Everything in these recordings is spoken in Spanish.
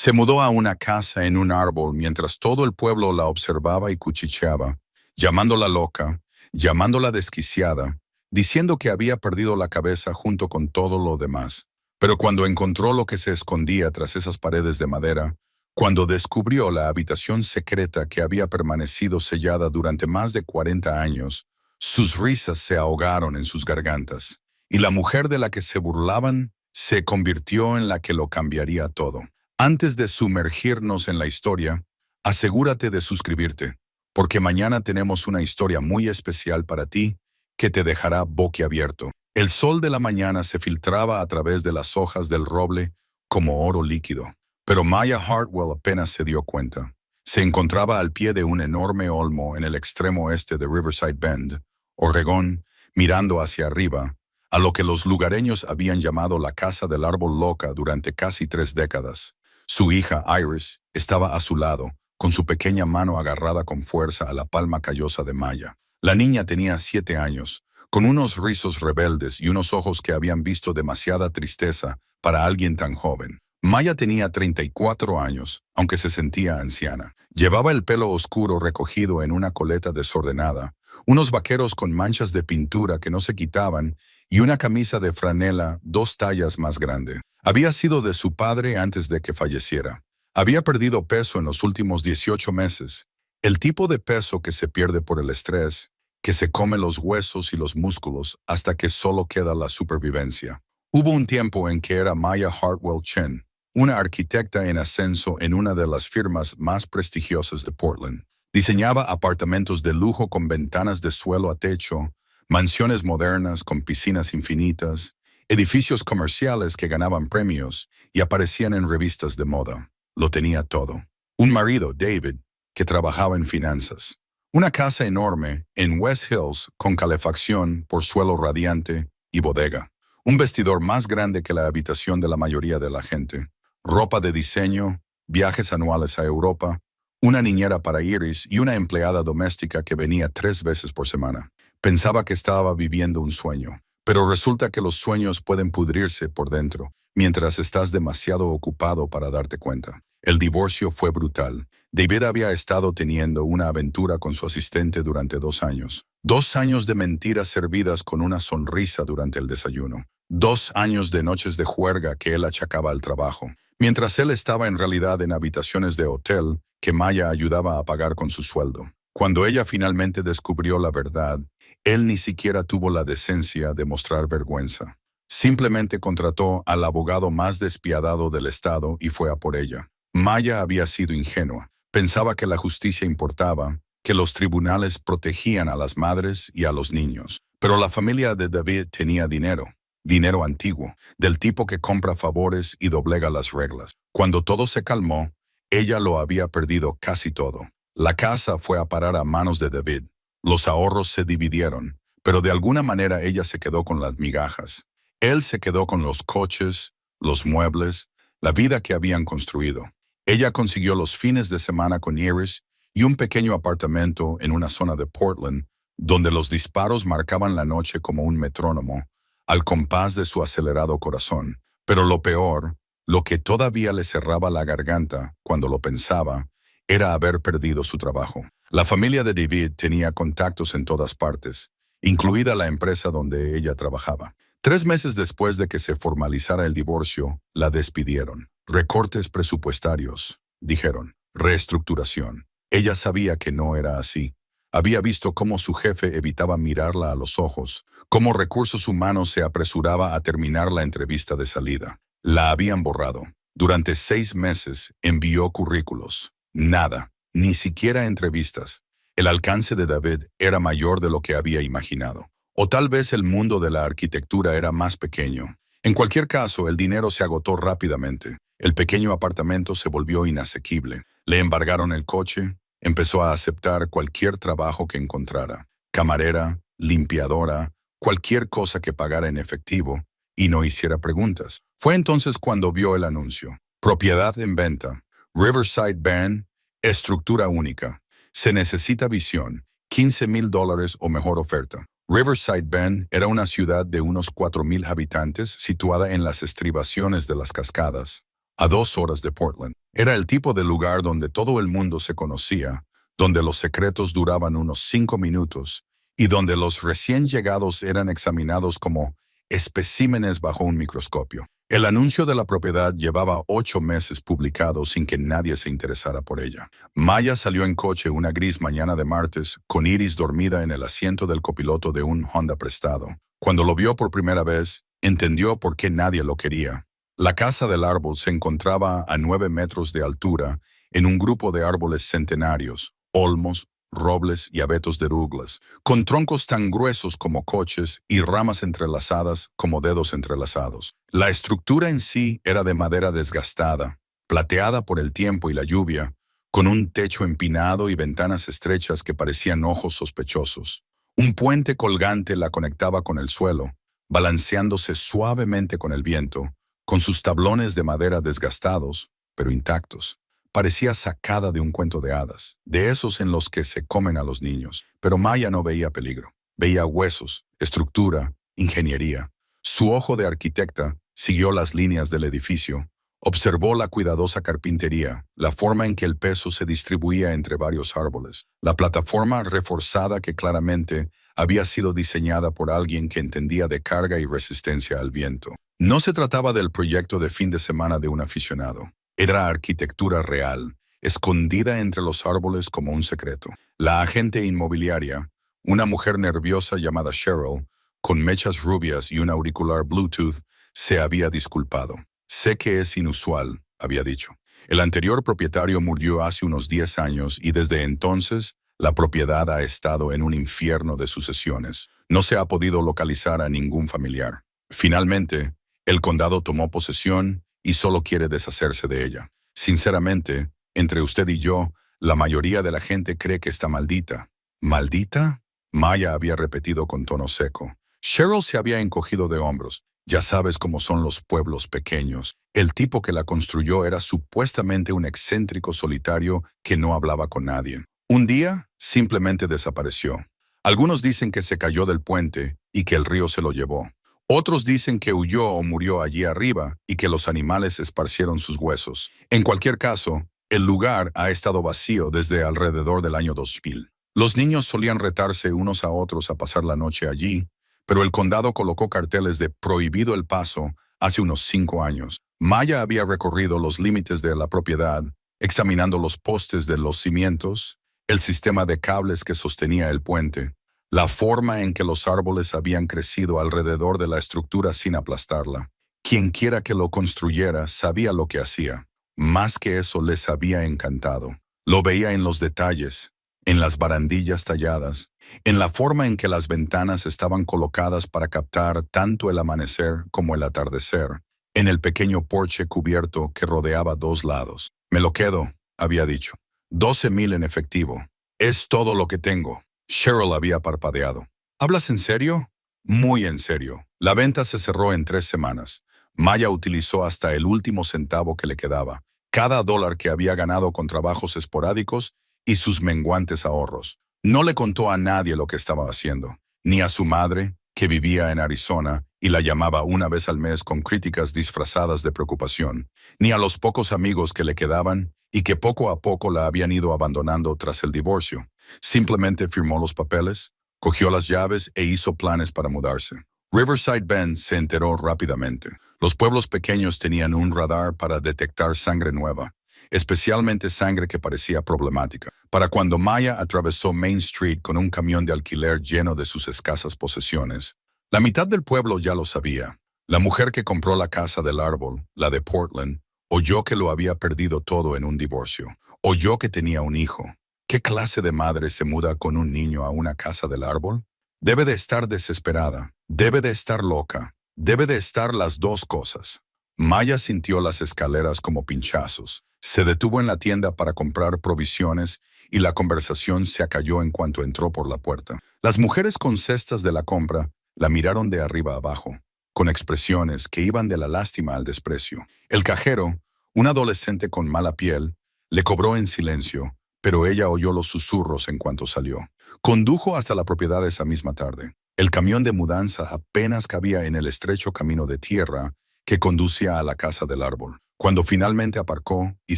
Se mudó a una casa en un árbol mientras todo el pueblo la observaba y cuchicheaba, llamándola loca, llamándola desquiciada, diciendo que había perdido la cabeza junto con todo lo demás. Pero cuando encontró lo que se escondía tras esas paredes de madera, cuando descubrió la habitación secreta que había permanecido sellada durante más de 40 años, sus risas se ahogaron en sus gargantas, y la mujer de la que se burlaban se convirtió en la que lo cambiaría todo. Antes de sumergirnos en la historia, asegúrate de suscribirte, porque mañana tenemos una historia muy especial para ti que te dejará boquiabierto. El sol de la mañana se filtraba a través de las hojas del roble como oro líquido, pero Maya Hartwell apenas se dio cuenta. Se encontraba al pie de un enorme olmo en el extremo este de Riverside Bend, Oregón, mirando hacia arriba, a lo que los lugareños habían llamado la Casa del Árbol Loca durante casi 3 décadas. Su hija, Iris, estaba a su lado, con su pequeña mano agarrada con fuerza a la palma callosa de Maya. La niña tenía 7 años, con unos rizos rebeldes y unos ojos que habían visto demasiada tristeza para alguien tan joven. Maya tenía 34 años, aunque se sentía anciana. Llevaba el pelo oscuro recogido en una coleta desordenada, unos vaqueros con manchas de pintura que no se quitaban y una camisa de franela 2 tallas más grande. Había sido de su padre antes de que falleciera. Había perdido peso en los últimos 18 meses, el tipo de peso que se pierde por el estrés, que se come los huesos y los músculos hasta que solo queda la supervivencia. Hubo un tiempo en que era Maya Hartwell Chen, una arquitecta en ascenso en una de las firmas más prestigiosas de Portland. Diseñaba apartamentos de lujo con ventanas de suelo a techo, mansiones modernas con piscinas infinitas, edificios comerciales que ganaban premios y aparecían en revistas de moda. Lo tenía todo. Un marido, David, que trabajaba en finanzas. Una casa enorme en West Hills con calefacción por suelo radiante y bodega. Un vestidor más grande que la habitación de la mayoría de la gente. Ropa de diseño, viajes anuales a Europa, una niñera para Iris y una empleada doméstica que venía 3 veces por semana. Pensaba que estaba viviendo un sueño, pero resulta que los sueños pueden pudrirse por dentro, mientras estás demasiado ocupado para darte cuenta. El divorcio fue brutal. David había estado teniendo una aventura con su asistente durante 2 años. 2 años de mentiras servidas con una sonrisa durante el desayuno. 2 años de noches de juerga que él achacaba al trabajo, mientras él estaba en realidad en habitaciones de hotel que Maya ayudaba a pagar con su sueldo. Cuando ella finalmente descubrió la verdad, él ni siquiera tuvo la decencia de mostrar vergüenza. Simplemente contrató al abogado más despiadado del estado y fue a por ella. Maya había sido ingenua. Pensaba que la justicia importaba, que los tribunales protegían a las madres y a los niños. Pero la familia de David tenía dinero. Dinero antiguo, del tipo que compra favores y doblega las reglas. Cuando todo se calmó, ella lo había perdido casi todo. La casa fue a parar a manos de David. Los ahorros se dividieron, pero de alguna manera ella se quedó con las migajas. Él se quedó con los coches, los muebles, la vida que habían construido. Ella consiguió los fines de semana con Iris y un pequeño apartamento en una zona de Portland, donde los disparos marcaban la noche como un metrónomo, al compás de su acelerado corazón. Pero lo peor, lo que todavía le cerraba la garganta cuando lo pensaba, era haber perdido su trabajo. La familia de David tenía contactos en todas partes, incluida la empresa donde ella trabajaba. 3 meses después de que se formalizara el divorcio, la despidieron. Recortes presupuestarios, dijeron. Reestructuración. Ella sabía que no era así. Había visto cómo su jefe evitaba mirarla a los ojos, cómo recursos humanos se apresuraba a terminar la entrevista de salida. La habían borrado. Durante 6 meses envió currículos. Nada, ni siquiera entrevistas. El alcance de David era mayor de lo que había imaginado. O tal vez el mundo de la arquitectura era más pequeño. En cualquier caso, el dinero se agotó rápidamente. El pequeño apartamento se volvió inasequible. Le embargaron el coche. Empezó a aceptar cualquier trabajo que encontrara. Camarera, limpiadora, cualquier cosa que pagara en efectivo y no hiciera preguntas. Fue entonces cuando vio el anuncio. Propiedad en venta. Riverside Bend, estructura única. Se necesita visión. $15,000 o mejor oferta. Riverside Bend era una ciudad de unos 4,000 habitantes situada en las estribaciones de las cascadas, a 2 horas de Portland. Era el tipo de lugar donde todo el mundo se conocía, donde los secretos duraban unos 5 minutos y donde los recién llegados eran examinados como especímenes bajo un microscopio. El anuncio de la propiedad llevaba 8 meses publicado sin que nadie se interesara por ella. Maya salió en coche una gris mañana de martes, con Iris dormida en el asiento del copiloto de un Honda prestado. Cuando lo vio por primera vez, entendió por qué nadie lo quería. La casa del árbol se encontraba a 9 metros de altura en un grupo de árboles centenarios, olmos, robles y abetos de Douglas, con troncos tan gruesos como coches y ramas entrelazadas como dedos entrelazados. La estructura en sí era de madera desgastada, plateada por el tiempo y la lluvia, con un techo empinado y ventanas estrechas que parecían ojos sospechosos. Un puente colgante la conectaba con el suelo, balanceándose suavemente con el viento, con sus tablones de madera desgastados, pero intactos. Parecía sacada de un cuento de hadas, de esos en los que se comen a los niños. Pero Maya no veía peligro. Veía huesos, estructura, ingeniería. Su ojo de arquitecta siguió las líneas del edificio. Observó la cuidadosa carpintería, la forma en que el peso se distribuía entre varios árboles, la plataforma reforzada que claramente había sido diseñada por alguien que entendía de carga y resistencia al viento. No se trataba del proyecto de fin de semana de un aficionado. Era arquitectura real, escondida entre los árboles como un secreto. La agente inmobiliaria, una mujer nerviosa llamada Cheryl, con mechas rubias y un auricular Bluetooth, se había disculpado. Sé que es inusual, había dicho. El anterior propietario murió hace unos 10 años y desde entonces la propiedad ha estado en un infierno de sucesiones. No se ha podido localizar a ningún familiar. Finalmente, el condado tomó posesión y solo quiere deshacerse de ella. Sinceramente, entre usted y yo, la mayoría de la gente cree que está maldita. ¿Maldita? Maya había repetido con tono seco. Cheryl se había encogido de hombros. Ya sabes cómo son los pueblos pequeños. El tipo que la construyó era supuestamente un excéntrico solitario que no hablaba con nadie. Un día, simplemente desapareció. Algunos dicen que se cayó del puente y que el río se lo llevó. Otros dicen que huyó o murió allí arriba y que los animales esparcieron sus huesos. En cualquier caso, el lugar ha estado vacío desde alrededor del año 2000. Los niños solían retarse unos a otros a pasar la noche allí, pero el condado colocó carteles de prohibido el paso hace unos 5 años. Maya había recorrido los límites de la propiedad, examinando los postes de los cimientos, el sistema de cables que sostenía el puente, la forma en que los árboles habían crecido alrededor de la estructura sin aplastarla. Quienquiera que lo construyera sabía lo que hacía. Más que eso les había encantado. Lo veía en los detalles, en las barandillas talladas, en la forma en que las ventanas estaban colocadas para captar tanto el amanecer como el atardecer, en el pequeño porche cubierto que rodeaba 2 lados. Me lo quedo, había dicho. 12,000 en efectivo. Es todo lo que tengo. Cheryl había parpadeado. ¿Hablas en serio? Muy en serio. La venta se cerró en 3 semanas. Maya utilizó hasta el último centavo que le quedaba, cada dólar que había ganado con trabajos esporádicos y sus menguantes ahorros. No le contó a nadie lo que estaba haciendo, ni a su madre, que vivía en Arizona y la llamaba una vez al mes con críticas disfrazadas de preocupación, ni a los pocos amigos que le quedaban y que poco a poco la habían ido abandonando tras el divorcio. Simplemente firmó los papeles, cogió las llaves e hizo planes para mudarse. Riverside Bend se enteró rápidamente. Los pueblos pequeños tenían un radar para detectar sangre nueva, especialmente sangre que parecía problemática. Para cuando Maya atravesó Main Street con un camión de alquiler lleno de sus escasas posesiones, la mitad del pueblo ya lo sabía. La mujer que compró la casa del árbol, la de Portland, oyó que lo había perdido todo en un divorcio. Oyó que tenía un hijo. ¿Qué clase de madre se muda con un niño a una casa del árbol? Debe de estar desesperada. Debe de estar loca. Debe de estar las dos cosas. Maya sintió las escaleras como pinchazos. Se detuvo en la tienda para comprar provisiones y la conversación se acalló en cuanto entró por la puerta. Las mujeres con cestas de la compra la miraron de arriba abajo, con expresiones que iban de la lástima al desprecio. El cajero, un adolescente con mala piel, le cobró en silencio, pero ella oyó los susurros en cuanto salió. Condujo hasta la propiedad esa misma tarde. El camión de mudanza apenas cabía en el estrecho camino de tierra que conducía a la casa del árbol. Cuando finalmente aparcó y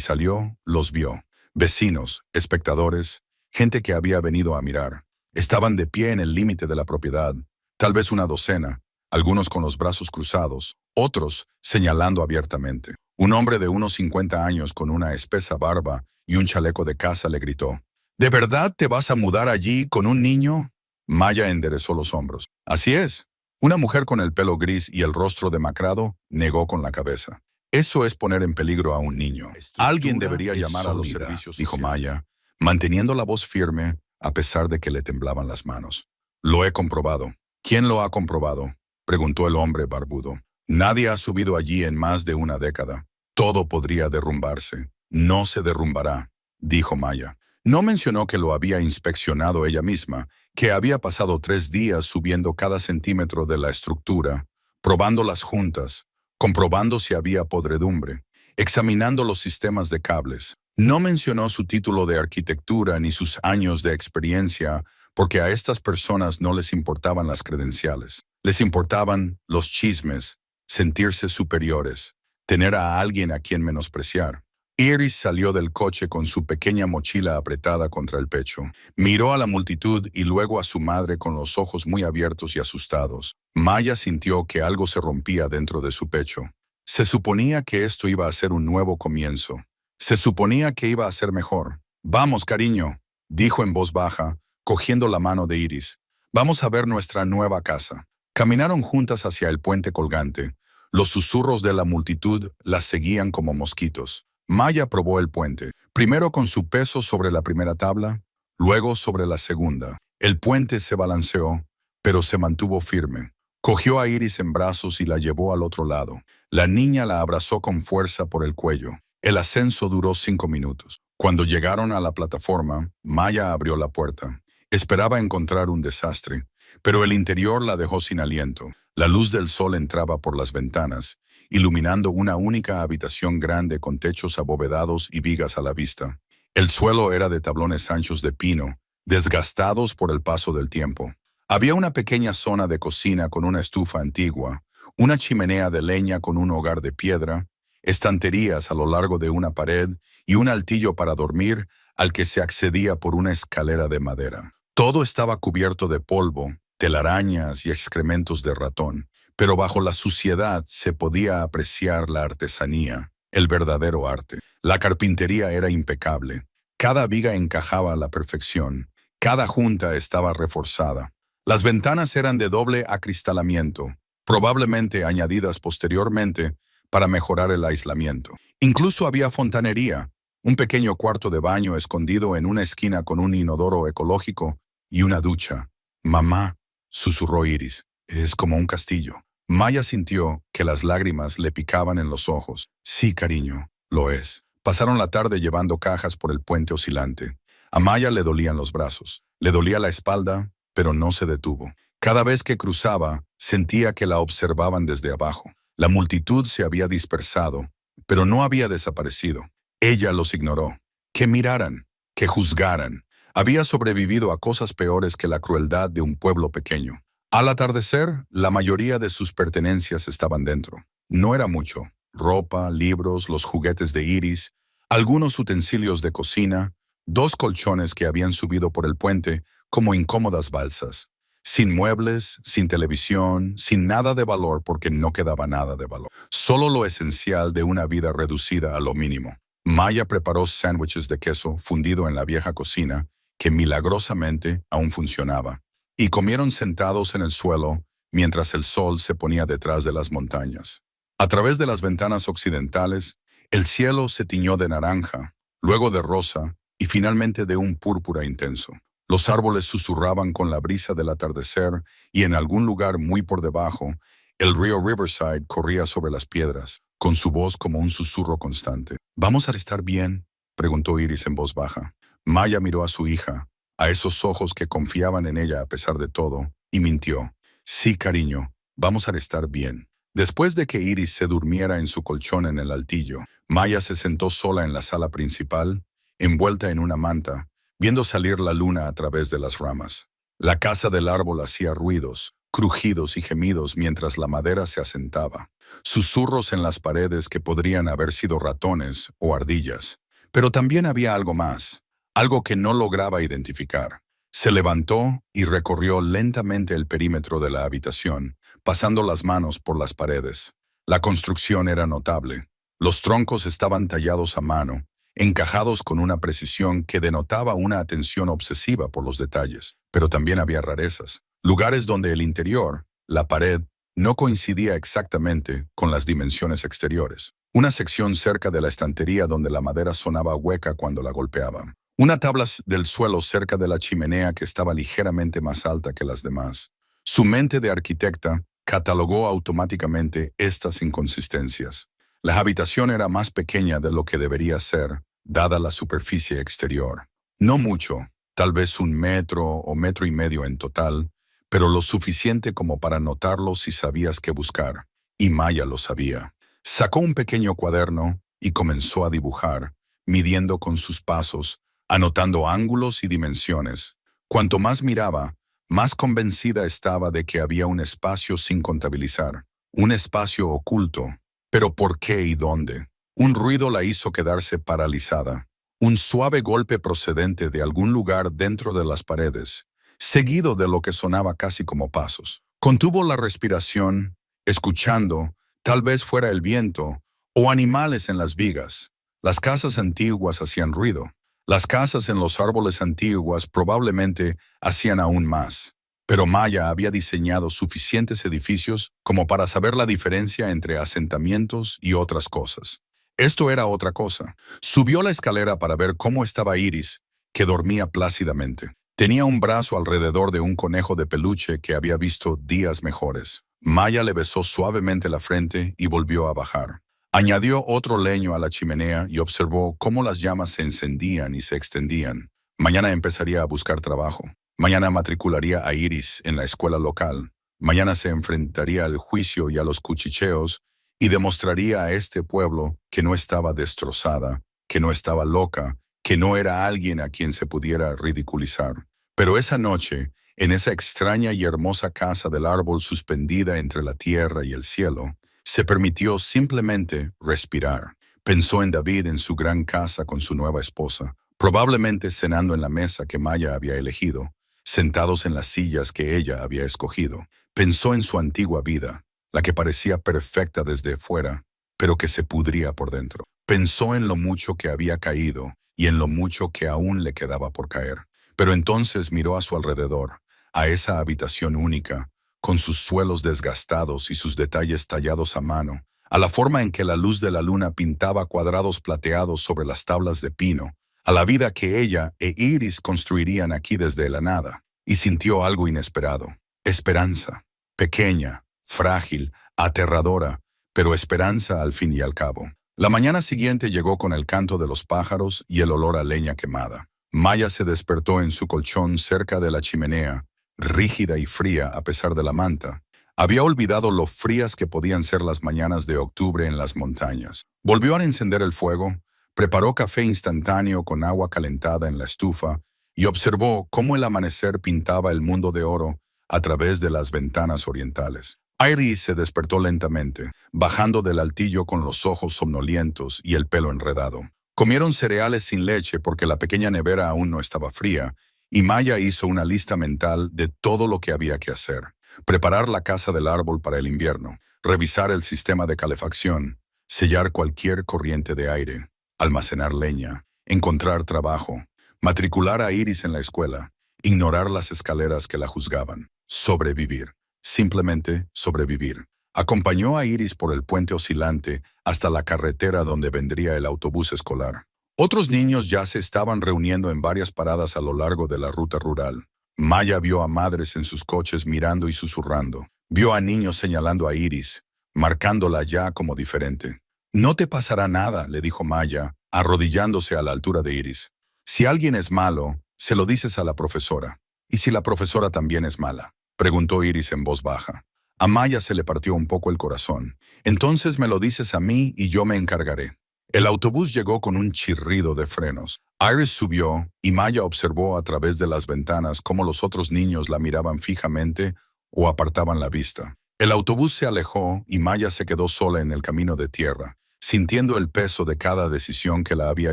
salió, los vio. Vecinos, espectadores, gente que había venido a mirar. Estaban de pie en el límite de la propiedad, tal vez una docena, algunos con los brazos cruzados, otros señalando abiertamente. Un hombre de unos 50 años con una espesa barba y un chaleco de caza le gritó: ¿De verdad te vas a mudar allí con un niño? Maya enderezó los hombros. Así es. Una mujer con el pelo gris y el rostro demacrado negó con la cabeza. Eso es poner en peligro a un niño. Alguien debería llamar a los servicios, dijo Maya, manteniendo la voz firme a pesar de que le temblaban las manos. Lo he comprobado. ¿Quién lo ha comprobado?, preguntó el hombre barbudo. Nadie ha subido allí en más de una década. Todo podría derrumbarse. No se derrumbará, dijo Maya. No mencionó que lo había inspeccionado ella misma, que había pasado 3 días subiendo cada centímetro de la estructura, probando las juntas, comprobando si había podredumbre, examinando los sistemas de cables. No mencionó su título de arquitectura ni sus años de experiencia, porque a estas personas no les importaban las credenciales. Les importaban los chismes, sentirse superiores, tener a alguien a quien menospreciar. Iris salió del coche con su pequeña mochila apretada contra el pecho. Miró a la multitud y luego a su madre con los ojos muy abiertos y asustados. Maya sintió que algo se rompía dentro de su pecho. Se suponía que esto iba a ser un nuevo comienzo. Se suponía que iba a ser mejor. Vamos, cariño, dijo en voz baja, cogiendo la mano de Iris. Vamos a ver nuestra nueva casa. Caminaron juntas hacia el puente colgante. Los susurros de la multitud las seguían como mosquitos. Maya probó el puente, primero con su peso sobre la primera tabla, luego sobre la segunda. El puente se balanceó, pero se mantuvo firme. Cogió a Iris en brazos y la llevó al otro lado. La niña la abrazó con fuerza por el cuello. El ascenso duró 5 minutos. Cuando llegaron a la plataforma, Maya abrió la puerta. Esperaba encontrar un desastre, pero el interior la dejó sin aliento. La luz del sol entraba por las ventanas, iluminando una única habitación grande con techos abovedados y vigas a la vista. El suelo era de tablones anchos de pino, desgastados por el paso del tiempo. Había una pequeña zona de cocina con una estufa antigua, una chimenea de leña con un hogar de piedra, estanterías a lo largo de una pared y un altillo para dormir al que se accedía por una escalera de madera. Todo estaba cubierto de polvo, telarañas y excrementos de ratón, pero bajo la suciedad se podía apreciar la artesanía, el verdadero arte. La carpintería era impecable. Cada viga encajaba a la perfección. Cada junta estaba reforzada. Las ventanas eran de doble acristalamiento, probablemente añadidas posteriormente para mejorar el aislamiento. Incluso había fontanería, un pequeño cuarto de baño escondido en una esquina con un inodoro ecológico y una ducha. «Mamá», susurró Iris, «es como un castillo». Maya sintió que las lágrimas le picaban en los ojos. «Sí, cariño, lo es». Pasaron la tarde llevando cajas por el puente oscilante. A Maya le dolían los brazos, le dolía la espalda, pero no se detuvo. Cada vez que cruzaba, sentía que la observaban desde abajo. La multitud se había dispersado, pero no había desaparecido. Ella los ignoró. Que miraran, que juzgaran. Había sobrevivido a cosas peores que la crueldad de un pueblo pequeño. Al atardecer, la mayoría de sus pertenencias estaban dentro. No era mucho. Ropa, libros, los juguetes de Iris, algunos utensilios de cocina, 2 colchones que habían subido por el puente como incómodas balsas. Sin muebles, sin televisión, sin nada de valor porque no quedaba nada de valor. Solo lo esencial de una vida reducida a lo mínimo. Maya preparó sándwiches de queso fundido en la vieja cocina, que milagrosamente aún funcionaba, y comieron sentados en el suelo mientras el sol se ponía detrás de las montañas. A través de las ventanas occidentales, el cielo se tiñó de naranja, luego de rosa y finalmente de un púrpura intenso. Los árboles susurraban con la brisa del atardecer y en algún lugar muy por debajo, el río Riverside corría sobre las piedras, con su voz como un susurro constante. «¿Vamos a estar bien?», preguntó Iris en voz baja. Maya miró a su hija, a esos ojos que confiaban en ella a pesar de todo, y mintió. «Sí, cariño, vamos a estar bien». Después de que Iris se durmiera en su colchón en el altillo, Maya se sentó sola en la sala principal, envuelta en una manta, viendo salir la luna a través de las ramas. La casa del árbol hacía ruidos, crujidos y gemidos mientras la madera se asentaba, susurros en las paredes que podrían haber sido ratones o ardillas. Pero también había algo más, algo que no lograba identificar. Se levantó y recorrió lentamente el perímetro de la habitación, pasando las manos por las paredes. La construcción era notable. Los troncos estaban tallados a mano, encajados con una precisión que denotaba una atención obsesiva por los detalles. Pero también había rarezas, lugares donde el interior, la pared, no coincidía exactamente con las dimensiones exteriores. Una sección cerca de la estantería donde la madera sonaba hueca cuando la golpeaban. Una tabla del suelo cerca de la chimenea que estaba ligeramente más alta que las demás. Su mente de arquitecta catalogó automáticamente estas inconsistencias. La habitación era más pequeña de lo que debería ser, dada la superficie exterior. No mucho, tal vez 1 metro o 1,5 metros en total, pero lo suficiente como para notarlo si sabías qué buscar. Y Maya lo sabía. Sacó un pequeño cuaderno y comenzó a dibujar, midiendo con sus pasos, anotando ángulos y dimensiones. Cuanto más miraba, más convencida estaba de que había un espacio sin contabilizar, un espacio oculto. ¿Pero por qué y dónde? Un ruido la hizo quedarse paralizada. Un suave golpe procedente de algún lugar dentro de las paredes, seguido de lo que sonaba casi como pasos. Contuvo la respiración, escuchando, tal vez fuera el viento, o animales en las vigas. Las casas antiguas hacían ruido. Las casas en los árboles antiguas probablemente hacían aún más. Pero Maya había diseñado suficientes edificios como para saber la diferencia entre asentamientos y otras cosas. Esto era otra cosa. Subió la escalera para ver cómo estaba Iris, que dormía plácidamente. Tenía un brazo alrededor de un conejo de peluche que había visto días mejores. Maya le besó suavemente la frente y volvió a bajar. Añadió otro leño a la chimenea y observó cómo las llamas se encendían y se extendían. Mañana empezaría a buscar trabajo. Mañana matricularía a Iris en la escuela local. Mañana se enfrentaría al juicio y a los cuchicheos y demostraría a este pueblo que no estaba destrozada, que no estaba loca, que no era alguien a quien se pudiera ridiculizar. Pero esa noche, en esa extraña y hermosa casa del árbol suspendida entre la tierra y el cielo, se permitió simplemente respirar. Pensó en David en su gran casa con su nueva esposa, probablemente cenando en la mesa que Maya había elegido, sentados en las sillas que ella había escogido. Pensó en su antigua vida, la que parecía perfecta desde fuera, pero que se pudría por dentro. Pensó en lo mucho que había caído y en lo mucho que aún le quedaba por caer. Pero entonces miró a su alrededor, a esa habitación única, con sus suelos desgastados y sus detalles tallados a mano, a la forma en que la luz de la luna pintaba cuadrados plateados sobre las tablas de pino, a la vida que ella e Iris construirían aquí desde la nada, y sintió algo inesperado. Esperanza. Pequeña, frágil, aterradora, pero esperanza al fin y al cabo. La mañana siguiente llegó con el canto de los pájaros y el olor a leña quemada. Maya se despertó en su colchón cerca de la chimenea, rígida y fría a pesar de la manta. Había olvidado lo frías que podían ser las mañanas de octubre en las montañas. Volvió a encender el fuego, preparó café instantáneo con agua calentada en la estufa y observó cómo el amanecer pintaba el mundo de oro a través de las ventanas orientales. Iris se despertó lentamente, bajando del altillo con los ojos somnolientos y el pelo enredado. Comieron cereales sin leche porque la pequeña nevera aún no estaba fría, y Maya hizo una lista mental de todo lo que había que hacer. Preparar la casa del árbol para el invierno, revisar el sistema de calefacción, sellar cualquier corriente de aire, almacenar leña, encontrar trabajo, matricular a Iris en la escuela, ignorar las escaleras que la juzgaban, sobrevivir, simplemente sobrevivir. Acompañó a Iris por el puente oscilante hasta la carretera donde vendría el autobús escolar. Otros niños ya se estaban reuniendo en varias paradas a lo largo de la ruta rural. Maya vio a madres en sus coches mirando y susurrando. Vio a niños señalando a Iris, marcándola ya como diferente. «No te pasará nada», le dijo Maya, arrodillándose a la altura de Iris. «Si alguien es malo, se lo dices a la profesora. ¿Y si la profesora también es mala?», preguntó Iris en voz baja. A Maya se le partió un poco el corazón. «Entonces me lo dices a mí y yo me encargaré». El autobús llegó con un chirrido de frenos. Iris subió y Maya observó a través de las ventanas cómo los otros niños la miraban fijamente o apartaban la vista. El autobús se alejó y Maya se quedó sola en el camino de tierra, sintiendo el peso de cada decisión que la había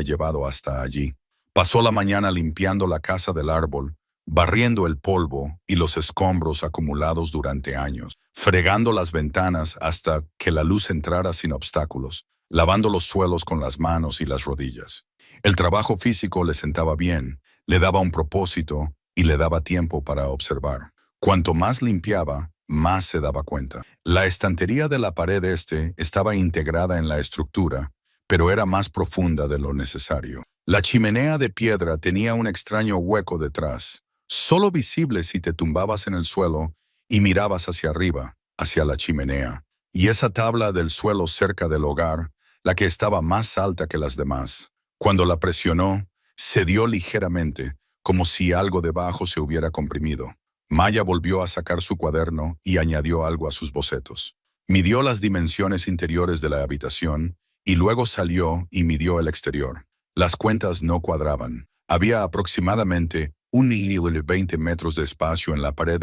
llevado hasta allí. Pasó la mañana limpiando la casa del árbol, barriendo el polvo y los escombros acumulados durante años, fregando las ventanas hasta que la luz entrara sin obstáculos, lavando los suelos con las manos y las rodillas. El trabajo físico le sentaba bien, le daba un propósito y le daba tiempo para observar. Cuanto más limpiaba, más se daba cuenta. La estantería de la pared estaba integrada en la estructura, pero era más profunda de lo necesario. La chimenea de piedra tenía un extraño hueco detrás, solo visible si te tumbabas en el suelo y mirabas hacia arriba, hacia la chimenea. Y esa tabla del suelo cerca del hogar, la que estaba más alta que las demás. Cuando la presionó, cedió ligeramente, como si algo debajo se hubiera comprimido. Maya volvió a sacar su cuaderno y añadió algo a sus bocetos. Midió las dimensiones interiores de la habitación y luego salió y midió el exterior. Las cuentas no cuadraban. Había aproximadamente 1,20 metros de espacio en la pared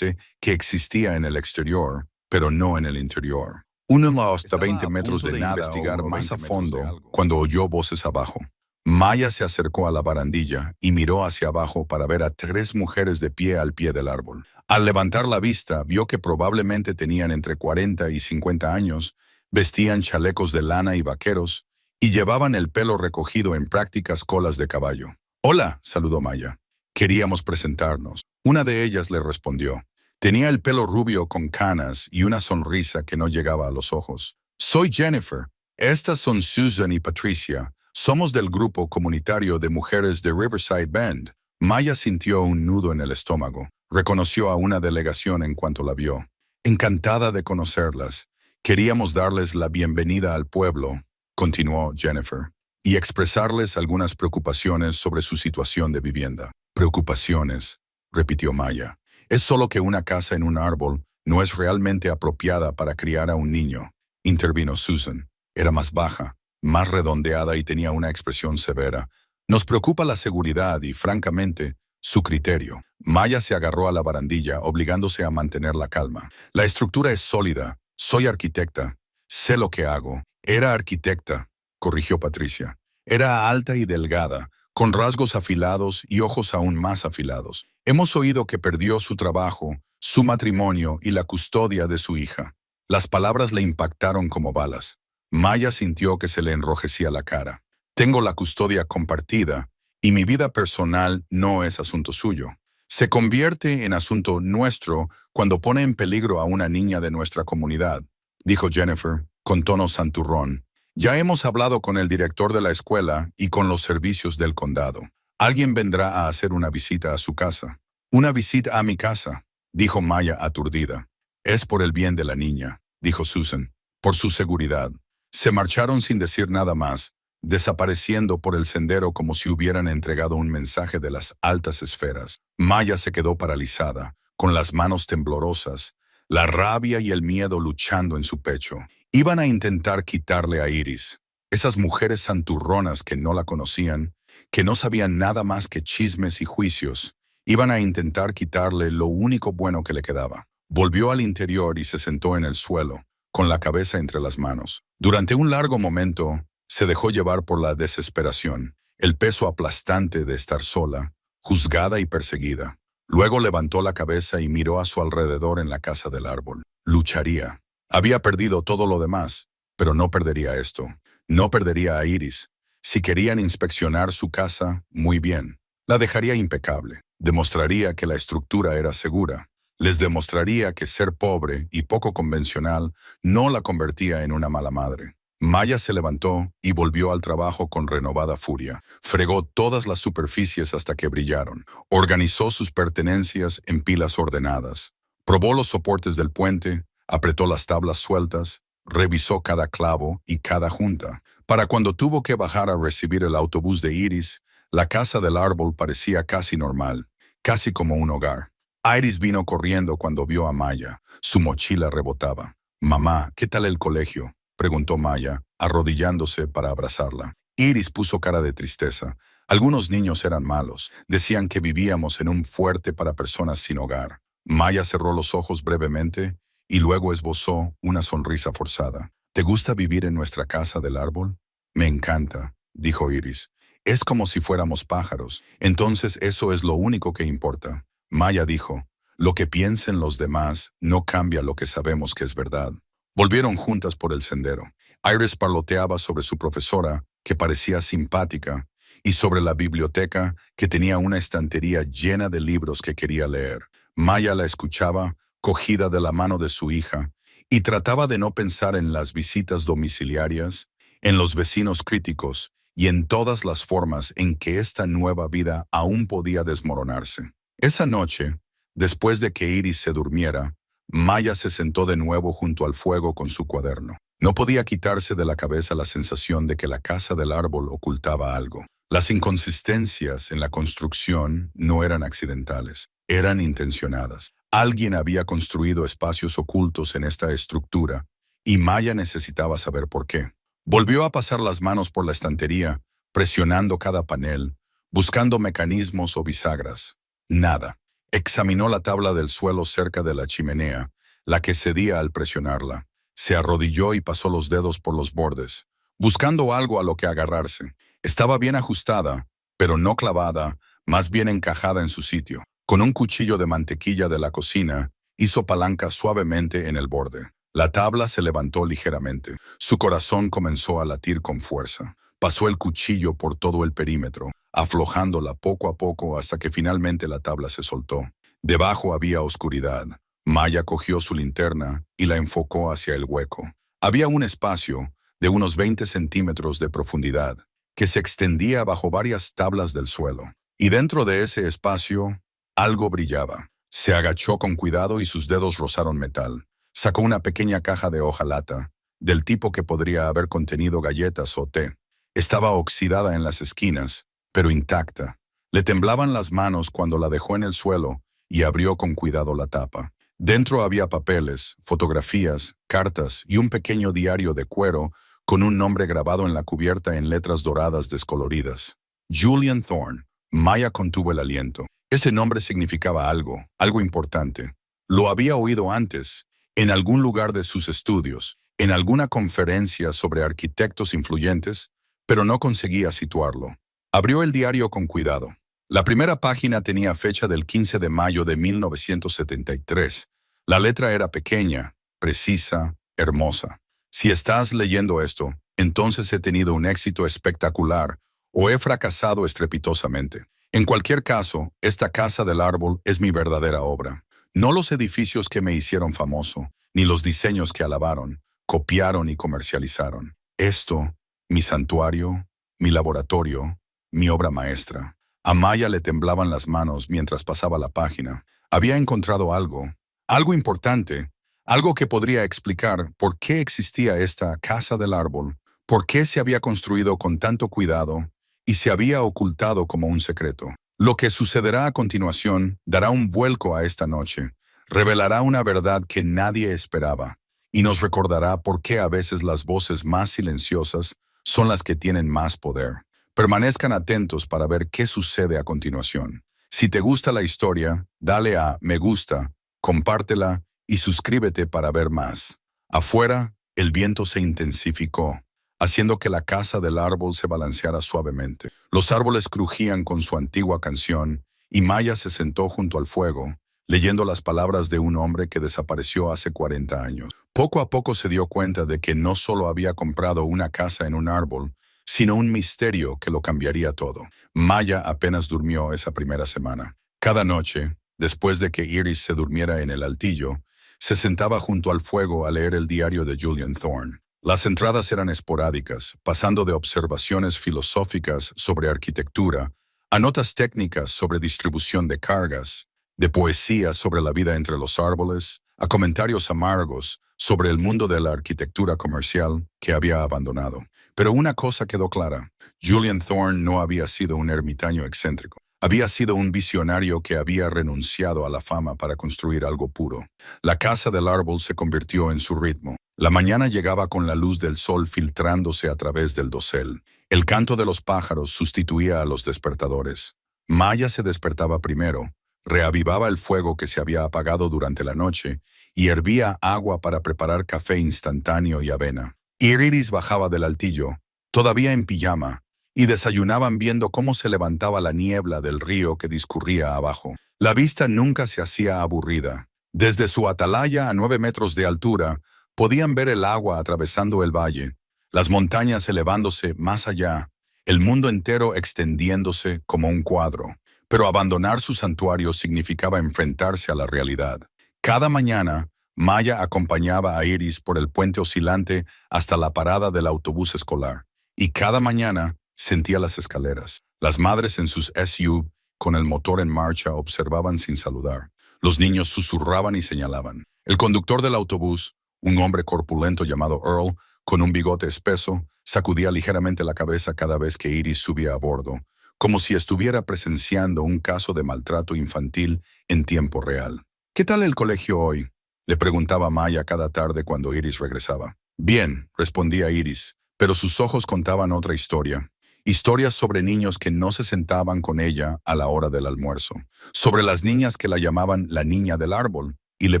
que existía en el exterior, pero no en el interior. Hasta 20 metros de nada investigar más a fondo cuando oyó voces abajo. Maya se acercó a la barandilla y miró hacia abajo para ver a 3 mujeres de pie al pie del árbol. Al levantar la vista, vio que probablemente tenían entre 40 y 50 años, vestían chalecos de lana y vaqueros, y llevaban el pelo recogido en prácticas colas de caballo. «Hola», saludó Maya. «Queríamos presentarnos». Una de ellas le respondió. Tenía el pelo rubio con canas y una sonrisa que no llegaba a los ojos. «Soy Jennifer. Estas son Susan y Patricia. Somos del grupo comunitario de mujeres de Riverside Bend». Maya sintió un nudo en el estómago. Reconoció a una delegación en cuanto la vio. «Encantada de conocerlas. Queríamos darles la bienvenida al pueblo», continuó Jennifer, «y expresarles algunas preocupaciones sobre su situación de vivienda». «Preocupaciones», repitió Maya. «Es solo que una casa en un árbol no es realmente apropiada para criar a un niño», intervino Susan. Era más baja, más redondeada y tenía una expresión severa. «Nos preocupa la seguridad y, francamente, su criterio». Maya se agarró a la barandilla, obligándose a mantener la calma. «La estructura es sólida. Soy arquitecta. Sé lo que hago». «Era arquitecta», corrigió Patricia. «Era alta y delgada, con rasgos afilados y ojos aún más afilados. Hemos oído que perdió su trabajo, su matrimonio y la custodia de su hija». Las palabras le impactaron como balas. Maya sintió que se le enrojecía la cara. «Tengo la custodia compartida y mi vida personal no es asunto suyo. Se convierte en asunto nuestro cuando pone en peligro a una niña de nuestra comunidad», dijo Jennifer, con tono santurrón. «Ya hemos hablado con el director de la escuela y con los servicios del condado. Alguien vendrá a hacer una visita a su casa». «Una visita a mi casa», dijo Maya aturdida. «Es por el bien de la niña», dijo Susan, «por su seguridad». Se marcharon sin decir nada más, desapareciendo por el sendero como si hubieran entregado un mensaje de las altas esferas. Maya se quedó paralizada, con las manos temblorosas, la rabia y el miedo luchando en su pecho. Iban a intentar quitarle a Iris. Esas mujeres santurronas que no la conocían, que no sabían nada más que chismes y juicios, iban a intentar quitarle lo único bueno que le quedaba. Volvió al interior y se sentó en el suelo, con la cabeza entre las manos. Durante un largo momento, se dejó llevar por la desesperación, el peso aplastante de estar sola, juzgada y perseguida. Luego levantó la cabeza y miró a su alrededor en la casa del árbol. Lucharía. Había perdido todo lo demás, pero no perdería esto. No perdería a Iris. Si querían inspeccionar su casa, muy bien. La dejaría impecable. Demostraría que la estructura era segura. Les demostraría que ser pobre y poco convencional no la convertía en una mala madre. Maya se levantó y volvió al trabajo con renovada furia. Fregó todas las superficies hasta que brillaron. Organizó sus pertenencias en pilas ordenadas. Probó los soportes del puente, apretó las tablas sueltas, revisó cada clavo y cada junta. Para cuando tuvo que bajar a recibir el autobús de Iris, la casa del árbol parecía casi normal, casi como un hogar. Iris vino corriendo cuando vio a Maya. Su mochila rebotaba. «Mamá, ¿qué tal el colegio?», preguntó Maya, arrodillándose para abrazarla. Iris puso cara de tristeza. «Algunos niños eran malos. Decían que vivíamos en un fuerte para personas sin hogar». Maya cerró los ojos brevemente y luego esbozó una sonrisa forzada. ¿Te gusta vivir en nuestra casa del árbol? Me encanta, dijo Iris. Es como si fuéramos pájaros. Entonces eso es lo único que importa. Maya dijo, lo que piensen los demás no cambia lo que sabemos que es verdad. Volvieron juntas por el sendero. Iris parloteaba sobre su profesora, que parecía simpática, y sobre la biblioteca, que tenía una estantería llena de libros que quería leer. Maya la escuchaba, cogida de la mano de su hija, y trataba de no pensar en las visitas domiciliarias, en los vecinos críticos y en todas las formas en que esta nueva vida aún podía desmoronarse. Esa noche, después de que Iris se durmiera, Maya se sentó de nuevo junto al fuego con su cuaderno. No podía quitarse de la cabeza la sensación de que la casa del árbol ocultaba algo. Las inconsistencias en la construcción no eran accidentales, eran intencionadas. Alguien había construido espacios ocultos en esta estructura y Maya necesitaba saber por qué. Volvió a pasar las manos por la estantería, presionando cada panel, buscando mecanismos o bisagras. Nada. Examinó la tabla del suelo cerca de la chimenea, la que cedía al presionarla. Se arrodilló y pasó los dedos por los bordes, buscando algo a lo que agarrarse. Estaba bien ajustada, pero no clavada, más bien encajada en su sitio. Con un cuchillo de mantequilla de la cocina, hizo palanca suavemente en el borde. La tabla se levantó ligeramente. Su corazón comenzó a latir con fuerza. Pasó el cuchillo por todo el perímetro, aflojándola poco a poco hasta que finalmente la tabla se soltó. Debajo había oscuridad. Maya cogió su linterna y la enfocó hacia el hueco. Había un espacio de unos 20 centímetros de profundidad que se extendía bajo varias tablas del suelo. Y dentro de ese espacio, algo brillaba. Se agachó con cuidado y sus dedos rozaron metal. Sacó una pequeña caja de hojalata, del tipo que podría haber contenido galletas o té. Estaba oxidada en las esquinas, pero intacta. Le temblaban las manos cuando la dejó en el suelo y abrió con cuidado la tapa. Dentro había papeles, fotografías, cartas y un pequeño diario de cuero con un nombre grabado en la cubierta en letras doradas descoloridas. Julian Thorne. Maya contuvo el aliento. Ese nombre significaba algo importante. Lo había oído antes, en algún lugar de sus estudios, en alguna conferencia sobre arquitectos influyentes, pero no conseguía situarlo. Abrió el diario con cuidado. La primera página tenía fecha del 15 de mayo de 1973. La letra era pequeña, precisa, hermosa. Si estás leyendo esto, entonces he tenido un éxito espectacular o he fracasado estrepitosamente. En cualquier caso, esta casa del árbol es mi verdadera obra. No los edificios que me hicieron famoso, ni los diseños que alabaron, copiaron y comercializaron. Esto, mi santuario, mi laboratorio, mi obra maestra. A Maya le temblaban las manos mientras pasaba la página. Había encontrado algo importante, algo que podría explicar por qué existía esta casa del árbol, por qué se había construido con tanto cuidado y se había ocultado como un secreto. Lo que sucederá a continuación dará un vuelco a esta noche, revelará una verdad que nadie esperaba y nos recordará por qué a veces las voces más silenciosas son las que tienen más poder. Permanezcan atentos para ver qué sucede a continuación. Si te gusta la historia, dale a me gusta, compártela y suscríbete para ver más. Afuera, el viento se intensificó, haciendo que la casa del árbol se balanceara suavemente. Los árboles crujían con su antigua canción y Maya se sentó junto al fuego, leyendo las palabras de un hombre que desapareció hace 40 años. Poco a poco se dio cuenta de que no solo había comprado una casa en un árbol, sino un misterio que lo cambiaría todo. Maya apenas durmió esa primera semana. Cada noche, después de que Iris se durmiera en el altillo, se sentaba junto al fuego a leer el diario de Julian Thorne. Las entradas eran esporádicas, pasando de observaciones filosóficas sobre arquitectura a notas técnicas sobre distribución de cargas, de poesía sobre la vida entre los árboles, a comentarios amargos sobre el mundo de la arquitectura comercial que había abandonado. Pero una cosa quedó clara: Julian Thorne no había sido un ermitaño excéntrico. Había sido un visionario que había renunciado a la fama para construir algo puro. La casa del árbol se convirtió en su ritmo. La mañana llegaba con la luz del sol filtrándose a través del dosel. El canto de los pájaros sustituía a los despertadores. Maya se despertaba primero, reavivaba el fuego que se había apagado durante la noche y hervía agua para preparar café instantáneo y avena. Iris bajaba del altillo, todavía en pijama, y desayunaban viendo cómo se levantaba la niebla del río que discurría abajo. La vista nunca se hacía aburrida. Desde su atalaya a 9 metros de altura, podían ver el agua atravesando el valle, las montañas elevándose más allá, el mundo entero extendiéndose como un cuadro. Pero abandonar su santuario significaba enfrentarse a la realidad. Cada mañana, Maya acompañaba a Iris por el puente oscilante hasta la parada del autobús escolar. Y cada mañana sentía las escaleras. Las madres en sus SUV, con el motor en marcha, observaban sin saludar. Los niños susurraban y señalaban. El conductor del autobús, un hombre corpulento llamado Earl, con un bigote espeso, sacudía ligeramente la cabeza cada vez que Iris subía a bordo, como si estuviera presenciando un caso de maltrato infantil en tiempo real. ¿Qué tal el colegio hoy?, le preguntaba Maya cada tarde cuando Iris regresaba. Bien, respondía Iris, pero sus ojos contaban otra historia. Historias sobre niños que no se sentaban con ella a la hora del almuerzo. Sobre las niñas que la llamaban la niña del árbol y le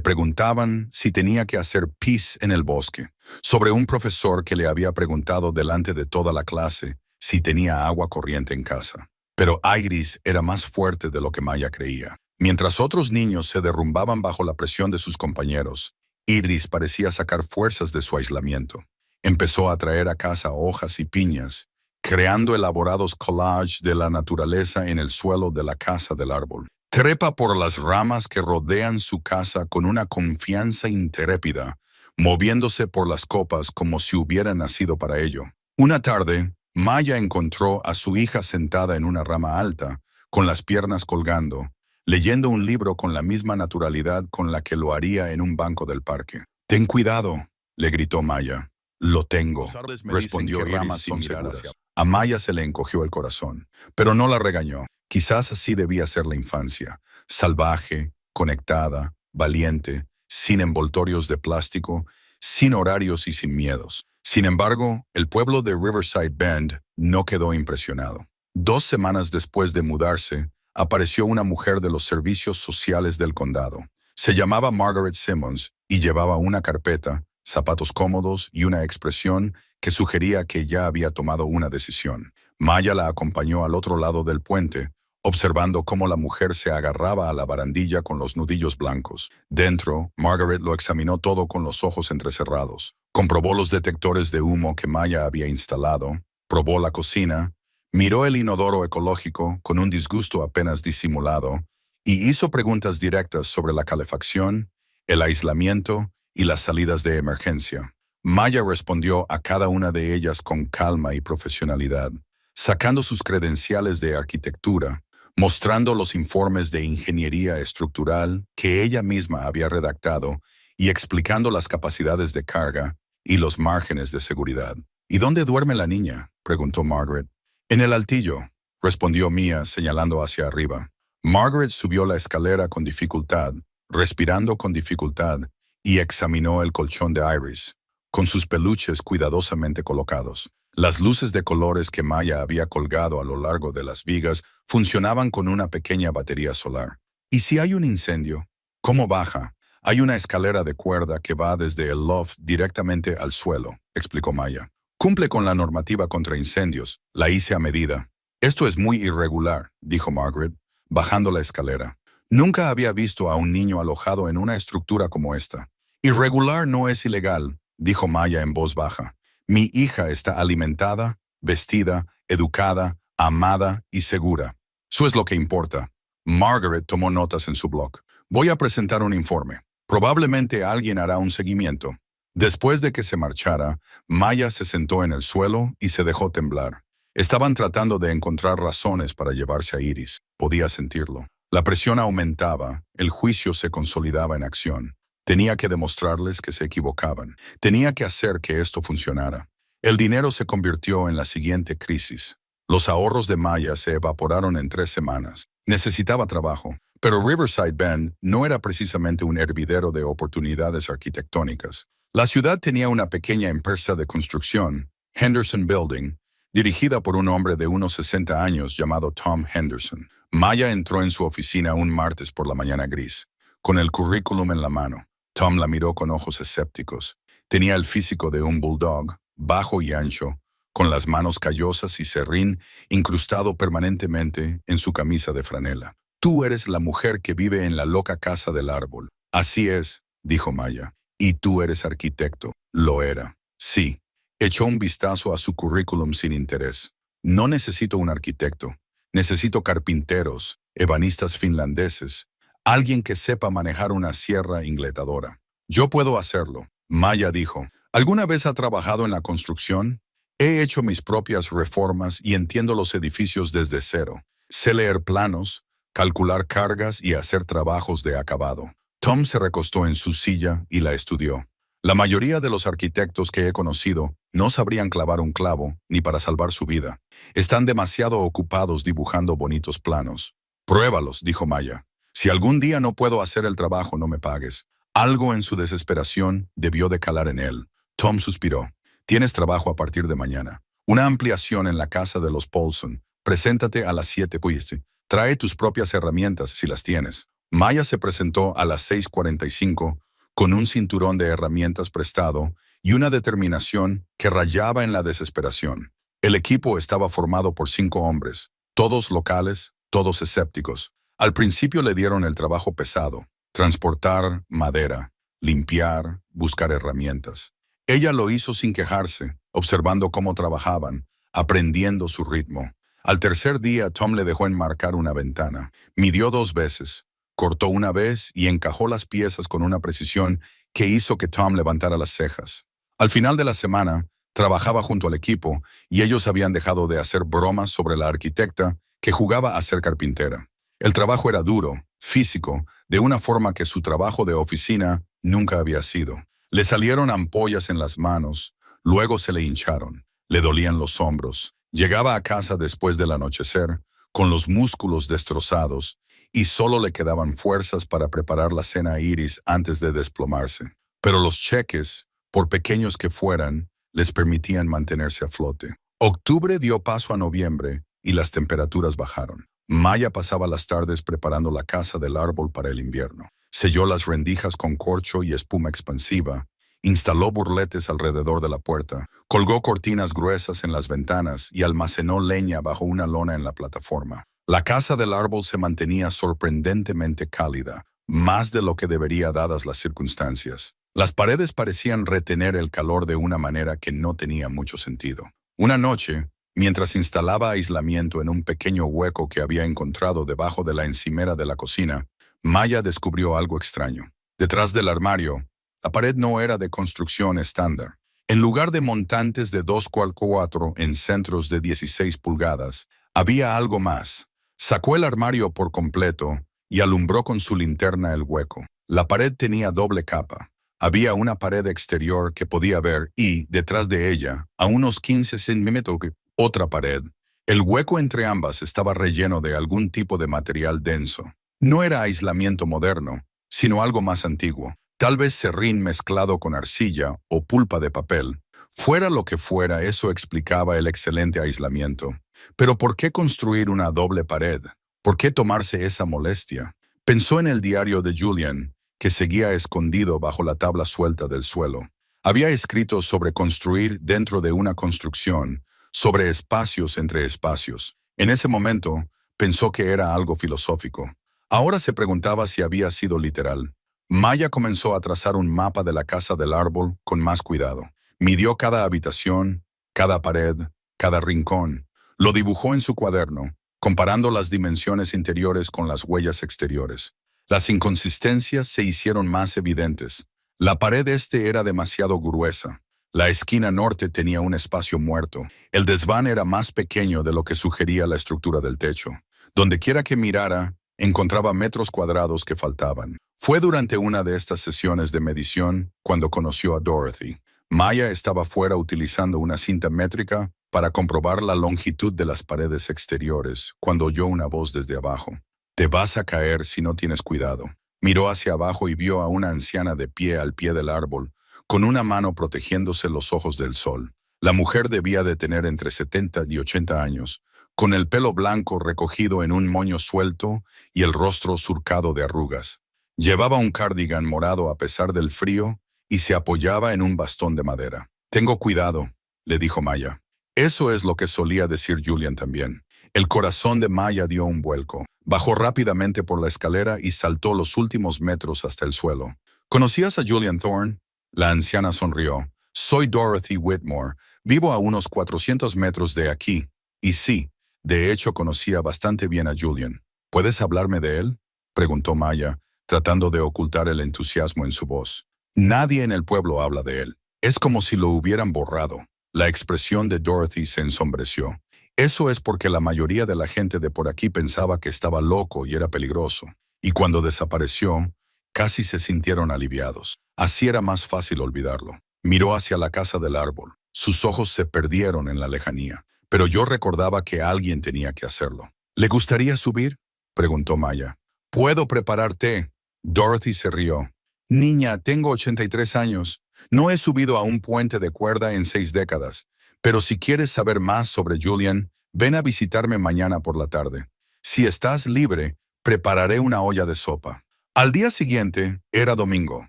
preguntaban si tenía que hacer pis en el bosque. Sobre un profesor que le había preguntado delante de toda la clase si tenía agua corriente en casa. Pero Iris era más fuerte de lo que Maya creía. Mientras otros niños se derrumbaban bajo la presión de sus compañeros, Iris parecía sacar fuerzas de su aislamiento. Empezó a traer a casa hojas y piñas, creando elaborados collages de la naturaleza en el suelo de la casa del árbol. Trepa por las ramas que rodean su casa con una confianza intrépida, moviéndose por las copas como si hubiera nacido para ello. Una tarde, Maya encontró a su hija sentada en una rama alta, con las piernas colgando, leyendo un libro con la misma naturalidad con la que lo haría en un banco del parque. «Ten cuidado», le gritó Maya. «Lo tengo», respondió Iris sin mirar hacia. A Maya se le encogió el corazón, pero no la regañó. Quizás así debía ser la infancia, salvaje, conectada, valiente, sin envoltorios de plástico, sin horarios y sin miedos. Sin embargo, el pueblo de Riverside Bend no quedó impresionado. 2 semanas después de mudarse, apareció una mujer de los servicios sociales del condado. Se llamaba Margaret Simmons y llevaba una carpeta, zapatos cómodos y una expresión que sugería que ya había tomado una decisión. Maya la acompañó al otro lado del puente, observando cómo la mujer se agarraba a la barandilla con los nudillos blancos. Dentro, Margaret lo examinó todo con los ojos entrecerrados. Comprobó los detectores de humo que Maya había instalado, probó la cocina, miró el inodoro ecológico con un disgusto apenas disimulado y hizo preguntas directas sobre la calefacción, el aislamiento y las salidas de emergencia. Maya respondió a cada una de ellas con calma y profesionalidad, sacando sus credenciales de arquitectura, mostrando los informes de ingeniería estructural que ella misma había redactado y explicando las capacidades de carga y los márgenes de seguridad. «¿Y dónde duerme la niña?», preguntó Margaret. «En el altillo», respondió Mia señalando hacia arriba. Margaret subió la escalera con dificultad, respirando con dificultad, y examinó el colchón de Iris, con sus peluches cuidadosamente colocados. Las luces de colores que Maya había colgado a lo largo de las vigas funcionaban con una pequeña batería solar. «¿Y si hay un incendio? ¿Cómo baja?» «Hay una escalera de cuerda que va desde el loft directamente al suelo», explicó Maya. «Cumple con la normativa contra incendios. La hice a medida». «Esto es muy irregular», dijo Margaret, bajando la escalera. Nunca había visto a un niño alojado en una estructura como esta. «Irregular no es ilegal», dijo Maya en voz baja. «Mi hija está alimentada, vestida, educada, amada y segura. Eso es lo que importa». Margaret tomó notas en su blog. «Voy a presentar un informe. Probablemente alguien hará un seguimiento». Después de que se marchara, Maya se sentó en el suelo y se dejó temblar. Estaban tratando de encontrar razones para llevarse a Iris. Podía sentirlo. La presión aumentaba, el juicio se consolidaba en acción. Tenía que demostrarles que se equivocaban. Tenía que hacer que esto funcionara. El dinero se convirtió en la siguiente crisis. Los ahorros de Maya se evaporaron en 3 semanas. Necesitaba trabajo. Pero Riverside Bend no era precisamente un hervidero de oportunidades arquitectónicas. La ciudad tenía una pequeña empresa de construcción, Henderson Building, dirigida por un hombre de unos 60 años llamado Tom Henderson. Maya entró en su oficina un martes por la mañana gris, con el currículum en la mano. Tom la miró con ojos escépticos. Tenía el físico de un bulldog, bajo y ancho, con las manos callosas y serrín incrustado permanentemente en su camisa de franela. Tú eres la mujer que vive en la loca casa del árbol. Así es, dijo Maya. Y tú eres arquitecto. Lo era. Sí. Echó un vistazo a su currículum sin interés. No necesito un arquitecto. Necesito carpinteros, ebanistas finlandeses, alguien que sepa manejar una sierra ingletadora. Yo puedo hacerlo, Maya dijo. ¿Alguna vez ha trabajado en la construcción? He hecho mis propias reformas y entiendo los edificios desde cero. Sé leer planos, calcular cargas y hacer trabajos de acabado. Tom se recostó en su silla y la estudió. La mayoría de los arquitectos que he conocido no sabrían clavar un clavo ni para salvar su vida. Están demasiado ocupados dibujando bonitos planos. Pruébalos, dijo Maya. Si algún día no puedo hacer el trabajo, no me pagues. Algo en su desesperación debió de calar en él. Tom suspiró. Tienes trabajo a partir de mañana. Una ampliación en la casa de los Paulson. Preséntate a las 7 p.m. Trae tus propias herramientas si las tienes. Maya se presentó a las 6:45 con un cinturón de herramientas prestado y una determinación que rayaba en la desesperación. El equipo estaba formado por 5 hombres, todos locales, todos escépticos. Al principio le dieron el trabajo pesado, transportar madera, limpiar, buscar herramientas. Ella lo hizo sin quejarse, observando cómo trabajaban, aprendiendo su ritmo. Al tercer día, Tom le dejó enmarcar una ventana. Midió 2 veces. Cortó una vez y encajó las piezas con una precisión que hizo que Tom levantara las cejas. Al final de la semana, trabajaba junto al equipo y ellos habían dejado de hacer bromas sobre la arquitecta que jugaba a ser carpintera. El trabajo era duro, físico, de una forma que su trabajo de oficina nunca había sido. Le salieron ampollas en las manos, luego se le hincharon, le dolían los hombros. Llegaba a casa después del anochecer, con los músculos destrozados, y solo le quedaban fuerzas para preparar la cena a Iris antes de desplomarse. Pero los cheques, por pequeños que fueran, les permitían mantenerse a flote. Octubre dio paso a noviembre y las temperaturas bajaron. Maya pasaba las tardes preparando la casa del árbol para el invierno. Selló las rendijas con corcho y espuma expansiva, instaló burletes alrededor de la puerta, colgó cortinas gruesas en las ventanas y almacenó leña bajo una lona en la plataforma. La casa del árbol se mantenía sorprendentemente cálida, más de lo que debería dadas las circunstancias. Las paredes parecían retener el calor de una manera que no tenía mucho sentido. Una noche, mientras instalaba aislamiento en un pequeño hueco que había encontrado debajo de la encimera de la cocina, Maya descubrió algo extraño. Detrás del armario, la pared no era de construcción estándar. En lugar de montantes de 2x4 en centros de 16 pulgadas, había algo más. Sacó el armario por completo y alumbró con su linterna el hueco. La pared tenía doble capa. Había una pared exterior que podía ver y, detrás de ella, a unos 15 centímetros, otra pared. El hueco entre ambas estaba relleno de algún tipo de material denso. No era aislamiento moderno, sino algo más antiguo. Tal vez serrín mezclado con arcilla o pulpa de papel. Fuera lo que fuera, eso explicaba el excelente aislamiento. Pero ¿por qué construir una doble pared? ¿Por qué tomarse esa molestia? Pensó en el diario de Julian, que seguía escondido bajo la tabla suelta del suelo. Había escrito sobre construir dentro de una construcción, sobre espacios entre espacios. En ese momento, pensó que era algo filosófico. Ahora se preguntaba si había sido literal. Maya comenzó a trazar un mapa de la casa del árbol con más cuidado. Midió cada habitación, cada pared, cada rincón. Lo dibujó en su cuaderno, comparando las dimensiones interiores con las huellas exteriores. Las inconsistencias se hicieron más evidentes. La pared este era demasiado gruesa. La esquina norte tenía un espacio muerto. El desván era más pequeño de lo que sugería la estructura del techo. Dondequiera que mirara, encontraba metros cuadrados que faltaban. Fue durante una de estas sesiones de medición cuando conoció a Dorothy. Maya estaba fuera utilizando una cinta métrica para comprobar la longitud de las paredes exteriores cuando oyó una voz desde abajo. «Te vas a caer si no tienes cuidado». Miró hacia abajo y vio a una anciana de pie al pie del árbol, con una mano protegiéndose los ojos del sol. La mujer debía de tener entre 70 y 80 años, con el pelo blanco recogido en un moño suelto y el rostro surcado de arrugas. Llevaba un cardigan morado a pesar del frío y se apoyaba en un bastón de madera. «Tengo cuidado», le dijo Maya. Eso es lo que solía decir Julian también. El corazón de Maya dio un vuelco. Bajó rápidamente por la escalera y saltó los últimos metros hasta el suelo. «¿Conocías a Julian Thorne?» La anciana sonrió. «Soy Dorothy Whitmore. Vivo a unos 400 metros de aquí. Y sí, de hecho conocía bastante bien a Julian. ¿Puedes hablarme de él?», preguntó Maya, tratando de ocultar el entusiasmo en su voz. «Nadie en el pueblo habla de él. Es como si lo hubieran borrado». La expresión de Dorothy se ensombreció. «Eso es porque la mayoría de la gente de por aquí pensaba que estaba loco y era peligroso. Y cuando desapareció, casi se sintieron aliviados. Así era más fácil olvidarlo». Miró hacia la casa del árbol. Sus ojos se perdieron en la lejanía. «Pero yo recordaba que alguien tenía que hacerlo». «¿Le gustaría subir?», preguntó Maya. «Puedo preparar té». Dorothy se rió. «Niña, tengo 83 años. No he subido a un puente de cuerda en 6 décadas. Pero si quieres saber más sobre Julian, ven a visitarme mañana por la tarde. Si estás libre, prepararé una olla de sopa». Al día siguiente, era domingo.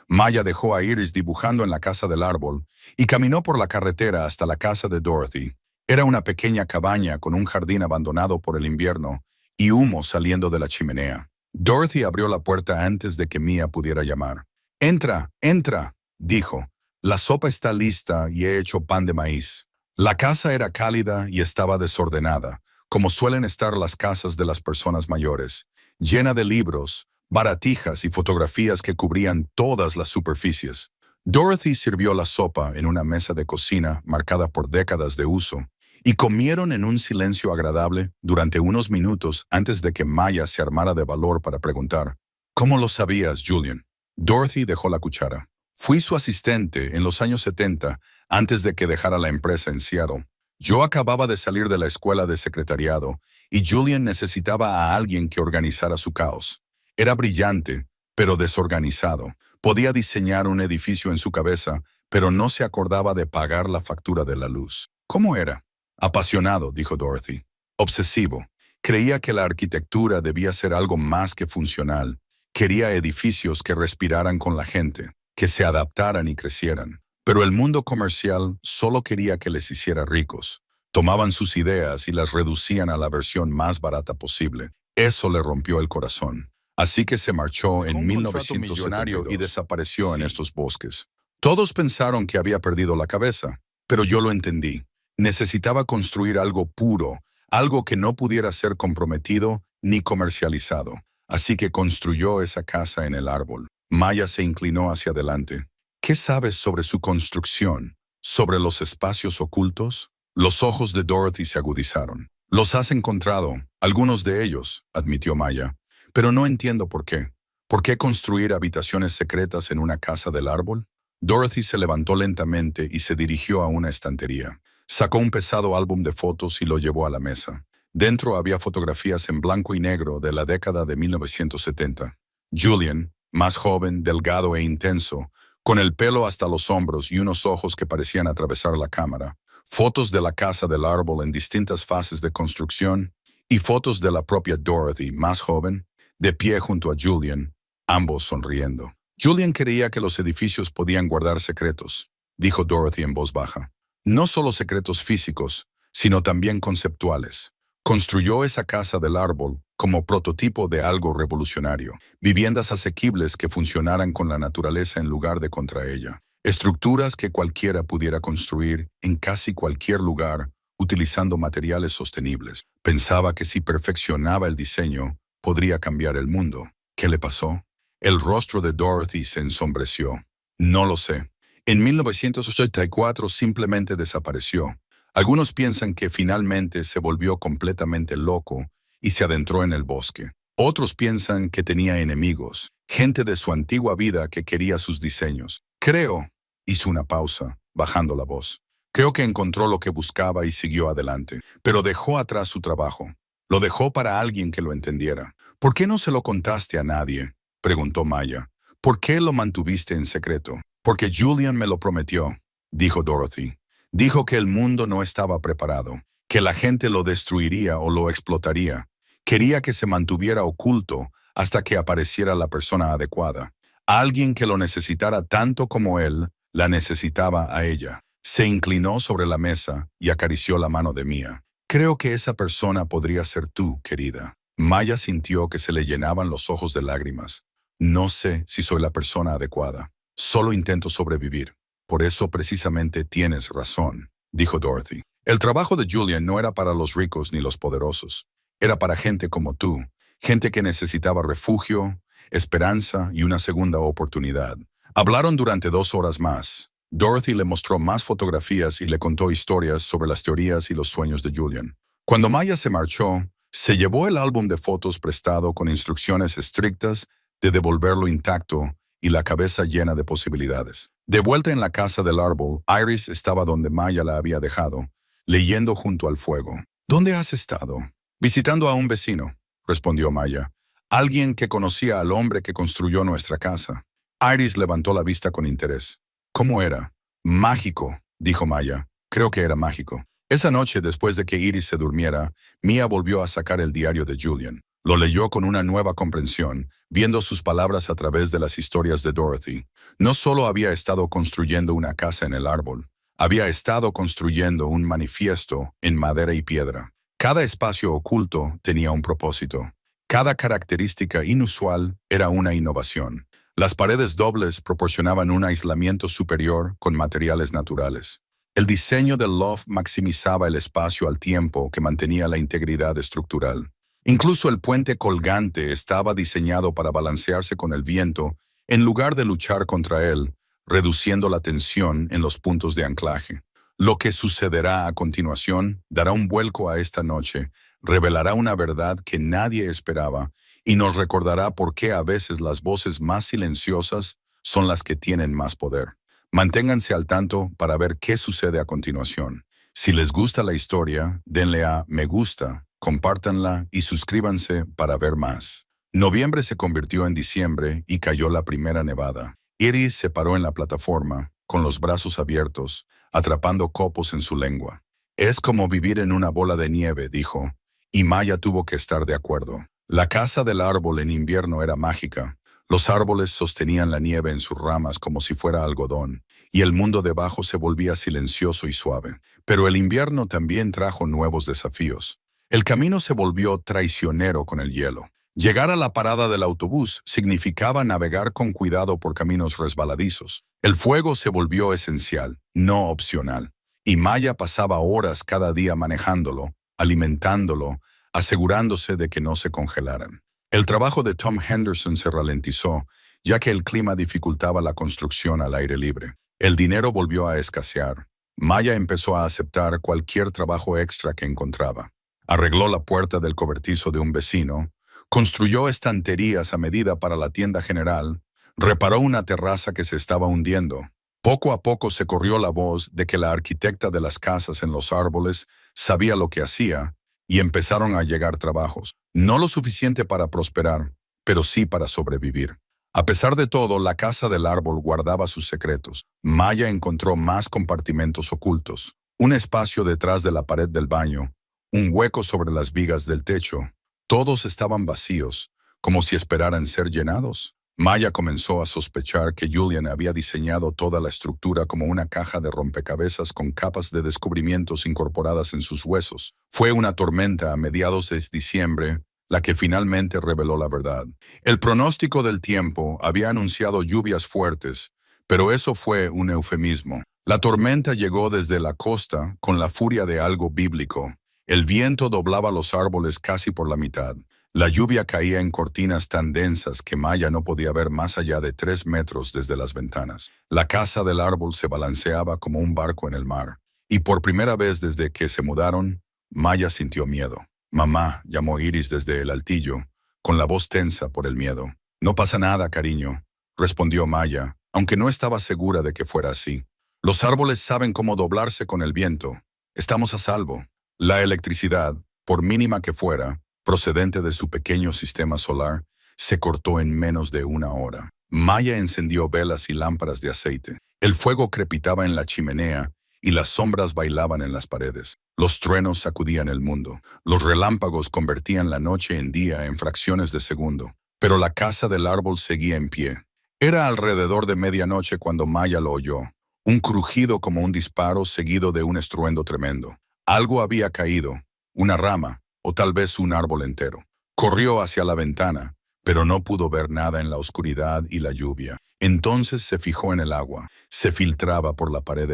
Maya dejó a Iris dibujando en la casa del árbol y caminó por la carretera hasta la casa de Dorothy. Era una pequeña cabaña con un jardín abandonado por el invierno y humo saliendo de la chimenea. Dorothy abrió la puerta antes de que Mia pudiera llamar. «Entra, entra», dijo. «La sopa está lista y he hecho pan de maíz». La casa era cálida y estaba desordenada, como suelen estar las casas de las personas mayores, llena de libros, baratijas y fotografías que cubrían todas las superficies. Dorothy sirvió la sopa en una mesa de cocina marcada por décadas de uso, y comieron en un silencio agradable durante unos minutos antes de que Maya se armara de valor para preguntar: «¿Cómo lo sabías, Julian?». Dorothy dejó la cuchara. «Fui su asistente en los años 70, antes de que dejara la empresa en Seattle. Yo acababa de salir de la escuela de secretariado y Julian necesitaba a alguien que organizara su caos. Era brillante, pero desorganizado. Podía diseñar un edificio en su cabeza, pero no se acordaba de pagar la factura de la luz». «¿Cómo era?». «Apasionado», dijo Dorothy. «Obsesivo. Creía que la arquitectura debía ser algo más que funcional. Quería edificios que respiraran con la gente, que se adaptaran y crecieran. Pero el mundo comercial solo quería que les hiciera ricos. Tomaban sus ideas y las reducían a la versión más barata posible. Eso le rompió el corazón. Así que se marchó en 1972 y desapareció en estos bosques. Todos pensaron que había perdido la cabeza, pero yo lo entendí. Necesitaba construir algo puro, algo que no pudiera ser comprometido ni comercializado. Así que construyó esa casa en el árbol». Maya se inclinó hacia adelante. «¿Qué sabes sobre su construcción? ¿Sobre los espacios ocultos?». Los ojos de Dorothy se agudizaron. «Los has encontrado, algunos de ellos», admitió Maya. «Pero no entiendo por qué. ¿Por qué construir habitaciones secretas en una casa del árbol?». Dorothy se levantó lentamente y se dirigió a una estantería. Sacó un pesado álbum de fotos y lo llevó a la mesa. Dentro había fotografías en blanco y negro de la década de 1970. Julian, más joven, delgado e intenso, con el pelo hasta los hombros y unos ojos que parecían atravesar la cámara. Fotos de la casa del árbol en distintas fases de construcción y fotos de la propia Dorothy, más joven, de pie junto a Julian, ambos sonriendo. «Julian creía que los edificios podían guardar secretos», dijo Dorothy en voz baja. «No solo secretos físicos, sino también conceptuales. Construyó esa casa del árbol como prototipo de algo revolucionario. Viviendas asequibles que funcionaran con la naturaleza en lugar de contra ella. Estructuras que cualquiera pudiera construir en casi cualquier lugar utilizando materiales sostenibles. Pensaba que si perfeccionaba el diseño, podría cambiar el mundo». «¿Qué le pasó?». El rostro de Dorothy se ensombreció. «No lo sé. En 1984 simplemente desapareció. Algunos piensan que finalmente se volvió completamente loco y se adentró en el bosque. Otros piensan que tenía enemigos, gente de su antigua vida que quería sus diseños. Creo», hizo una pausa, bajando la voz. «Creo que encontró lo que buscaba y siguió adelante, pero dejó atrás su trabajo. Lo dejó para alguien que lo entendiera». «¿Por qué no se lo contaste a nadie?», preguntó Maya. «¿Por qué lo mantuviste en secreto?». «Porque Julian me lo prometió», dijo Dorothy. «Dijo que el mundo no estaba preparado, que la gente lo destruiría o lo explotaría. Quería que se mantuviera oculto hasta que apareciera la persona adecuada. Alguien que lo necesitara tanto como él la necesitaba a ella. Se inclinó sobre la mesa y acarició la mano de Mia. Creo que esa persona podría ser tú, querida. Maya sintió que se le llenaban los ojos de lágrimas. No sé si soy la persona adecuada. Solo intento sobrevivir. Por eso precisamente tienes razón, dijo Dorothy. El trabajo de Julian no era para los ricos ni los poderosos. Era para gente como tú, gente que necesitaba refugio, esperanza y una segunda oportunidad. Hablaron durante 2 horas más. Dorothy le mostró más fotografías y le contó historias sobre las teorías y los sueños de Julian. Cuando Maya se marchó, se llevó el álbum de fotos prestado con instrucciones estrictas de devolverlo intacto y la cabeza llena de posibilidades. De vuelta en la casa del árbol, Iris estaba donde Maya la había dejado, leyendo junto al fuego. ¿Dónde has estado? Visitando a un vecino, respondió Maya. Alguien que conocía al hombre que construyó nuestra casa. Iris levantó la vista con interés. ¿Cómo era? Mágico, dijo Maya. Creo que era mágico. Esa noche, después de que Iris se durmiera, Mia volvió a sacar el diario de Julian. Lo leyó con una nueva comprensión, viendo sus palabras a través de las historias de Dorothy. No solo había estado construyendo una casa en el árbol, había estado construyendo un manifiesto en madera y piedra. Cada espacio oculto tenía un propósito. Cada característica inusual era una innovación. Las paredes dobles proporcionaban un aislamiento superior con materiales naturales. El diseño del loft maximizaba el espacio al tiempo que mantenía la integridad estructural. Incluso el puente colgante estaba diseñado para balancearse con el viento en lugar de luchar contra él, reduciendo la tensión en los puntos de anclaje. Lo que sucederá a continuación dará un vuelco a esta noche, revelará una verdad que nadie esperaba y nos recordará por qué a veces las voces más silenciosas son las que tienen más poder. Manténganse al tanto para ver qué sucede a continuación. Si les gusta la historia, denle a me gusta, compártanla y suscríbanse para ver más. Noviembre se convirtió en diciembre y cayó la primera nevada. Iris se paró en la plataforma, con los brazos abiertos, atrapando copos en su lengua. Es como vivir en una bola de nieve, dijo, y Maya tuvo que estar de acuerdo. La casa del árbol en invierno era mágica. Los árboles sostenían la nieve en sus ramas como si fuera algodón, y el mundo debajo se volvía silencioso y suave. Pero el invierno también trajo nuevos desafíos. El camino se volvió traicionero con el hielo. Llegar a la parada del autobús significaba navegar con cuidado por caminos resbaladizos. El fuego se volvió esencial, no opcional, y Maya pasaba horas cada día manejándolo, alimentándolo, asegurándose de que no se congelaran. El trabajo de Tom Henderson se ralentizó, ya que el clima dificultaba la construcción al aire libre. El dinero volvió a escasear. Maya empezó a aceptar cualquier trabajo extra que encontraba. Arregló la puerta del cobertizo de un vecino, construyó estanterías a medida para la tienda general, reparó una terraza que se estaba hundiendo. Poco a poco se corrió la voz de que la arquitecta de las casas en los árboles sabía lo que hacía, y empezaron a llegar trabajos. No lo suficiente para prosperar, pero sí para sobrevivir. A pesar de todo, la casa del árbol guardaba sus secretos. Maya encontró más compartimentos ocultos, un espacio detrás de la pared del baño, un hueco sobre las vigas del techo. Todos estaban vacíos, como si esperaran ser llenados. Maya comenzó a sospechar que Julian había diseñado toda la estructura como una caja de rompecabezas con capas de descubrimientos incorporadas en sus huesos. Fue una tormenta a mediados de diciembre la que finalmente reveló la verdad. El pronóstico del tiempo había anunciado lluvias fuertes, pero eso fue un eufemismo. La tormenta llegó desde la costa con la furia de algo bíblico. El viento doblaba los árboles casi por la mitad. La lluvia caía en cortinas tan densas que Maya no podía ver más allá de 3 metros desde las ventanas. La casa del árbol se balanceaba como un barco en el mar. Y por primera vez desde que se mudaron, Maya sintió miedo. Mamá, llamó Iris desde el altillo, con la voz tensa por el miedo. No pasa nada, cariño, respondió Maya, aunque no estaba segura de que fuera así. Los árboles saben cómo doblarse con el viento. Estamos a salvo. La electricidad, por mínima que fuera, procedente de su pequeño sistema solar, se cortó en menos de 1 hora. Maya encendió velas y lámparas de aceite. El fuego crepitaba en la chimenea y las sombras bailaban en las paredes. Los truenos sacudían el mundo. Los relámpagos convertían la noche en día en fracciones de segundo. Pero la casa del árbol seguía en pie. Era alrededor de medianoche cuando Maya lo oyó. Un crujido como un disparo seguido de un estruendo tremendo. Algo había caído, una rama, o tal vez un árbol entero. Corrió hacia la ventana, pero no pudo ver nada en la oscuridad y la lluvia. Entonces se fijó en el agua. Se filtraba por la pared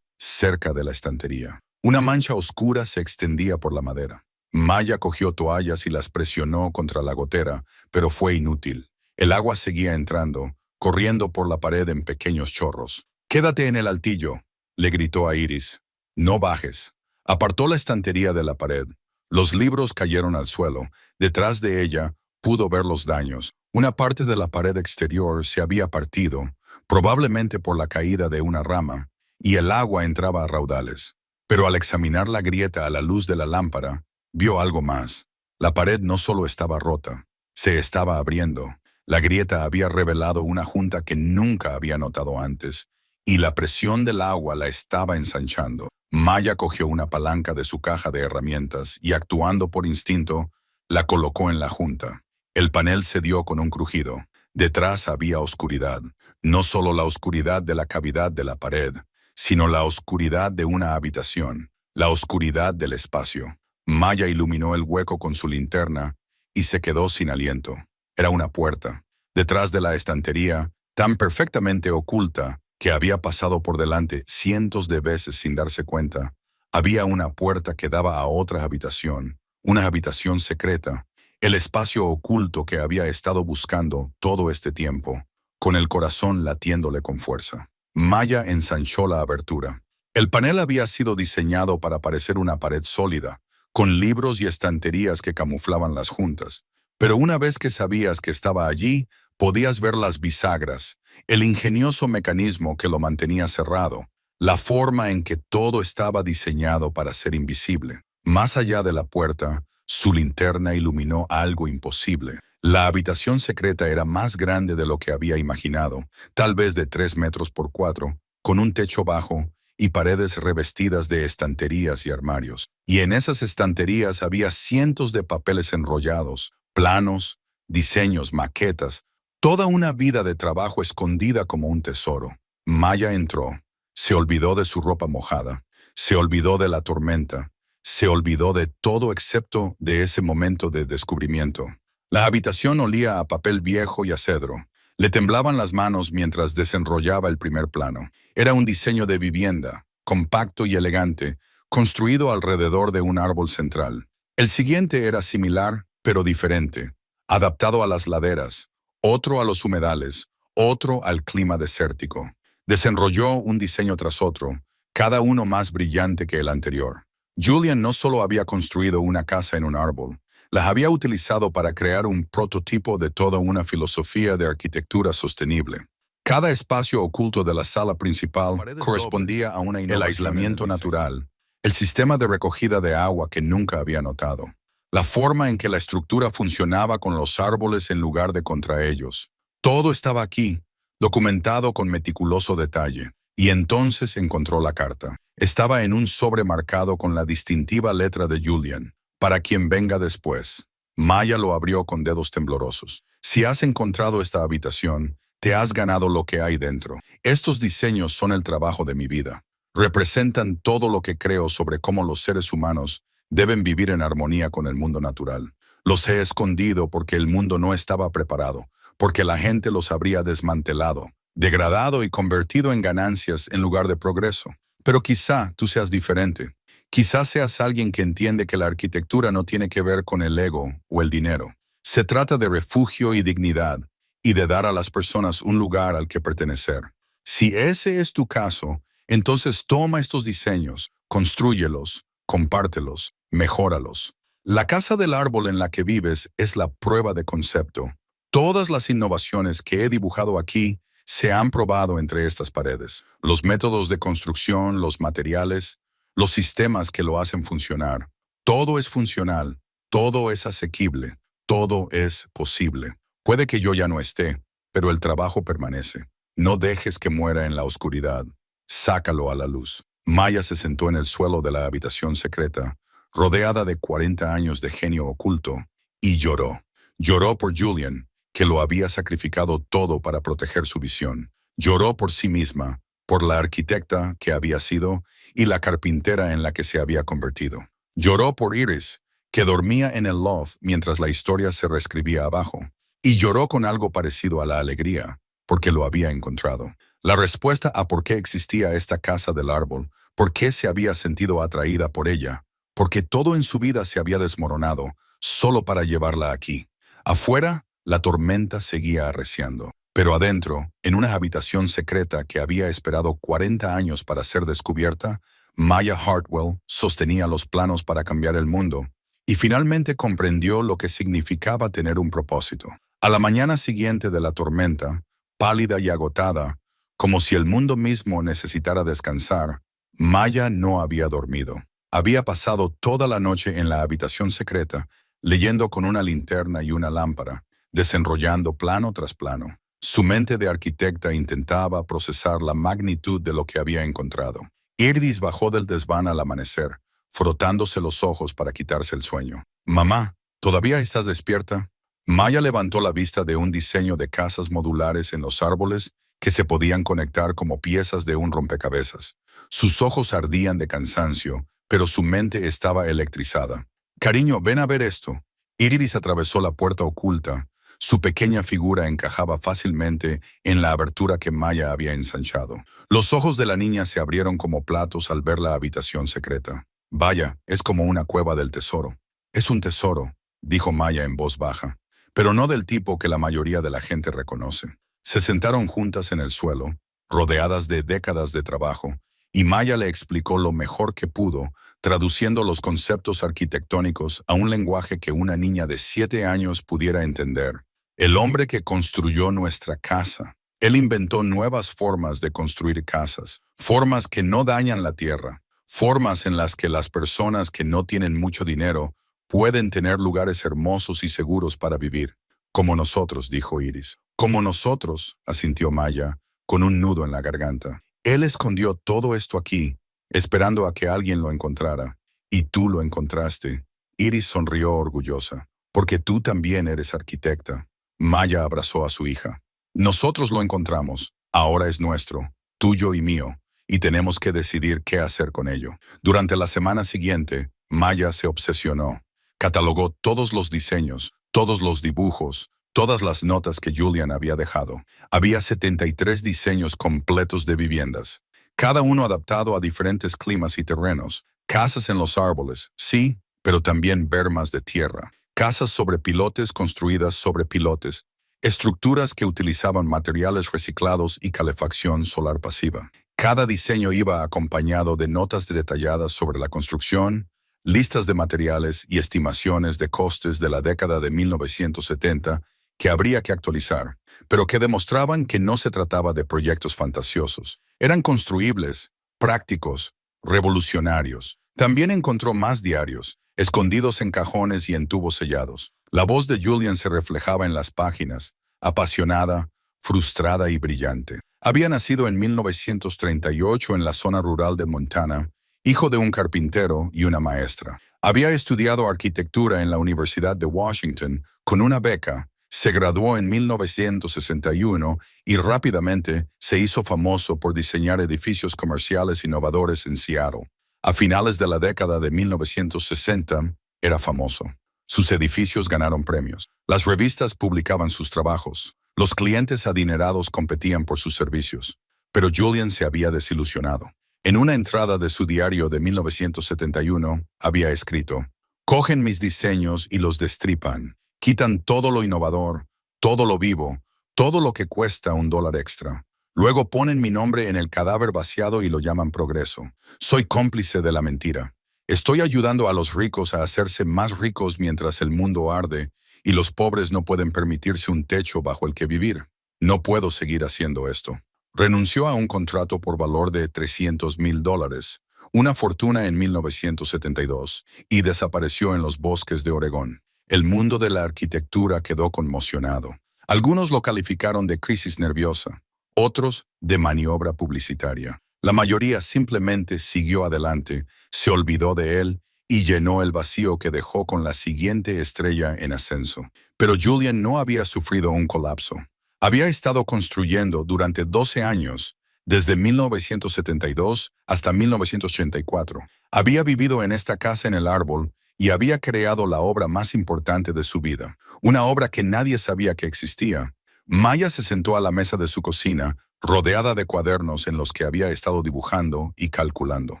cerca de la estantería. Una mancha oscura se extendía por la madera. Maya cogió toallas y las presionó contra la gotera, pero fue inútil. El agua seguía entrando, corriendo por la pared en pequeños chorros. «Quédate en el altillo», le gritó a Iris. «No bajes». Apartó la estantería de la pared. Los libros cayeron al suelo. Detrás de ella pudo ver los daños. Una parte de la pared exterior se había partido, probablemente por la caída de una rama, y el agua entraba a raudales. Pero al examinar la grieta a la luz de la lámpara, vio algo más. La pared no solo estaba rota, se estaba abriendo. La grieta había revelado una junta que nunca había notado antes, y la presión del agua la estaba ensanchando. Maya cogió una palanca de su caja de herramientas y, actuando por instinto, la colocó en la junta. El panel cedió con un crujido. Detrás había oscuridad, no solo la oscuridad de la cavidad de la pared, sino la oscuridad de una habitación, la oscuridad del espacio. Maya iluminó el hueco con su linterna y se quedó sin aliento. Era una puerta. Detrás de la estantería, tan perfectamente oculta que había pasado por delante cientos de veces sin darse cuenta, había una puerta que daba a otra habitación, una habitación secreta, el espacio oculto que había estado buscando todo este tiempo, con el corazón latiéndole con fuerza. Maya ensanchó la abertura. El panel había sido diseñado para parecer una pared sólida, con libros y estanterías que camuflaban las juntas. Pero una vez que sabías que estaba allí, podías ver las bisagras, el ingenioso mecanismo que lo mantenía cerrado, la forma en que todo estaba diseñado para ser invisible. Más allá de la puerta, su linterna iluminó algo imposible. La habitación secreta era más grande de lo que había imaginado, tal vez de 3 metros por 4, con un techo bajo y paredes revestidas de estanterías y armarios. Y en esas estanterías había cientos de papeles enrollados, planos, diseños, maquetas, toda una vida de trabajo escondida como un tesoro. Maya entró. Se olvidó de su ropa mojada, se olvidó de la tormenta, se olvidó de todo excepto de ese momento de descubrimiento. La habitación olía a papel viejo y a cedro. Le temblaban las manos mientras desenrollaba el primer plano. Era un diseño de vivienda, compacto y elegante, construido alrededor de un árbol central. El siguiente era similar, pero diferente, adaptado a las laderas, otro a los humedales, otro al clima desértico. Desenrolló un diseño tras otro, cada uno más brillante que el anterior. Julian no solo había construido una casa en un árbol, las había utilizado para crear un prototipo de toda una filosofía de arquitectura sostenible. Cada espacio oculto de la sala principal correspondía a una innovación. El aislamiento natural, el sistema de recogida de agua que nunca había notado, la forma en que la estructura funcionaba con los árboles en lugar de contra ellos. Todo estaba aquí, documentado con meticuloso detalle, y entonces encontró la carta. Estaba en un sobre marcado con la distintiva letra de Julian, para quien venga después. Maya lo abrió con dedos temblorosos. Si has encontrado esta habitación, te has ganado lo que hay dentro. Estos diseños son el trabajo de mi vida. Representan todo lo que creo sobre cómo los seres humanos deben vivir en armonía con el mundo natural. Los he escondido porque el mundo no estaba preparado, porque la gente los habría desmantelado, degradado y convertido en ganancias en lugar de progreso. Pero quizá tú seas diferente. Quizás seas alguien que entiende que la arquitectura no tiene que ver con el ego o el dinero. Se trata de refugio y dignidad, y de dar a las personas un lugar al que pertenecer. Si ese es tu caso, entonces toma estos diseños, constrúyelos, compártelos, mejóralos. La casa del árbol en la que vives es la prueba de concepto. Todas las innovaciones que he dibujado aquí se han probado entre estas paredes. Los métodos de construcción, los materiales, los sistemas que lo hacen funcionar. Todo es funcional, todo es asequible, todo es posible. Puede que yo ya no esté, pero el trabajo permanece. No dejes que muera en la oscuridad. Sácalo a la luz. Maya se sentó en el suelo de la habitación secreta, rodeada de 40 años de genio oculto, y lloró. Lloró por Julian, que lo había sacrificado todo para proteger su visión. Lloró por sí misma, por la arquitecta que había sido y la carpintera en la que se había convertido. Lloró por Iris, que dormía en el loft mientras la historia se reescribía abajo. Y lloró con algo parecido a la alegría, porque lo había encontrado. La respuesta a por qué existía esta casa del árbol, por qué se había sentido atraída por ella, porque todo en su vida se había desmoronado, solo para llevarla aquí. Afuera, la tormenta seguía arreciando. Pero adentro, en una habitación secreta que había esperado 40 años para ser descubierta, Maya Hartwell sostenía los planos para cambiar el mundo, y finalmente comprendió lo que significaba tener un propósito. A la mañana siguiente de la tormenta, pálida y agotada, como si el mundo mismo necesitara descansar, Maya no había dormido. Había pasado toda la noche en la habitación secreta, leyendo con una linterna y una lámpara, desenrollando plano tras plano. Su mente de arquitecta intentaba procesar la magnitud de lo que había encontrado. Iris bajó del desván al amanecer, frotándose los ojos para quitarse el sueño. «Mamá, ¿todavía estás despierta?» Maya levantó la vista de un diseño de casas modulares en los árboles que se podían conectar como piezas de un rompecabezas. Sus ojos ardían de cansancio, pero su mente estaba electrizada. «Cariño, ven a ver esto». Iris atravesó la puerta oculta. Su pequeña figura encajaba fácilmente en la abertura que Maya había ensanchado. Los ojos de la niña se abrieron como platos al ver la habitación secreta. «Vaya, es como una cueva del tesoro». «Es un tesoro», dijo Maya en voz baja, pero no del tipo que la mayoría de la gente reconoce. Se sentaron juntas en el suelo, rodeadas de décadas de trabajo, y Maya le explicó lo mejor que pudo, traduciendo los conceptos arquitectónicos a un lenguaje que una niña de 7 años pudiera entender. El hombre que construyó nuestra casa. Él inventó nuevas formas de construir casas, formas que no dañan la tierra, formas en las que las personas que no tienen mucho dinero pueden tener lugares hermosos y seguros para vivir. Como nosotros, dijo Iris. Como nosotros, asintió Maya, con un nudo en la garganta. Él escondió todo esto aquí, esperando a que alguien lo encontrara. Y tú lo encontraste. Iris sonrió orgullosa. Porque tú también eres arquitecta. Maya abrazó a su hija. Nosotros lo encontramos. Ahora es nuestro, tuyo y mío, y tenemos que decidir qué hacer con ello. Durante la semana siguiente, Maya se obsesionó. Catalogó todos los diseños, todos los dibujos, todas las notas que Julian había dejado. Había 73 diseños completos de viviendas, cada uno adaptado a diferentes climas y terrenos. Casas en los árboles, sí, pero también bermas de tierra. Casas sobre pilotes construidas sobre pilotes. Estructuras que utilizaban materiales reciclados y calefacción solar pasiva. Cada diseño iba acompañado de notas detalladas sobre la construcción, listas de materiales y estimaciones de costes de la década de 1970 que habría que actualizar, pero que demostraban que no se trataba de proyectos fantasiosos. Eran construibles, prácticos, revolucionarios. También encontró más diarios, escondidos en cajones y en tubos sellados. La voz de Julian se reflejaba en las páginas, apasionada, frustrada y brillante. Había nacido en 1938 en la zona rural de Montana, hijo de un carpintero y una maestra. Había estudiado arquitectura en la Universidad de Washington con una beca, se graduó en 1961 y rápidamente se hizo famoso por diseñar edificios comerciales innovadores en Seattle. A finales de la década de 1960, era famoso. Sus edificios ganaron premios. Las revistas publicaban sus trabajos. Los clientes adinerados competían por sus servicios. Pero Julian se había desilusionado. En una entrada de su diario de 1971, había escrito: «Cogen mis diseños y los destripan. Quitan todo lo innovador, todo lo vivo, todo lo que cuesta $1 extra. Luego ponen mi nombre en el cadáver vaciado y lo llaman progreso. Soy cómplice de la mentira. Estoy ayudando a los ricos a hacerse más ricos mientras el mundo arde y los pobres no pueden permitirse un techo bajo el que vivir. No puedo seguir haciendo esto». Renunció a un contrato por valor de $300,000, una fortuna en 1972, y desapareció en los bosques de Oregón. El mundo de la arquitectura quedó conmocionado. Algunos lo calificaron de crisis nerviosa, otros de maniobra publicitaria. La mayoría simplemente siguió adelante, se olvidó de él y llenó el vacío que dejó con la siguiente estrella en ascenso. Pero Julian no había sufrido un colapso. Había estado construyendo durante 12 años, desde 1972 hasta 1984. Había vivido en esta casa en el árbol y había creado la obra más importante de su vida, una obra que nadie sabía que existía. Maya se sentó a la mesa de su cocina, rodeada de cuadernos en los que había estado dibujando y calculando.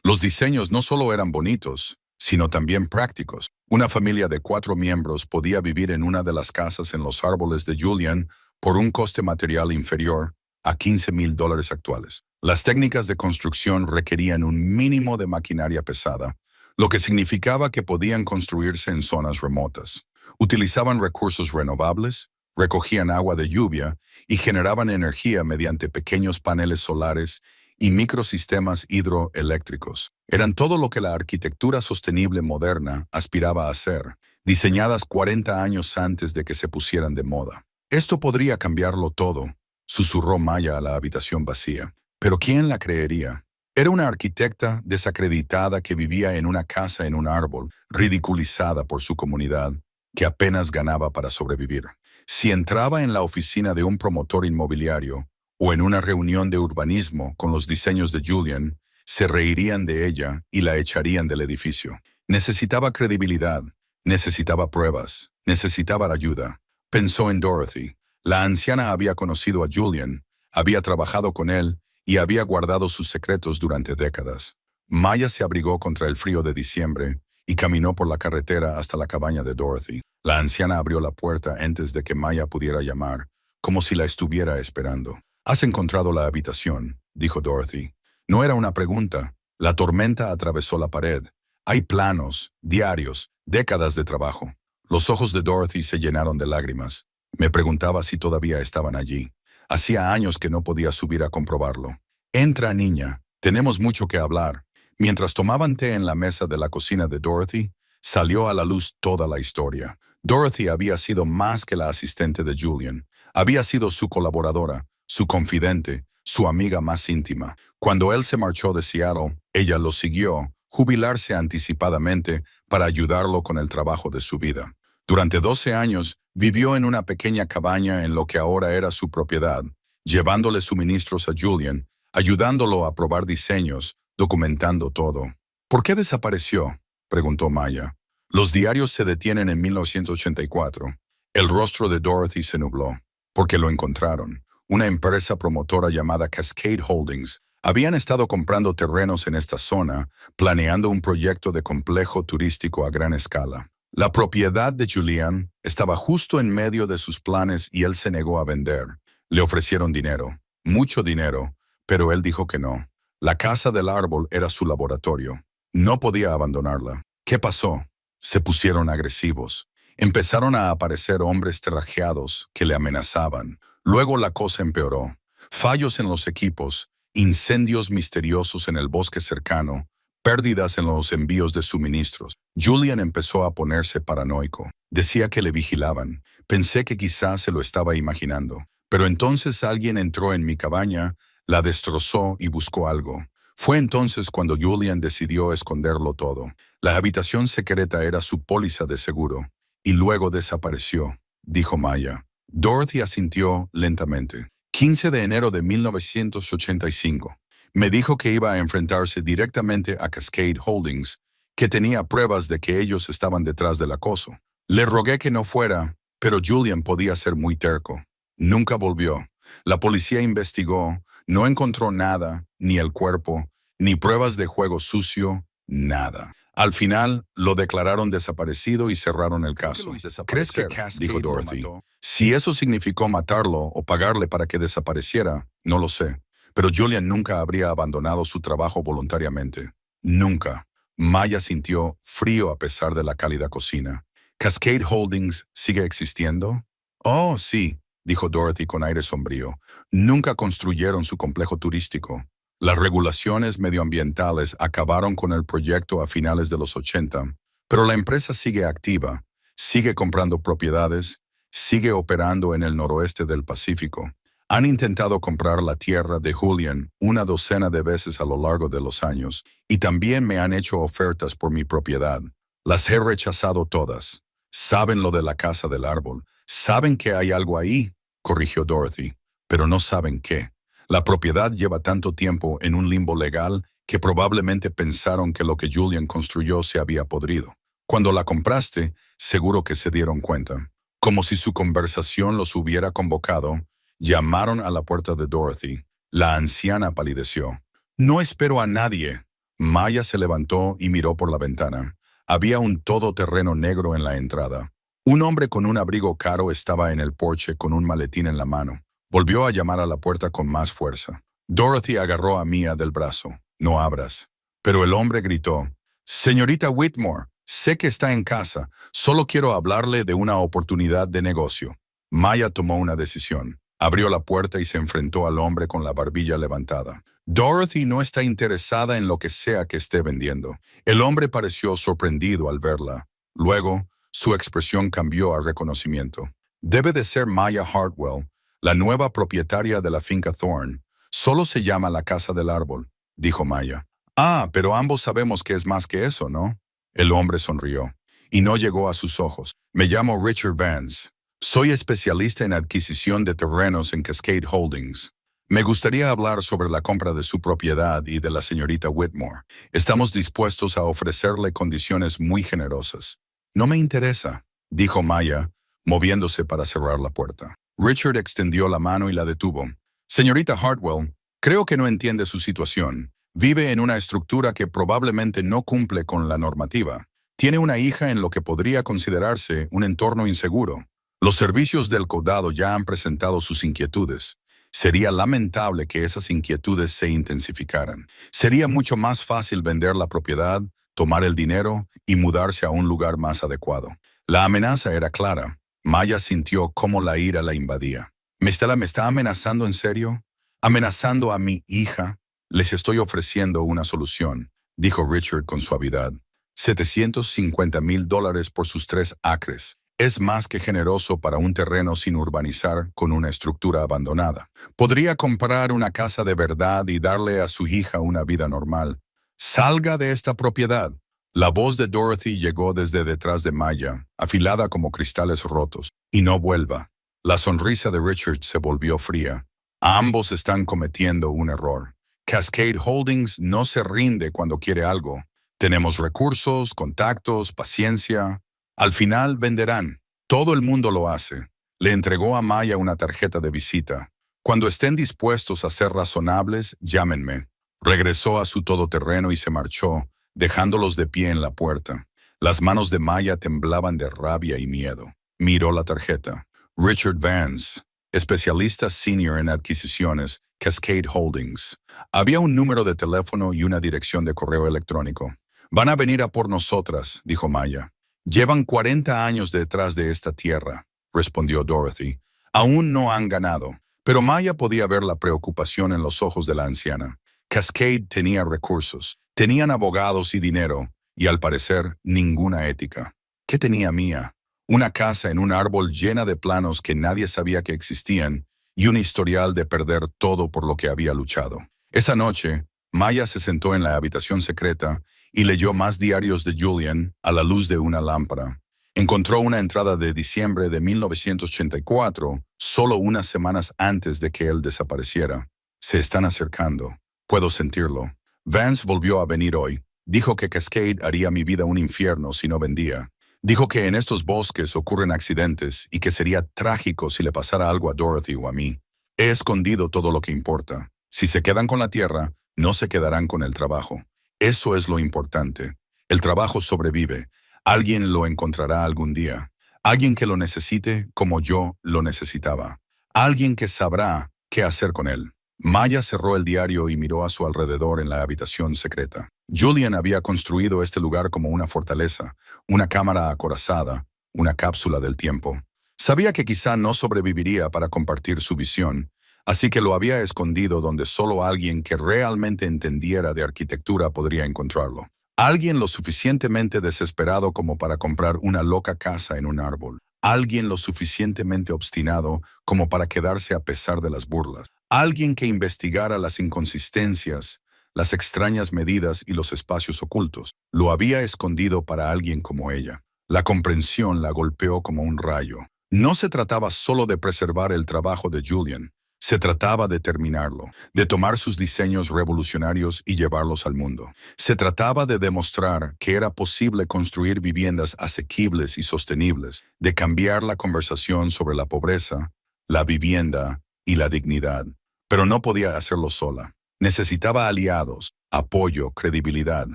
Los diseños no solo eran bonitos, sino también prácticos. Una familia de 4 miembros podía vivir en una de las casas en los árboles de Julian por un coste material inferior a $15,000 actuales. Las técnicas de construcción requerían un mínimo de maquinaria pesada, lo que significaba que podían construirse en zonas remotas. Utilizaban recursos renovables, recogían agua de lluvia y generaban energía mediante pequeños paneles solares y microsistemas hidroeléctricos. Eran todo lo que la arquitectura sostenible moderna aspiraba a ser, diseñadas 40 años antes de que se pusieran de moda. Esto podría cambiarlo todo, susurró Maya a la habitación vacía. Pero ¿quién la creería? Era una arquitecta desacreditada que vivía en una casa en un árbol, ridiculizada por su comunidad, que apenas ganaba para sobrevivir. Si entraba en la oficina de un promotor inmobiliario o en una reunión de urbanismo con los diseños de Julian, se reirían de ella y la echarían del edificio. Necesitaba credibilidad, necesitaba pruebas, necesitaba ayuda. Pensó en Dorothy. La anciana había conocido a Julian, había trabajado con él y había guardado sus secretos durante décadas. Maya se abrigó contra el frío de diciembre y caminó por la carretera hasta la cabaña de Dorothy. La anciana abrió la puerta antes de que Maya pudiera llamar, como si la estuviera esperando. «¿Has encontrado la habitación?», dijo Dorothy. No era una pregunta. La tormenta atravesó la pared. Hay planos, diarios, décadas de trabajo. Los ojos de Dorothy se llenaron de lágrimas. Me preguntaba si todavía estaban allí. Hacía años que no podía subir a comprobarlo. «Entra, niña. Tenemos mucho que hablar». Mientras tomaban té en la mesa de la cocina de Dorothy, salió a la luz toda la historia. Dorothy había sido más que la asistente de Julian. Había sido su colaboradora, su confidente, su amiga más íntima. Cuando él se marchó de Seattle, ella lo siguió, jubilarse anticipadamente para ayudarlo con el trabajo de su vida. Durante 12 años, vivió en una pequeña cabaña en lo que ahora era su propiedad, llevándole suministros a Julian, ayudándolo a probar diseños, documentando todo. «¿Por qué desapareció?», preguntó Maya. «Los diarios se detienen en 1984. El rostro de Dorothy se nubló. «Porque lo encontraron. Una empresa promotora llamada Cascade Holdings. Habían estado comprando terrenos en esta zona, planeando un proyecto de complejo turístico a gran escala. La propiedad de Julian estaba justo en medio de sus planes y él se negó a vender. Le ofrecieron dinero, mucho dinero, pero él dijo que no. La casa del árbol era su laboratorio. No podía abandonarla. ¿Qué pasó? Se pusieron agresivos. Empezaron a aparecer hombres trajeados que le amenazaban. Luego la cosa empeoró. Fallos en los equipos, incendios misteriosos en el bosque cercano, pérdidas en los envíos de suministros. Julian empezó a ponerse paranoico. Decía que le vigilaban. Pensé que quizás se lo estaba imaginando. Pero entonces alguien entró en mi cabaña, la destrozó y buscó algo. Fue entonces cuando Julian decidió esconderlo todo. La habitación secreta era su póliza de seguro. Y luego desapareció», dijo Maya. Dorothy asintió lentamente. 15 de enero de 1985. Me dijo que iba a enfrentarse directamente a Cascade Holdings, que tenía pruebas de que ellos estaban detrás del acoso. Le rogué que no fuera, pero Julian podía ser muy terco. Nunca volvió. La policía investigó, no encontró nada, ni el cuerpo, ni pruebas de juego sucio, nada. Al final, lo declararon desaparecido y cerraron el caso. «¿Crees que Cascade?» dijo Dorothy. «Si eso significó matarlo o pagarle para que desapareciera, no lo sé. Pero Julian nunca habría abandonado su trabajo voluntariamente. Nunca». Maya sintió frío a pesar de la cálida cocina. «¿Cascade Holdings sigue existiendo?» «Oh, sí», dijo Dorothy con aire sombrío. «Nunca construyeron su complejo turístico. Las regulaciones medioambientales acabaron con el proyecto a finales de los 80, pero la empresa sigue activa, sigue comprando propiedades, sigue operando en el noroeste del Pacífico. Han intentado comprar la tierra de Julian una docena de veces a lo largo de los años, y también me han hecho ofertas por mi propiedad. Las he rechazado todas. Saben lo de la casa del árbol. Saben que hay algo ahí, corrigió Dorothy, pero no saben qué. La propiedad lleva tanto tiempo en un limbo legal que probablemente pensaron que lo que Julian construyó se había podrido. Cuando la compraste, seguro que se dieron cuenta. Como si su conversación los hubiera convocado, llamaron a la puerta de Dorothy. La anciana palideció. No espero a nadie. Maya se levantó y miró por la ventana. Había un todoterreno negro en la entrada. Un hombre con un abrigo caro estaba en el porche con un maletín en la mano. Volvió a llamar a la puerta con más fuerza. Dorothy agarró a Mia del brazo. No abras. Pero el hombre gritó. Señorita Whitmore, sé que está en casa. Solo quiero hablarle de una oportunidad de negocio. Maya tomó una decisión. Abrió la puerta y se enfrentó al hombre con la barbilla levantada. Dorothy no está interesada en lo que sea que esté vendiendo. El hombre pareció sorprendido al verla. Luego, su expresión cambió a reconocimiento. Debe de ser Maya Hartwell, la nueva propietaria de la finca Thorne. Solo se llama la Casa del Árbol, dijo Maya. Ah, pero ambos sabemos que es más que eso, ¿no? El hombre sonrió, y no llegó a sus ojos. Me llamo Richard Vance. Soy especialista en adquisición de terrenos en Cascade Holdings. Me gustaría hablar sobre la compra de su propiedad y de la señorita Whitmore. Estamos dispuestos a ofrecerle condiciones muy generosas. No me interesa, dijo Maya, moviéndose para cerrar la puerta. Richard extendió la mano y la detuvo. Señorita Hartwell, creo que no entiende su situación. Vive en una estructura que probablemente no cumple con la normativa. Tiene una hija en lo que podría considerarse un entorno inseguro. Los servicios del condado ya han presentado sus inquietudes. Sería lamentable que esas inquietudes se intensificaran. Sería mucho más fácil vender la propiedad, tomar el dinero y mudarse a un lugar más adecuado. La amenaza era clara. Maya sintió cómo la ira la invadía. ¿Me está amenazando en serio? ¿Amenazando a mi hija? Les estoy ofreciendo una solución, dijo Richard con suavidad. $750,000 por sus 3 acres. Es más que generoso para un terreno sin urbanizar con una estructura abandonada. Podría comprar una casa de verdad y darle a su hija una vida normal. Salga de esta propiedad. La voz de Dorothy llegó desde detrás de Maya, afilada como cristales rotos. Y no vuelva. La sonrisa de Richard se volvió fría. Ambos están cometiendo un error. Cascade Holdings no se rinde cuando quiere algo. Tenemos recursos, contactos, paciencia. Al final venderán. Todo el mundo lo hace. Le entregó a Maya una tarjeta de visita. Cuando estén dispuestos a ser razonables, llámenme. Regresó a su todoterreno y se marchó, dejándolos de pie en la puerta. Las manos de Maya temblaban de rabia y miedo. Miró la tarjeta. Richard Vance, especialista senior en adquisiciones, Cascade Holdings. Había un número de teléfono y una dirección de correo electrónico. Van a venir a por nosotras, dijo Maya. Llevan 40 años detrás de esta tierra, respondió Dorothy. Aún no han ganado. Pero Maya podía ver la preocupación en los ojos de la anciana. Cascade tenía recursos, tenían abogados y dinero, y al parecer ninguna ética. ¿Qué tenía Mia? Una casa en un árbol llena de planos que nadie sabía que existían, y un historial de perder todo por lo que había luchado. Esa noche, Maya se sentó en la habitación secreta y leyó más diarios de Julian a la luz de una lámpara. Encontró una entrada de diciembre de 1984, solo unas semanas antes de que él desapareciera. Se están acercando. Puedo sentirlo. Vance volvió a venir hoy. Dijo que Cascade haría mi vida un infierno si no vendía. Dijo que en estos bosques ocurren accidentes y que sería trágico si le pasara algo a Dorothy o a mí. He escondido todo lo que importa. Si se quedan con la tierra, no se quedarán con el trabajo. Eso es lo importante. El trabajo sobrevive. Alguien lo encontrará algún día. Alguien que lo necesite como yo lo necesitaba. Alguien que sabrá qué hacer con él. Maya cerró el diario y miró a su alrededor en la habitación secreta. Julian había construido este lugar como una fortaleza, una cámara acorazada, una cápsula del tiempo. Sabía que quizá no sobreviviría para compartir su visión, así que lo había escondido donde solo alguien que realmente entendiera de arquitectura podría encontrarlo. Alguien lo suficientemente desesperado como para comprar una loca casa en un árbol. Alguien lo suficientemente obstinado como para quedarse a pesar de las burlas. Alguien que investigara las inconsistencias, las extrañas medidas y los espacios ocultos. Lo había escondido para alguien como ella. La comprensión la golpeó como un rayo. No se trataba solo de preservar el trabajo de Julian. Se trataba de terminarlo, de tomar sus diseños revolucionarios y llevarlos al mundo. Se trataba de demostrar que era posible construir viviendas asequibles y sostenibles, de cambiar la conversación sobre la pobreza, la vivienda y la dignidad. Pero no podía hacerlo sola. Necesitaba aliados, apoyo, credibilidad.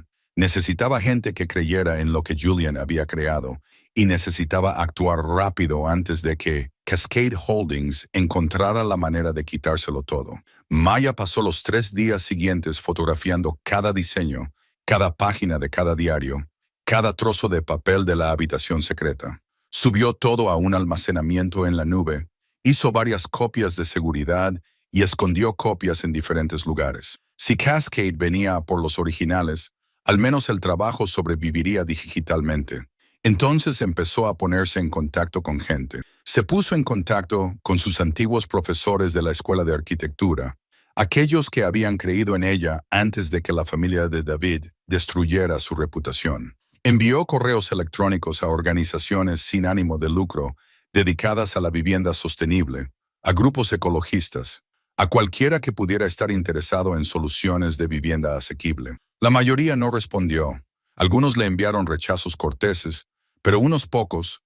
Necesitaba gente que creyera en lo que Julian había creado y necesitaba actuar rápido antes de que Cascade Holdings encontrara la manera de quitárselo todo. Maya pasó los 3 días siguientes fotografiando cada diseño, cada página de cada diario, cada trozo de papel de la habitación secreta. Subió todo a un almacenamiento en la nube, hizo varias copias de seguridad y escondió copias en diferentes lugares. Si Cascade venía por los originales, al menos el trabajo sobreviviría digitalmente. Entonces empezó a ponerse en contacto con gente. Se puso en contacto con sus antiguos profesores de la escuela de arquitectura, aquellos que habían creído en ella antes de que la familia de David destruyera su reputación. Envió correos electrónicos a organizaciones sin ánimo de lucro dedicadas a la vivienda sostenible, a grupos ecologistas, a cualquiera que pudiera estar interesado en soluciones de vivienda asequible. La mayoría no respondió. Algunos le enviaron rechazos corteses, pero unos pocos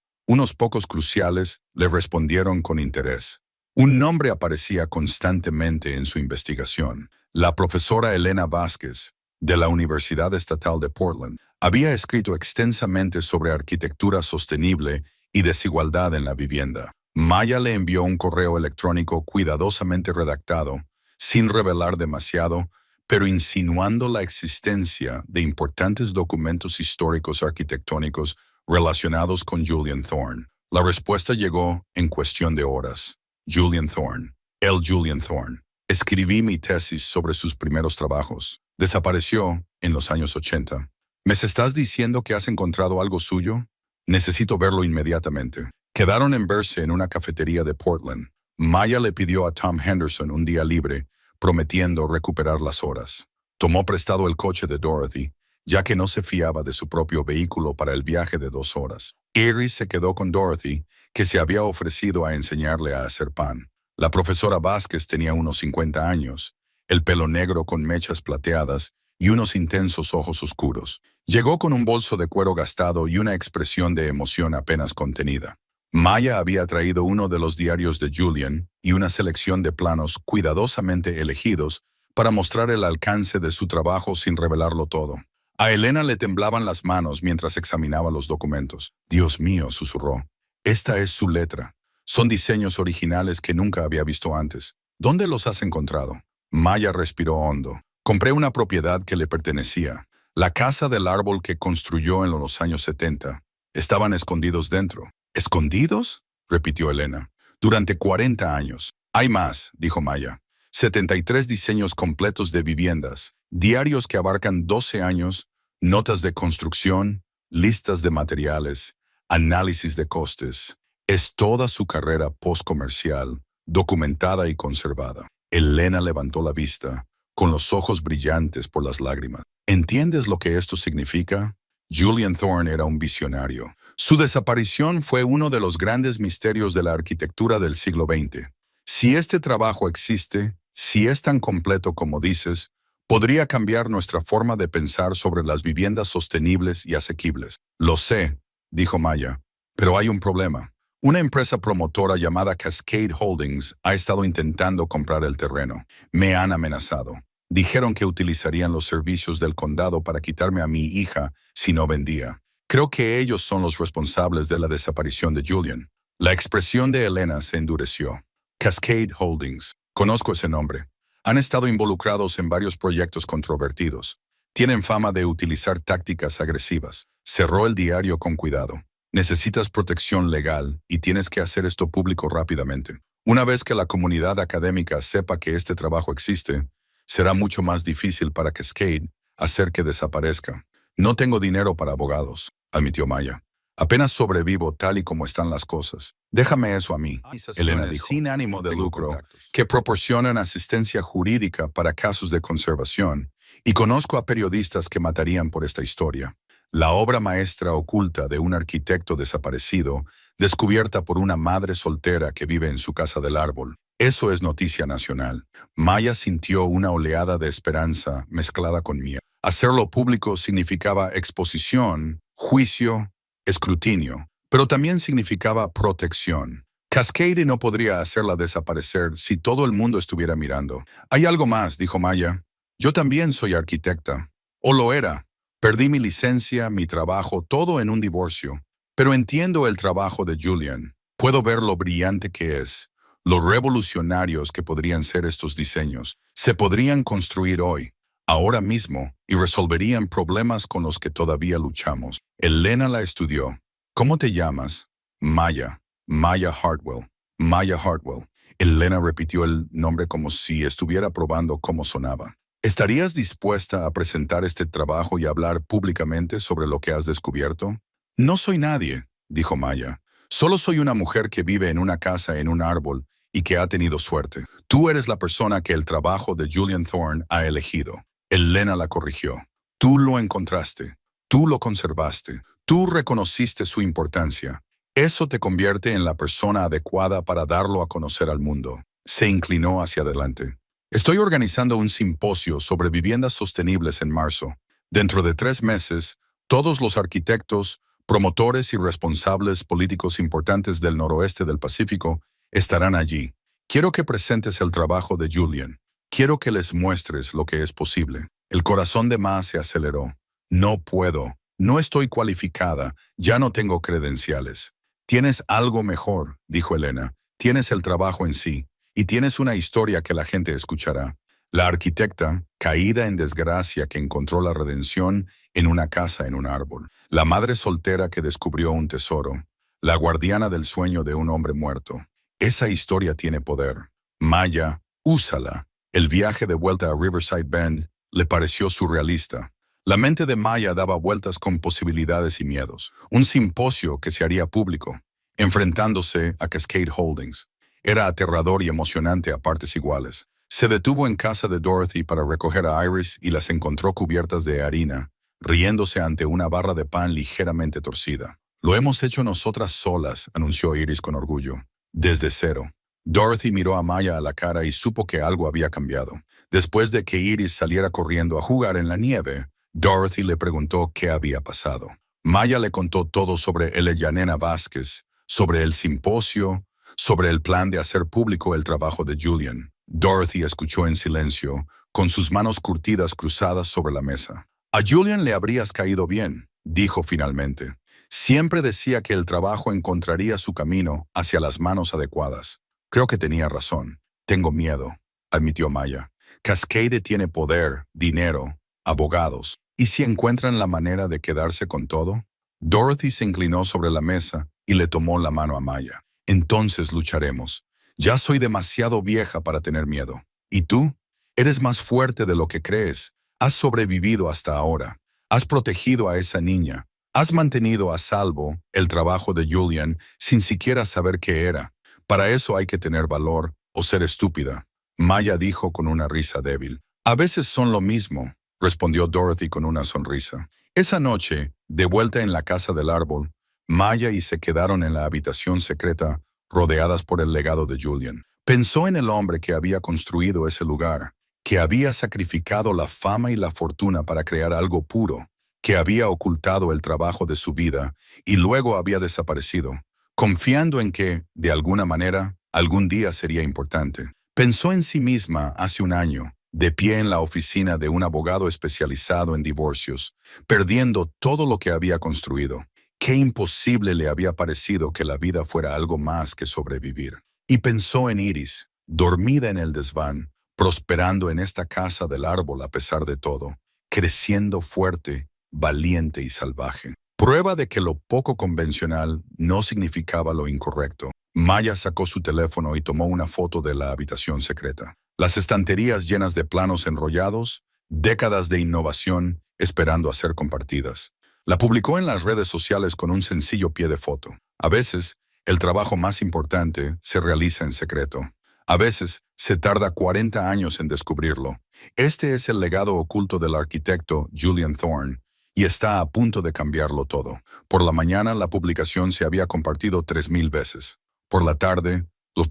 cruciales, le respondieron con interés. Un nombre aparecía constantemente en su investigación. La profesora Elena Vázquez, de la Universidad Estatal de Portland, había escrito extensamente sobre arquitectura sostenible y desigualdad en la vivienda. Maya le envió un correo electrónico cuidadosamente redactado, sin revelar demasiado, pero insinuando la existencia de importantes documentos históricos arquitectónicos relacionados con Julian Thorne. La respuesta llegó en cuestión de horas. Julian Thorne. El Julian Thorne. Escribí mi tesis sobre sus primeros trabajos. Desapareció en los años 80. ¿Me estás diciendo que has encontrado algo suyo? Necesito verlo inmediatamente. Quedaron en verse en una cafetería de Portland. Maya le pidió a Tom Henderson un día libre, prometiendo recuperar las horas. Tomó prestado el coche de Dorothy, ya que no se fiaba de su propio vehículo para el viaje de 2 horas. Iris se quedó con Dorothy, que se había ofrecido a enseñarle a hacer pan. La profesora Vázquez tenía unos 50 años, el pelo negro con mechas plateadas y unos intensos ojos oscuros. Llegó con un bolso de cuero gastado y una expresión de emoción apenas contenida. Maya había traído uno de los diarios de Julian y una selección de planos cuidadosamente elegidos para mostrar el alcance de su trabajo sin revelarlo todo. A Elena le temblaban las manos mientras examinaba los documentos. «Dios mío», susurró. «Esta es su letra. Son diseños originales que nunca había visto antes. ¿Dónde los has encontrado?» Maya respiró hondo. «Compré una propiedad que le pertenecía. La casa del árbol que construyó en los años 70. Estaban escondidos dentro». «¿Escondidos?», repitió Elena. «Durante 40 años. Hay más», dijo Maya. 73 diseños completos de viviendas, diarios que abarcan 12 años, notas de construcción, listas de materiales, análisis de costes. Es toda su carrera postcomercial, documentada y conservada». Elena levantó la vista, con los ojos brillantes por las lágrimas. «¿Entiendes lo que esto significa?» Julian Thorne era un visionario. Su desaparición fue uno de los grandes misterios de la arquitectura del siglo XX. Si este trabajo existe, si es tan completo como dices, podría cambiar nuestra forma de pensar sobre las viviendas sostenibles y asequibles. «Lo sé», dijo Maya, «pero hay un problema. Una empresa promotora llamada Cascade Holdings ha estado intentando comprar el terreno. Me han amenazado. Dijeron que utilizarían los servicios del condado para quitarme a mi hija si no vendía. Creo que ellos son los responsables de la desaparición de Julian». La expresión de Elena se endureció. «Cascade Holdings. Conozco ese nombre. Han estado involucrados en varios proyectos controvertidos. Tienen fama de utilizar tácticas agresivas». Cerró el diario con cuidado. «Necesitas protección legal y tienes que hacer esto público rápidamente. Una vez que la comunidad académica sepa que este trabajo existe, será mucho más difícil para Cascade hacer que desaparezca». «No tengo dinero para abogados», admitió Maya. Apenas sobrevivo tal y como están las cosas. Déjame eso a mí, Elena dijo, sin ánimo de lucro, que proporcionan asistencia jurídica para casos de conservación, y conozco a periodistas que matarían por esta historia. La obra maestra oculta de un arquitecto desaparecido, descubierta por una madre soltera que vive en su casa del árbol. Eso es noticia nacional. Maya sintió una oleada de esperanza mezclada con miedo. Hacerlo público significaba exposición, juicio, escrutinio, pero también significaba protección. Cascade no podría hacerla desaparecer si todo el mundo estuviera mirando. Hay algo más, dijo Maya. Yo también soy arquitecta. O lo era. Perdí mi licencia, mi trabajo, todo en un divorcio. Pero entiendo el trabajo de Julian. Puedo ver lo brillante que es, lo revolucionarios que podrían ser estos diseños. Se podrían construir hoy, ahora mismo, y resolverían problemas con los que todavía luchamos. Elena la estudió. ¿Cómo te llamas? Maya. Maya Hartwell. Maya Hartwell. Elena repitió el nombre como si estuviera probando cómo sonaba. ¿Estarías dispuesta a presentar este trabajo y hablar públicamente sobre lo que has descubierto? No soy nadie, dijo Maya. Solo soy una mujer que vive en una casa en un árbol y que ha tenido suerte. Tú eres la persona que el trabajo de Julian Thorne ha elegido. Elena la corrigió. Tú lo encontraste. Tú lo conservaste. Tú reconociste su importancia. Eso te convierte en la persona adecuada para darlo a conocer al mundo. Se inclinó hacia adelante. Estoy organizando un simposio sobre viviendas sostenibles en marzo. Dentro de 3 meses, todos los arquitectos, promotores y responsables políticos importantes del noroeste del Pacífico estarán allí. Quiero que presentes el trabajo de Julian. Quiero que les muestres lo que es posible. El corazón de Ma se aceleró. No puedo. No estoy cualificada. Ya no tengo credenciales. Tienes algo mejor, dijo Elena. Tienes el trabajo en sí. Y tienes una historia que la gente escuchará. La arquitecta, caída en desgracia que encontró la redención en una casa en un árbol. La madre soltera que descubrió un tesoro. La guardiana del sueño de un hombre muerto. Esa historia tiene poder. Maya, úsala. El viaje de vuelta a Riverside Bend le pareció surrealista. La mente de Maya daba vueltas con posibilidades y miedos. Un simposio que se haría público, enfrentándose a Cascade Holdings. Era aterrador y emocionante a partes iguales. Se detuvo en casa de Dorothy para recoger a Iris y las encontró cubiertas de harina, riéndose ante una barra de pan ligeramente torcida. Lo hemos hecho nosotras solas, anunció Iris con orgullo. Desde cero. Dorothy miró a Maya a la cara y supo que algo había cambiado. Después de que Iris saliera corriendo a jugar en la nieve, Dorothy le preguntó qué había pasado. Maya le contó todo sobre Elena Vázquez, sobre el simposio, sobre el plan de hacer público el trabajo de Julian. Dorothy escuchó en silencio, con sus manos curtidas cruzadas sobre la mesa. A Julian le habrías caído bien, dijo finalmente. Siempre decía que el trabajo encontraría su camino hacia las manos adecuadas. Creo que tenía razón. Tengo miedo, admitió Maya. Cascade tiene poder, dinero, abogados. ¿Y si encuentran la manera de quedarse con todo? Dorothy se inclinó sobre la mesa y le tomó la mano a Maya. Entonces lucharemos. Ya soy demasiado vieja para tener miedo. ¿Y tú? Eres más fuerte de lo que crees. Has sobrevivido hasta ahora. Has protegido a esa niña. Has mantenido a salvo el trabajo de Julian sin siquiera saber qué era. Para eso hay que tener valor o ser estúpida. Maya dijo con una risa débil. A veces son lo mismo, respondió Dorothy con una sonrisa. Esa noche, de vuelta en la casa del árbol, Maya y se quedaron en la habitación secreta, rodeadas por el legado de Julian. Pensó en el hombre que había construido ese lugar, que había sacrificado la fama y la fortuna para crear algo puro, que había ocultado el trabajo de su vida y luego había desaparecido, confiando en que, de alguna manera, algún día sería importante. Pensó en sí misma hace un año, de pie en la oficina de un abogado especializado en divorcios, perdiendo todo lo que había construido. Qué imposible le había parecido que la vida fuera algo más que sobrevivir. Y pensó en Iris, dormida en el desván, prosperando en esta casa del árbol a pesar de todo, creciendo fuerte, valiente y salvaje. Prueba de que lo poco convencional no significaba lo incorrecto. Maya sacó su teléfono y tomó una foto de la habitación secreta. Las estanterías llenas de planos enrollados, décadas de innovación esperando a ser compartidas. La publicó en las redes sociales con un sencillo pie de foto. A veces, el trabajo más importante se realiza en secreto. A veces, se tarda 40 años en descubrirlo. Este es el legado oculto del arquitecto Julian Thorne, y está a punto de cambiarlo todo. Por la mañana, la publicación se había compartido 3000 veces. Por la tarde, los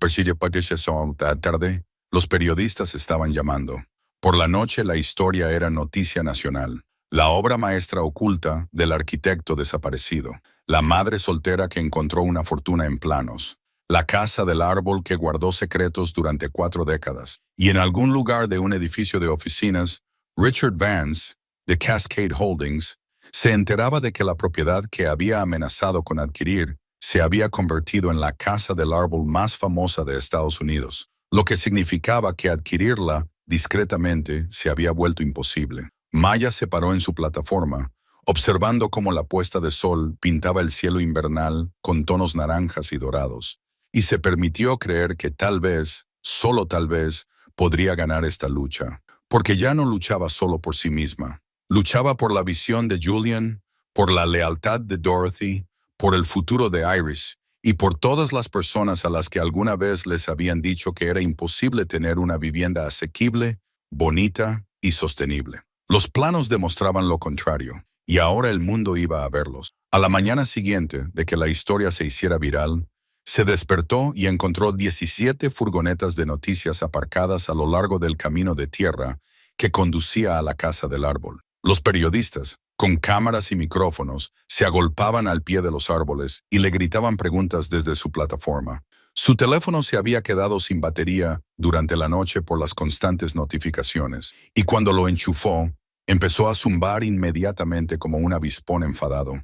periodistas estaban llamando. Por la noche, la historia era noticia nacional. La obra maestra oculta del arquitecto desaparecido. La madre soltera que encontró una fortuna en planos. La casa del árbol que guardó secretos durante 4 décadas. Y en algún lugar de un edificio de oficinas, Richard Vance, de Cascade Holdings, se enteraba de que la propiedad que había amenazado con adquirir se había convertido en la casa del árbol más famosa de Estados Unidos, lo que significaba que adquirirla discretamente se había vuelto imposible. Maya se paró en su plataforma, observando cómo la puesta de sol pintaba el cielo invernal con tonos naranjas y dorados, y se permitió creer que tal vez, solo tal vez, podría ganar esta lucha, porque ya no luchaba solo por sí misma. Luchaba por la visión de Julian, por la lealtad de Dorothy, por el futuro de Iris, y por todas las personas a las que alguna vez les habían dicho que era imposible tener una vivienda asequible, bonita y sostenible. Los planos demostraban lo contrario, y ahora el mundo iba a verlos. A la mañana siguiente de que la historia se hiciera viral, se despertó y encontró 17 furgonetas de noticias aparcadas a lo largo del camino de tierra que conducía a la casa del árbol. Los periodistas, con cámaras y micrófonos, se agolpaban al pie de los árboles y le gritaban preguntas desde su plataforma. Su teléfono se había quedado sin batería durante la noche por las constantes notificaciones, y cuando lo enchufó, empezó a zumbar inmediatamente como un avispón enfadado.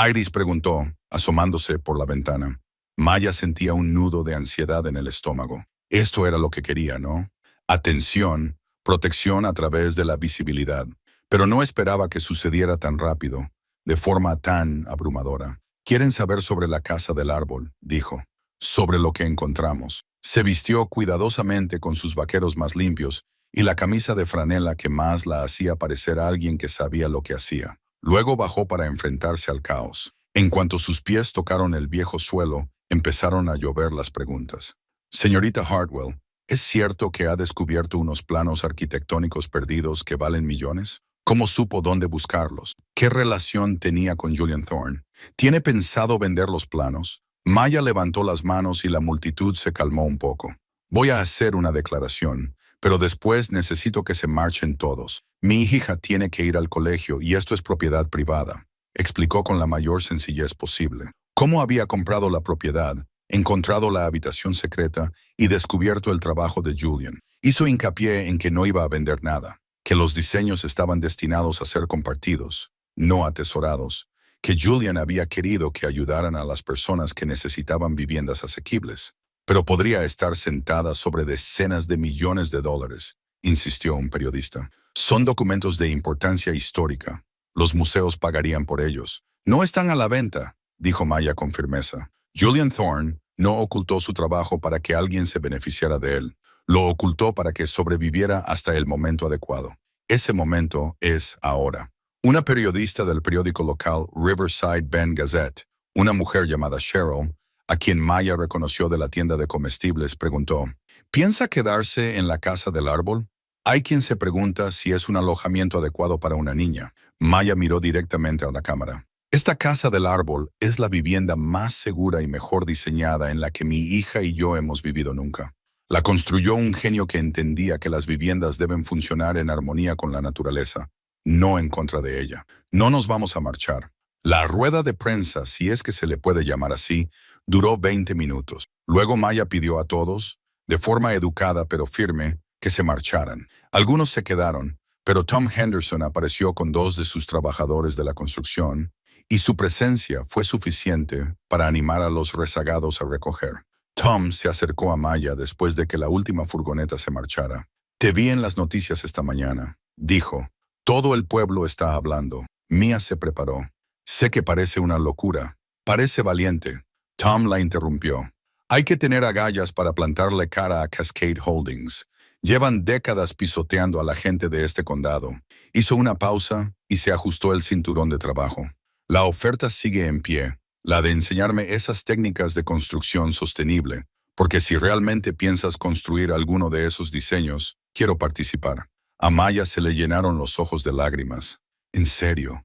Iris preguntó, asomándose por la ventana. Maya sentía un nudo de ansiedad en el estómago. Esto era lo que quería, ¿no? Atención, protección a través de la visibilidad. Pero no esperaba que sucediera tan rápido, de forma tan abrumadora. «¿Quieren saber sobre la casa del árbol?», dijo. «Sobre lo que encontramos». Se vistió cuidadosamente con sus vaqueros más limpios y la camisa de franela que más la hacía parecer a alguien que sabía lo que hacía. Luego bajó para enfrentarse al caos. En cuanto sus pies tocaron el viejo suelo, empezaron a llover las preguntas. «Señorita Hartwell, ¿es cierto que ha descubierto unos planos arquitectónicos perdidos que valen millones? ¿Cómo supo dónde buscarlos? ¿Qué relación tenía con Julian Thorne? ¿Tiene pensado vender los planos?» Maya levantó las manos y la multitud se calmó un poco. «Voy a hacer una declaración, pero después necesito que se marchen todos. Mi hija tiene que ir al colegio y esto es propiedad privada», explicó con la mayor sencillez posible. Cómo había comprado la propiedad, encontrado la habitación secreta y descubierto el trabajo de Julian. Hizo hincapié en que no iba a vender nada, que los diseños estaban destinados a ser compartidos, no atesorados, que Julian había querido que ayudaran a las personas que necesitaban viviendas asequibles. «Pero podría estar sentada sobre decenas de millones de dólares», insistió un periodista. «Son documentos de importancia histórica. Los museos pagarían por ellos». «No están a la venta», dijo Maya con firmeza. Julian Thorne no ocultó su trabajo para que alguien se beneficiara de él. Lo ocultó para que sobreviviera hasta el momento adecuado. Ese momento es ahora. Una periodista del periódico local Riverside Bend Gazette, una mujer llamada Cheryl, a quien Maya reconoció de la tienda de comestibles, preguntó, «¿Piensa quedarse en la casa del árbol? Hay quien se pregunta si es un alojamiento adecuado para una niña». Maya miró directamente a la cámara. «Esta casa del árbol es la vivienda más segura y mejor diseñada en la que mi hija y yo hemos vivido nunca. La construyó un genio que entendía que las viviendas deben funcionar en armonía con la naturaleza, no en contra de ella. No nos vamos a marchar». La rueda de prensa, si es que se le puede llamar así, duró 20 minutos. Luego Maya pidió a todos, de forma educada pero firme, que se marcharan. Algunos se quedaron, pero Tom Henderson apareció con 2 de sus trabajadores de la construcción, y su presencia fue suficiente para animar a los rezagados a recoger. Tom se acercó a Maya después de que la última furgoneta se marchara. «Te vi en las noticias esta mañana», dijo. «Todo el pueblo está hablando». Mia se preparó. «Sé que parece una locura. Parece valiente». Tom la interrumpió. «Hay que tener agallas para plantarle cara a Cascade Holdings. Llevan décadas pisoteando a la gente de este condado». Hizo una pausa y se ajustó el cinturón de trabajo. La oferta sigue en pie, la de enseñarme esas técnicas de construcción sostenible, porque si realmente piensas construir alguno de esos diseños, quiero participar. A Maya se le llenaron los ojos de lágrimas. En serio,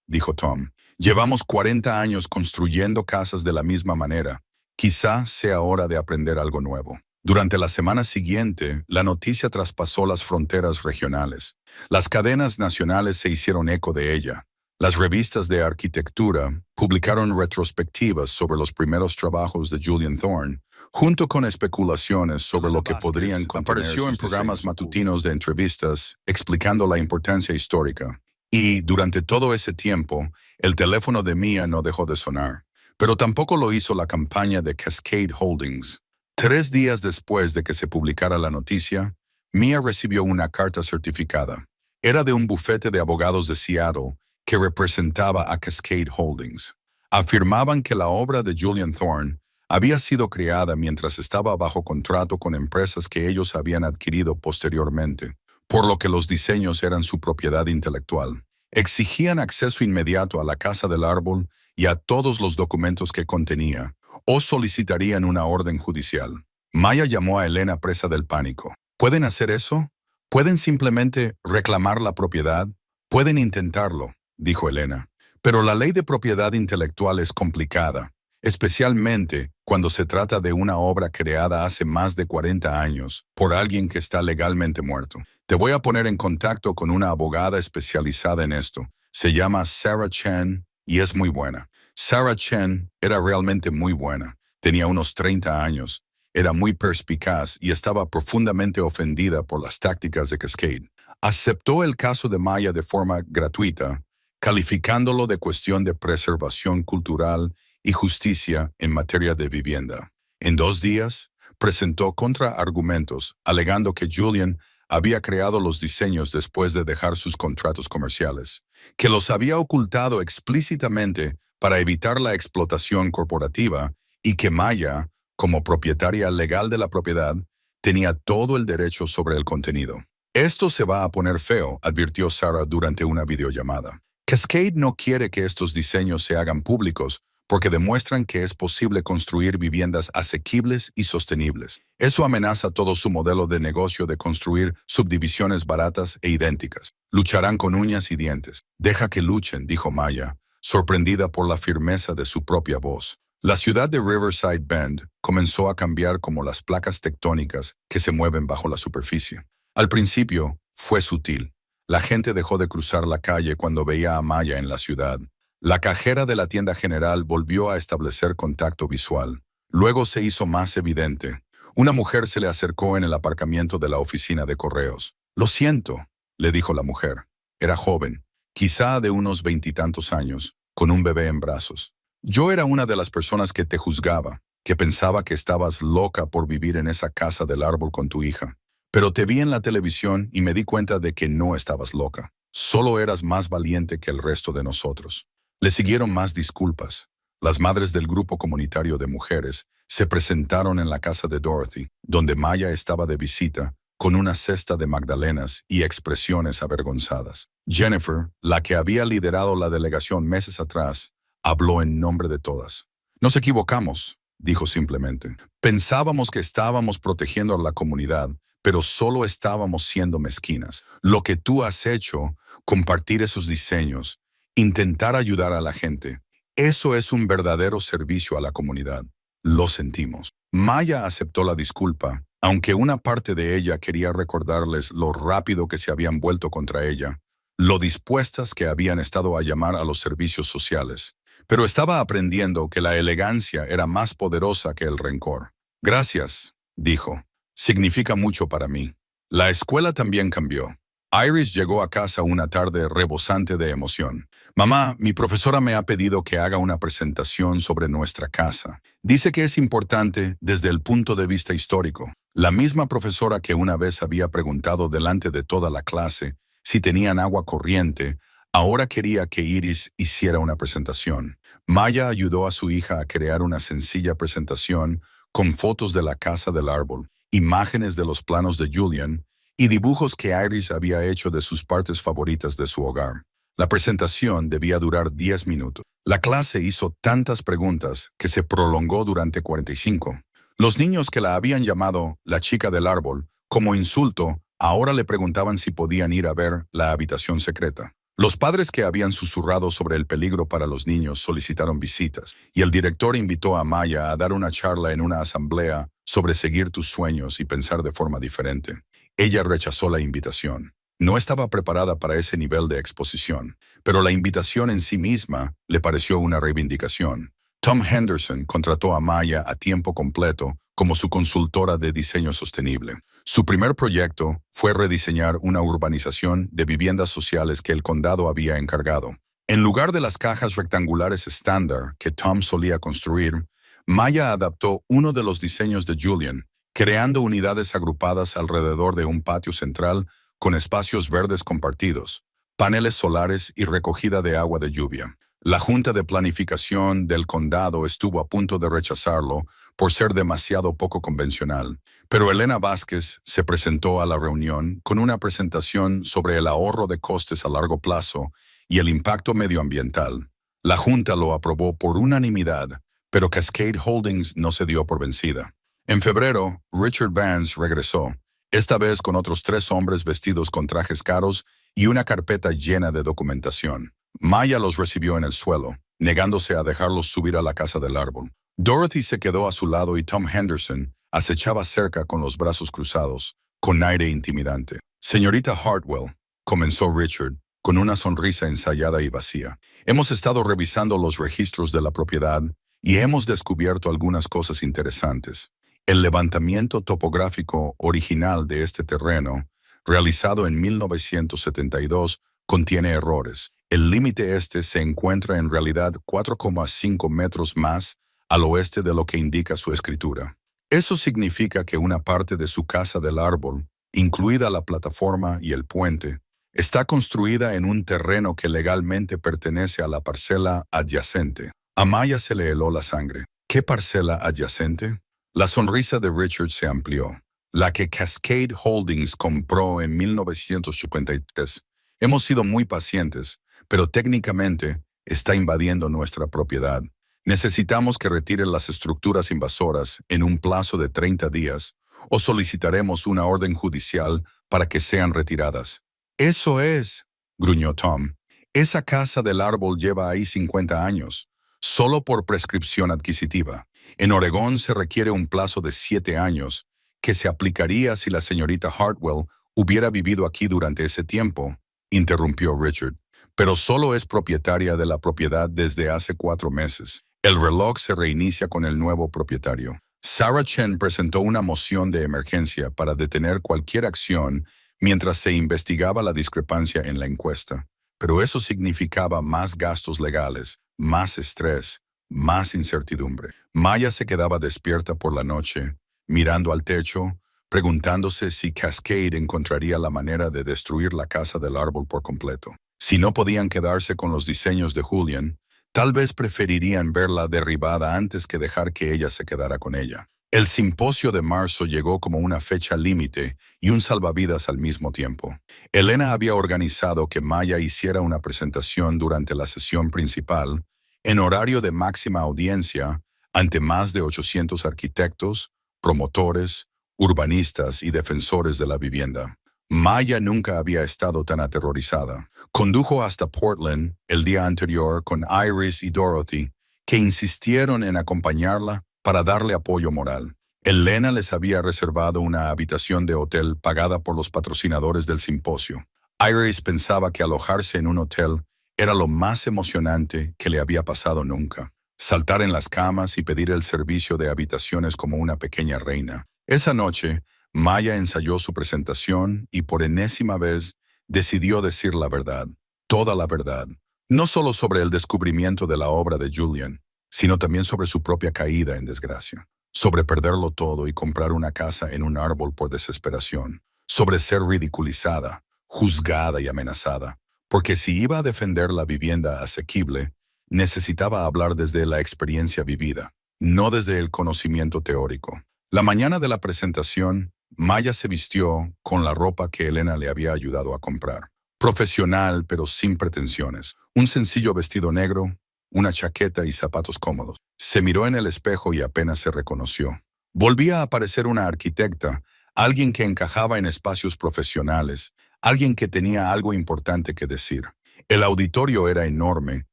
dijo Tom. Llevamos 40 años construyendo casas de la misma manera. Quizá sea hora de aprender algo nuevo. Durante la semana siguiente, la noticia traspasó las fronteras regionales. Las cadenas nacionales se hicieron eco de ella. Las revistas de arquitectura publicaron retrospectivas sobre los primeros trabajos de Julian Thorne, junto con especulaciones sobre lo que podrían contener. Apareció en programas matutinos de entrevistas explicando la importancia histórica. Y durante todo ese tiempo, el teléfono de Mia no dejó de sonar. Pero tampoco lo hizo la campaña de Cascade Holdings. 3 días después de que se publicara la noticia, Mia recibió una carta certificada. Era de un bufete de abogados de Seattle que representaba a Cascade Holdings. Afirmaban que la obra de Julian Thorne había sido creada mientras estaba bajo contrato con empresas que ellos habían adquirido posteriormente, por lo que los diseños eran su propiedad intelectual. Exigían acceso inmediato a la Casa del Árbol y a todos los documentos que contenía, o solicitarían una orden judicial. Maya llamó a Elena presa del pánico. ¿Pueden hacer eso? ¿Pueden simplemente reclamar la propiedad? Pueden intentarlo, dijo Elena. Pero la ley de propiedad intelectual es complicada, especialmente cuando se trata de una obra creada hace más de 40 años por alguien que está legalmente muerto. Te voy a poner en contacto con una abogada especializada en esto. Se llama Sarah Chen y es muy buena. Sarah Chen era realmente muy buena. Tenía unos 30 años. Era muy perspicaz y estaba profundamente ofendida por las tácticas de Cascade. Aceptó el caso de Maya de forma gratuita, calificándolo de cuestión de preservación cultural y justicia en materia de vivienda. En 2 días, presentó contraargumentos, alegando que Julian había creado los diseños después de dejar sus contratos comerciales, que los había ocultado explícitamente para evitar la explotación corporativa y que Maya, como propietaria legal de la propiedad, tenía todo el derecho sobre el contenido. Esto se va a poner feo, advirtió Sarah durante una videollamada. Cascade no quiere que estos diseños se hagan públicos porque demuestran que es posible construir viviendas asequibles y sostenibles. Eso amenaza todo su modelo de negocio de construir subdivisiones baratas e idénticas. Lucharán con uñas y dientes. Deja que luchen, dijo Maya, sorprendida por la firmeza de su propia voz. La ciudad de Riverside Bend comenzó a cambiar como las placas tectónicas que se mueven bajo la superficie. Al principio, fue sutil. La gente dejó de cruzar la calle cuando veía a Maya en la ciudad. La cajera de la tienda general volvió a establecer contacto visual. Luego se hizo más evidente. Una mujer se le acercó en el aparcamiento de la oficina de correos. «Lo siento», le dijo la mujer. Era joven, quizá de unos 20 y tantos años, con un bebé en brazos. «Yo era una de las personas que te juzgaba, que pensaba que estabas loca por vivir en esa casa del árbol con tu hija. Pero te vi en la televisión y me di cuenta de que no estabas loca. Solo eras más valiente que el resto de nosotros». Le siguieron más disculpas. Las madres del grupo comunitario de mujeres se presentaron en la casa de Dorothy, donde Maya estaba de visita, con una cesta de magdalenas y expresiones avergonzadas. Jennifer, la que había liderado la delegación meses atrás, habló en nombre de todas. «Nos equivocamos», dijo simplemente. «Pensábamos que estábamos protegiendo a la comunidad, pero solo estábamos siendo mezquinas. Lo que tú has hecho, compartir esos diseños, intentar ayudar a la gente, eso es un verdadero servicio a la comunidad. Lo sentimos». Maya aceptó la disculpa, aunque una parte de ella quería recordarles lo rápido que se habían vuelto contra ella, lo dispuestas que habían estado a llamar a los servicios sociales. Pero estaba aprendiendo que la elegancia era más poderosa que el rencor. «Gracias», dijo. «Significa mucho para mí». La escuela también cambió. Iris llegó a casa una tarde rebosante de emoción. «Mamá, mi profesora me ha pedido que haga una presentación sobre nuestra casa. Dice que es importante desde el punto de vista histórico». La misma profesora que una vez había preguntado delante de toda la clase si tenían agua corriente, ahora quería que Iris hiciera una presentación. Maya ayudó a su hija a crear una sencilla presentación con fotos de la casa del árbol, imágenes de los planos de Julian y dibujos que Iris había hecho de sus partes favoritas de su hogar. La presentación debía durar 10 minutos. La clase hizo tantas preguntas que se prolongó durante 45. Los niños que la habían llamado la chica del árbol, como insulto, ahora le preguntaban si podían ir a ver la habitación secreta. Los padres que habían susurrado sobre el peligro para los niños solicitaron visitas, y el director invitó a Maya a dar una charla en una asamblea sobre seguir tus sueños y pensar de forma diferente. Ella rechazó la invitación. No estaba preparada para ese nivel de exposición, pero la invitación en sí misma le pareció una reivindicación. Tom Henderson contrató a Maya a tiempo completo como su consultora de diseño sostenible. Su primer proyecto fue rediseñar una urbanización de viviendas sociales que el condado había encargado. En lugar de las cajas rectangulares estándar que Tom solía construir, Maya adaptó uno de los diseños de Julian, creando unidades agrupadas alrededor de un patio central con espacios verdes compartidos, paneles solares y recogida de agua de lluvia. La Junta de Planificación del condado estuvo a punto de rechazarlo por ser demasiado poco convencional, pero Elena Vázquez se presentó a la reunión con una presentación sobre el ahorro de costes a largo plazo y el impacto medioambiental. La Junta lo aprobó por unanimidad, pero Cascade Holdings no se dio por vencida. En febrero, Richard Vance regresó, esta vez con otros 3 hombres vestidos con trajes caros y una carpeta llena de documentación. Maya los recibió en el suelo, negándose a dejarlos subir a la casa del árbol. Dorothy se quedó a su lado y Tom Henderson acechaba cerca con los brazos cruzados, con aire intimidante. Señorita Hartwell, comenzó Richard, con una sonrisa ensayada y vacía. Hemos estado revisando los registros de la propiedad y hemos descubierto algunas cosas interesantes. El levantamiento topográfico original de este terreno, realizado en 1972, contiene errores. El límite este se encuentra en realidad 4,5 metros más al oeste de lo que indica su escritura. Eso significa que una parte de su casa del árbol, incluida la plataforma y el puente, está construida en un terreno que legalmente pertenece a la parcela adyacente. A Maya se le heló la sangre. ¿Qué parcela adyacente? La sonrisa de Richard se amplió. La que Cascade Holdings compró en 1953. Hemos sido muy pacientes, pero técnicamente está invadiendo nuestra propiedad. Necesitamos que retire las estructuras invasoras en un plazo de 30 días o solicitaremos una orden judicial para que sean retiradas. Eso es, gruñó Tom. Esa casa del árbol lleva ahí 50 años, solo por prescripción adquisitiva. En Oregón se requiere un plazo de 7 años, que se aplicaría si la señorita Hartwell hubiera vivido aquí durante ese tiempo, interrumpió Richard. Pero solo es propietaria de la propiedad desde hace 4 meses. El reloj se reinicia con el nuevo propietario. Sarah Chen presentó una moción de emergencia para detener cualquier acción mientras se investigaba la discrepancia en la encuesta. Pero eso significaba más gastos legales, más estrés, más incertidumbre. Maya se quedaba despierta por la noche, mirando al techo, preguntándose si Cascade encontraría la manera de destruir la casa del árbol por completo. Si no podían quedarse con los diseños de Julian, tal vez preferirían verla derribada antes que dejar que ella se quedara con ella. El simposio de marzo llegó como una fecha límite y un salvavidas al mismo tiempo. Elena había organizado que Maya hiciera una presentación durante la sesión principal, en horario de máxima audiencia, ante más de 800 arquitectos, promotores, urbanistas y defensores de la vivienda. Maya nunca había estado tan aterrorizada. Condujo hasta Portland el día anterior con Iris y Dorothy, que insistieron en acompañarla para darle apoyo moral. Elena les había reservado una habitación de hotel pagada por los patrocinadores del simposio. Iris pensaba que alojarse en un hotel era lo más emocionante que le había pasado nunca. Saltar en las camas y pedir el servicio de habitaciones como una pequeña reina. Esa noche, Maya ensayó su presentación y por enésima vez decidió decir la verdad, toda la verdad, no solo sobre el descubrimiento de la obra de Julian, sino también sobre su propia caída en desgracia, sobre perderlo todo y comprar una casa en un árbol por desesperación, sobre ser ridiculizada, juzgada y amenazada, porque si iba a defender la vivienda asequible, necesitaba hablar desde la experiencia vivida, no desde el conocimiento teórico. La mañana de la presentación, Maya se vistió con la ropa que Elena le había ayudado a comprar. Profesional, pero sin pretensiones. Un sencillo vestido negro, una chaqueta y zapatos cómodos. Se miró en el espejo y apenas se reconoció. Volvía a aparecer una arquitecta, alguien que encajaba en espacios profesionales, alguien que tenía algo importante que decir. El auditorio era enorme,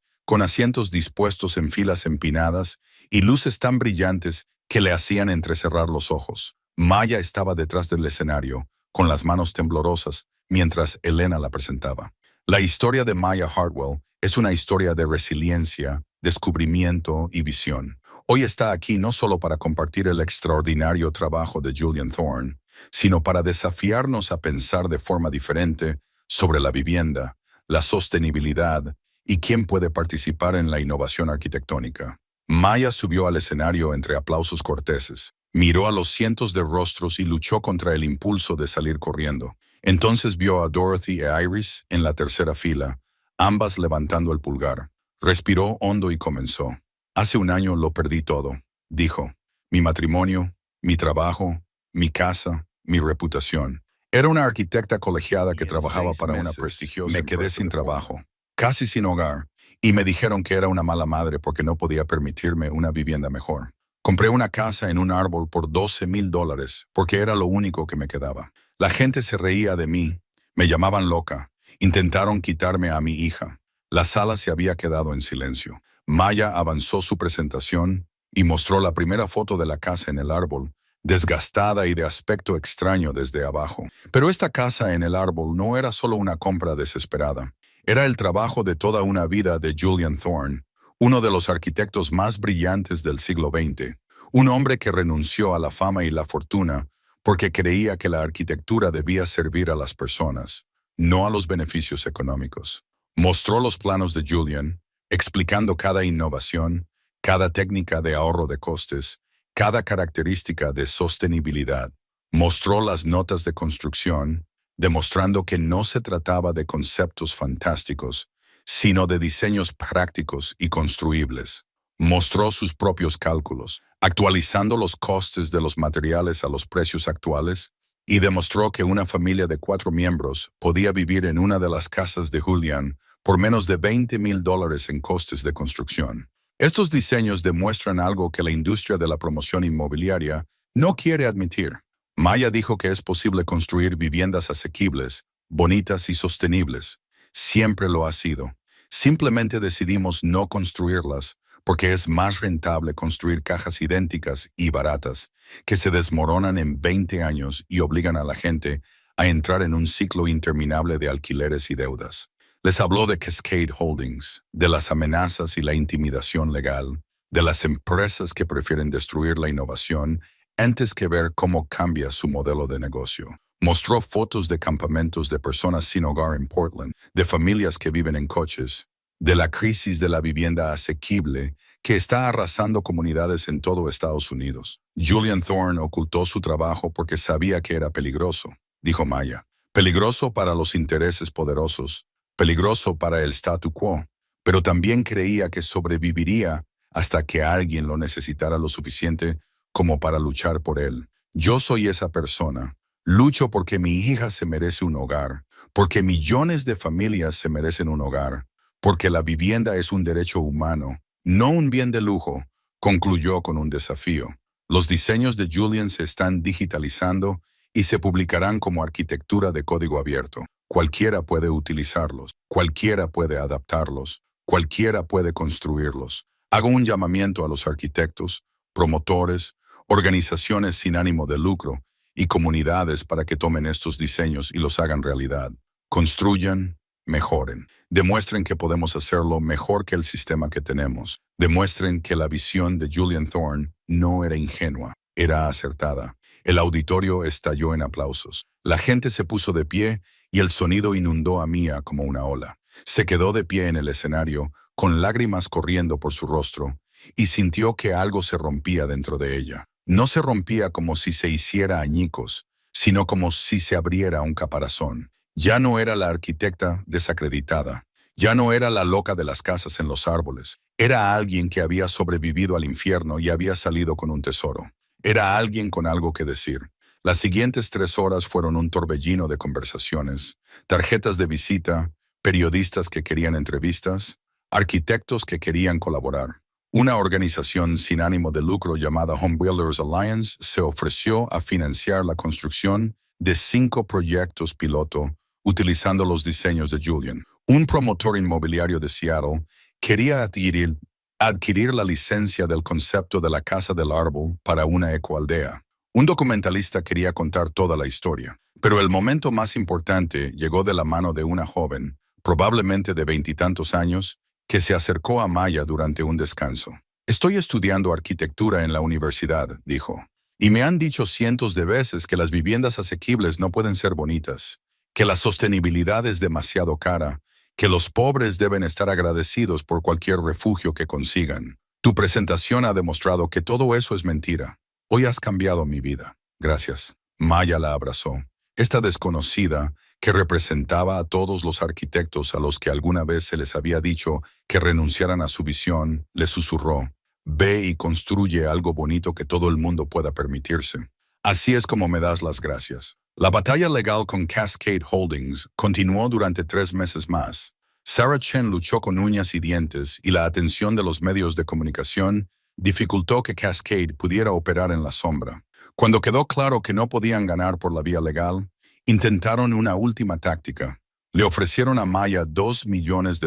con asientos dispuestos en filas empinadas y luces tan brillantes que le hacían entrecerrar los ojos. Maya estaba detrás del escenario, con las manos temblorosas, mientras Elena la presentaba. La historia de Maya Hardwell es una historia de resiliencia, descubrimiento y visión. Hoy está aquí no solo para compartir el extraordinario trabajo de Julian Thorne, sino para desafiarnos a pensar de forma diferente sobre la vivienda, la sostenibilidad y quién puede participar en la innovación arquitectónica. Maya subió al escenario entre aplausos corteses, miró a los cientos de rostros y luchó contra el impulso de salir corriendo. Entonces vio a Dorothy e Iris en la tercera fila, ambas levantando el pulgar. Respiró hondo y comenzó. Hace un año lo perdí todo, dijo. Mi matrimonio, mi trabajo, mi casa, mi reputación. Era una arquitecta colegiada que trabajaba para una prestigiosa. Me quedé sin trabajo, casi sin hogar, y me dijeron que era una mala madre porque no podía permitirme una vivienda mejor. Compré una casa en un árbol por $12,000 porque era lo único que me quedaba. La gente se reía de mí, me llamaban loca, intentaron quitarme a mi hija. La sala se había quedado en silencio. Maya avanzó su presentación y mostró la primera foto de la casa en el árbol, desgastada y de aspecto extraño desde abajo. Pero esta casa en el árbol no era solo una compra desesperada. Era el trabajo de toda una vida de Julian Thorne, uno de los arquitectos más brillantes del siglo XX, un hombre que renunció a la fama y la fortuna porque creía que la arquitectura debía servir a las personas, no a los beneficios económicos. Mostró los planos de Julian, explicando cada innovación, cada técnica de ahorro de costes, cada característica de sostenibilidad. Mostró las notas de construcción, demostrando que no se trataba de conceptos fantásticos, sino de diseños prácticos y construibles. Mostró sus propios cálculos, actualizando los costes de los materiales a los precios actuales, y demostró que una familia de 4 miembros podía vivir en una de las casas de Julian por menos de $20,000 en costes de construcción. Estos diseños demuestran algo que la industria de la promoción inmobiliaria no quiere admitir. Maya dijo que es posible construir viviendas asequibles, bonitas y sostenibles. Siempre lo ha sido. Simplemente decidimos no construirlas porque es más rentable construir cajas idénticas y baratas que se desmoronan en 20 años y obligan a la gente a entrar en un ciclo interminable de alquileres y deudas. Les habló de Cascade Holdings, de las amenazas y la intimidación legal, de las empresas que prefieren destruir la innovación antes que ver cómo cambia su modelo de negocio. Mostró fotos de campamentos de personas sin hogar en Portland, de familias que viven en coches, de la crisis de la vivienda asequible que está arrasando comunidades en todo Estados Unidos. Julian Thorne ocultó su trabajo porque sabía que era peligroso, dijo Maya. Peligroso para los intereses poderosos, peligroso para el statu quo, pero también creía que sobreviviría hasta que alguien lo necesitara lo suficiente como para luchar por él. Yo soy esa persona. Lucho porque mi hija se merece un hogar, porque millones de familias se merecen un hogar, porque la vivienda es un derecho humano, no un bien de lujo, concluyó con un desafío. Los diseños de Julian se están digitalizando y se publicarán como arquitectura de código abierto. Cualquiera puede utilizarlos, cualquiera puede adaptarlos, cualquiera puede construirlos. Hago un llamamiento a los arquitectos, promotores, organizaciones sin ánimo de lucro y comunidades para que tomen estos diseños y los hagan realidad. Construyan, mejoren. Demuestren que podemos hacerlo mejor que el sistema que tenemos. Demuestren que la visión de Julian Thorne no era ingenua, era acertada. El auditorio estalló en aplausos. La gente se puso de pie y el sonido inundó a Mia como una ola. Se quedó de pie en el escenario, con lágrimas corriendo por su rostro, y sintió que algo se rompía dentro de ella. No se rompía como si se hiciera añicos, sino como si se abriera un caparazón. Ya no era la arquitecta desacreditada. Ya no era la loca de las casas en los árboles. Era alguien que había sobrevivido al infierno y había salido con un tesoro. Era alguien con algo que decir. Las siguientes 3 horas fueron un torbellino de conversaciones, tarjetas de visita, periodistas que querían entrevistas, arquitectos que querían colaborar. Una organización sin ánimo de lucro llamada Home Builders Alliance se ofreció a financiar la construcción de 5 proyectos piloto utilizando los diseños de Julian. Un promotor inmobiliario de Seattle quería adquirir la licencia del concepto de la Casa del Árbol para una ecoaldea. Un documentalista quería contar toda la historia, pero el momento más importante llegó de la mano de una joven, probablemente de 20 y tantos años, que se acercó a Maya durante un descanso. Estoy estudiando arquitectura en la universidad, dijo, y me han dicho cientos de veces que las viviendas asequibles no pueden ser bonitas, que la sostenibilidad es demasiado cara, que los pobres deben estar agradecidos por cualquier refugio que consigan. Tu presentación ha demostrado que todo eso es mentira. Hoy has cambiado mi vida. Gracias. Maya la abrazó. Esta desconocida, que representaba a todos los arquitectos a los que alguna vez se les había dicho que renunciaran a su visión, le susurró, ve y construye algo bonito que todo el mundo pueda permitirse. Así es como me das las gracias. La batalla legal con Cascade Holdings continuó durante 3 meses más. Sarah Chen luchó con uñas y dientes y la atención de los medios de comunicación dificultó que Cascade pudiera operar en la sombra. Cuando quedó claro que no podían ganar por la vía legal, intentaron una última táctica. Le ofrecieron a Maya $2 millones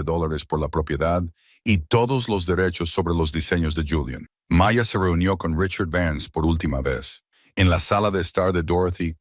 por la propiedad y todos los derechos sobre los diseños de Julian. Maya se reunió con Richard Vance por última vez. En la sala de estar de Dorothy,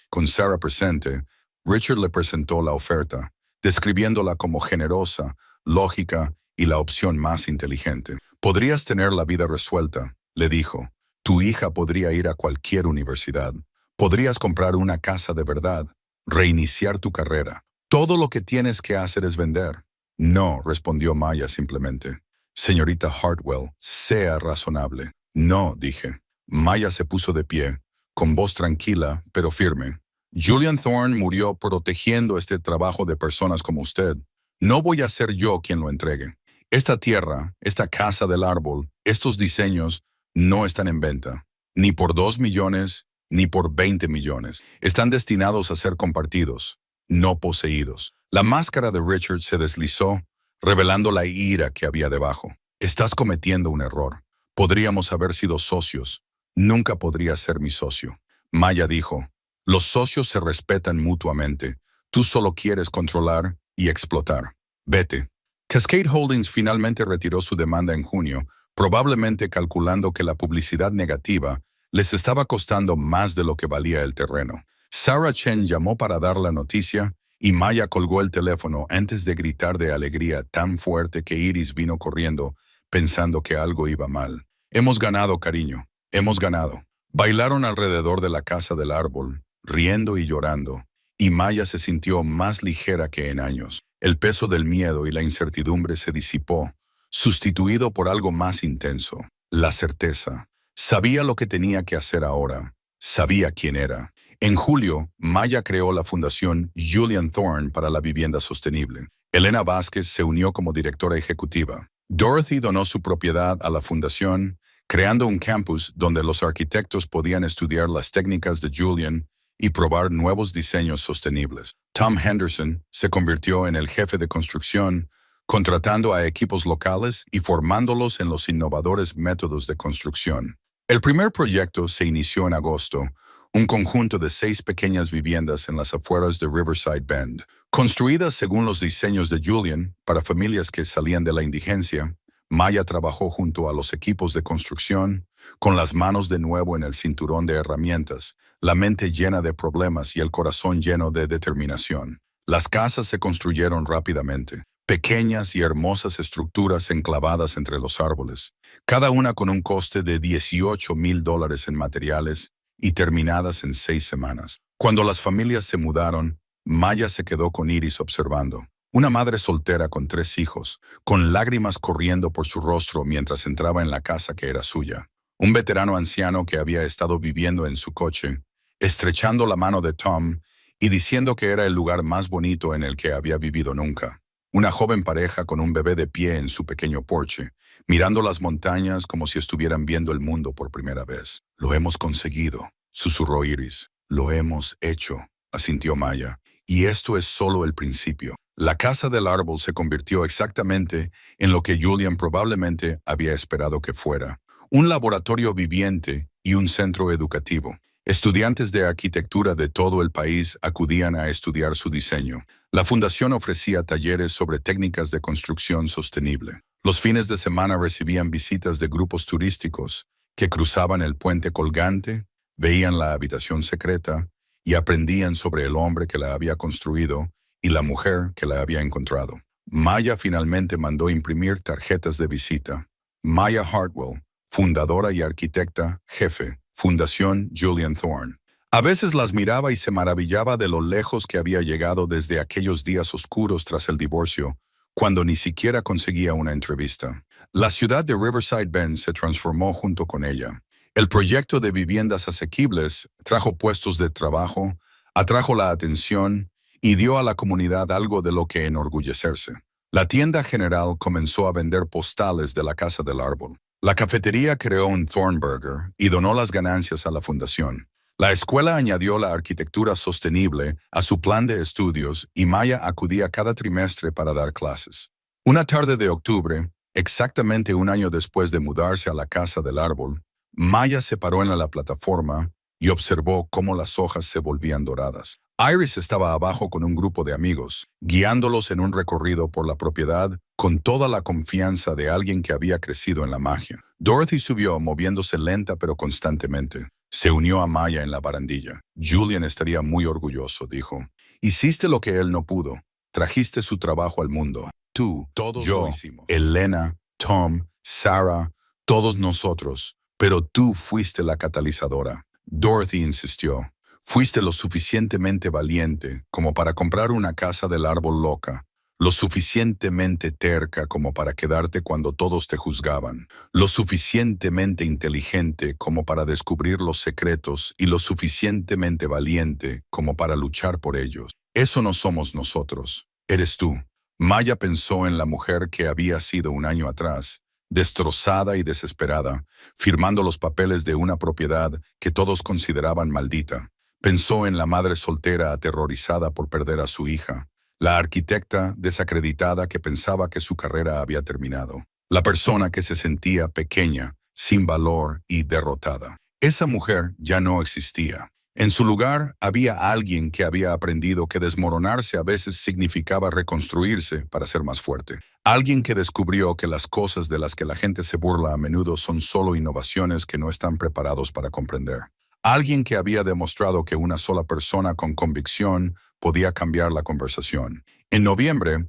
con Sarah presente, Richard le presentó la oferta, describiéndola como generosa, lógica y la opción más inteligente. Podrías tener la vida resuelta, le dijo. Tu hija podría ir a cualquier universidad. Podrías comprar una casa de verdad, reiniciar tu carrera. Todo lo que tienes que hacer es vender. No, respondió Maya simplemente. Señorita Hartwell, sea razonable. No, dije. Maya se puso de pie, con voz tranquila, pero firme. Julian Thorne murió protegiendo este trabajo de personas como usted. No voy a ser yo quien lo entregue. Esta tierra, esta casa del árbol, estos diseños no están en venta, ni por 2 millones, ni por 20 millones. Están destinados a ser compartidos, no poseídos. La máscara de Richard se deslizó, revelando la ira que había debajo. Estás cometiendo un error. Podríamos haber sido socios. Nunca podrías ser mi socio. Maya dijo, los socios se respetan mutuamente. Tú solo quieres controlar y explotar. Vete. Cascade Holdings finalmente retiró su demanda en junio, probablemente calculando que la publicidad negativa les estaba costando más de lo que valía el terreno. Sarah Chen llamó para dar la noticia y Maya colgó el teléfono antes de gritar de alegría tan fuerte que Iris vino corriendo, pensando que algo iba mal. Hemos ganado, cariño. Hemos ganado. Bailaron alrededor de la casa del árbol, riendo y llorando, y Maya se sintió más ligera que en años. El peso del miedo y la incertidumbre se disipó, sustituido por algo más intenso, la certeza. Sabía lo que tenía que hacer ahora. Sabía quién era. En julio, Maya creó la fundación Julian Thorne para la vivienda sostenible. Elena Vázquez se unió como directora ejecutiva. Dorothy donó su propiedad a la fundación, creando un campus donde los arquitectos podían estudiar las técnicas de Julian y probar nuevos diseños sostenibles. Tom Henderson se convirtió en el jefe de construcción, contratando a equipos locales y formándolos en los innovadores métodos de construcción. El primer proyecto se inició en agosto, un conjunto de 6 pequeñas viviendas en las afueras de Riverside Bend. Construidas según los diseños de Julian, para familias que salían de la indigencia, Maya trabajó junto a los equipos de construcción, con las manos de nuevo en el cinturón de herramientas, la mente llena de problemas y el corazón lleno de determinación. Las casas se construyeron rápidamente, pequeñas y hermosas estructuras enclavadas entre los árboles, cada una con un coste de $18,000 en materiales y terminadas en 6 semanas. Cuando las familias se mudaron, Maya se quedó con Iris observando. Una madre soltera con 3 hijos, con lágrimas corriendo por su rostro mientras entraba en la casa que era suya. Un veterano anciano que había estado viviendo en su coche, estrechando la mano de Tom y diciendo que era el lugar más bonito en el que había vivido nunca. Una joven pareja con un bebé de pie en su pequeño porche, mirando las montañas como si estuvieran viendo el mundo por primera vez. Lo hemos conseguido, susurró Iris. Lo hemos hecho, asintió Maya. Y esto es solo el principio. La casa del árbol se convirtió exactamente en lo que Julian probablemente había esperado que fuera. Un laboratorio viviente y un centro educativo. Estudiantes de arquitectura de todo el país acudían a estudiar su diseño. La fundación ofrecía talleres sobre técnicas de construcción sostenible. Los fines de semana recibían visitas de grupos turísticos que cruzaban el puente colgante, veían la habitación secreta y aprendían sobre el hombre que la había construido y la mujer que la había encontrado. Maya finalmente mandó imprimir tarjetas de visita. Maya Hartwell, fundadora y arquitecta, jefe, Fundación Julian Thorne. A veces las miraba y se maravillaba de lo lejos que había llegado desde aquellos días oscuros tras el divorcio, cuando ni siquiera conseguía una entrevista. La ciudad de Riverside Bend se transformó junto con ella. El proyecto de viviendas asequibles trajo puestos de trabajo, atrajo la atención y dio a la comunidad algo de lo que enorgullecerse. La tienda general comenzó a vender postales de la Casa del Árbol. La cafetería creó un Thornburger y donó las ganancias a la fundación. La escuela añadió la arquitectura sostenible a su plan de estudios y Maya acudía cada trimestre para dar clases. Una tarde de octubre, exactamente un año después de mudarse a la Casa del Árbol, Maya se paró en la plataforma y observó cómo las hojas se volvían doradas. Iris estaba abajo con un grupo de amigos, guiándolos en un recorrido por la propiedad con toda la confianza de alguien que había crecido en la magia. Dorothy subió, moviéndose lenta pero constantemente. Se unió a Maya en la barandilla. Julian estaría muy orgulloso, dijo. Hiciste lo que él no pudo. Trajiste su trabajo al mundo. Tú, todos yo, lo hicimos. Elena, Tom, Sarah, todos nosotros. Pero tú fuiste la catalizadora. Dorothy insistió. Fuiste lo suficientemente valiente como para comprar una casa del árbol loca, lo suficientemente terca como para quedarte cuando todos te juzgaban, lo suficientemente inteligente como para descubrir los secretos y lo suficientemente valiente como para luchar por ellos. Eso no somos nosotros, eres tú. Maya pensó en la mujer que había sido un año atrás, destrozada y desesperada, firmando los papeles de una propiedad que todos consideraban maldita. Pensó en la madre soltera aterrorizada por perder a su hija, la arquitecta desacreditada que pensaba que su carrera había terminado, la persona que se sentía pequeña, sin valor y derrotada. Esa mujer ya no existía. En su lugar había alguien que había aprendido que desmoronarse a veces significaba reconstruirse para ser más fuerte. Alguien que descubrió que las cosas de las que la gente se burla a menudo son solo innovaciones que no están preparados para comprender. Alguien que había demostrado que una sola persona con convicción podía cambiar la conversación. En noviembre,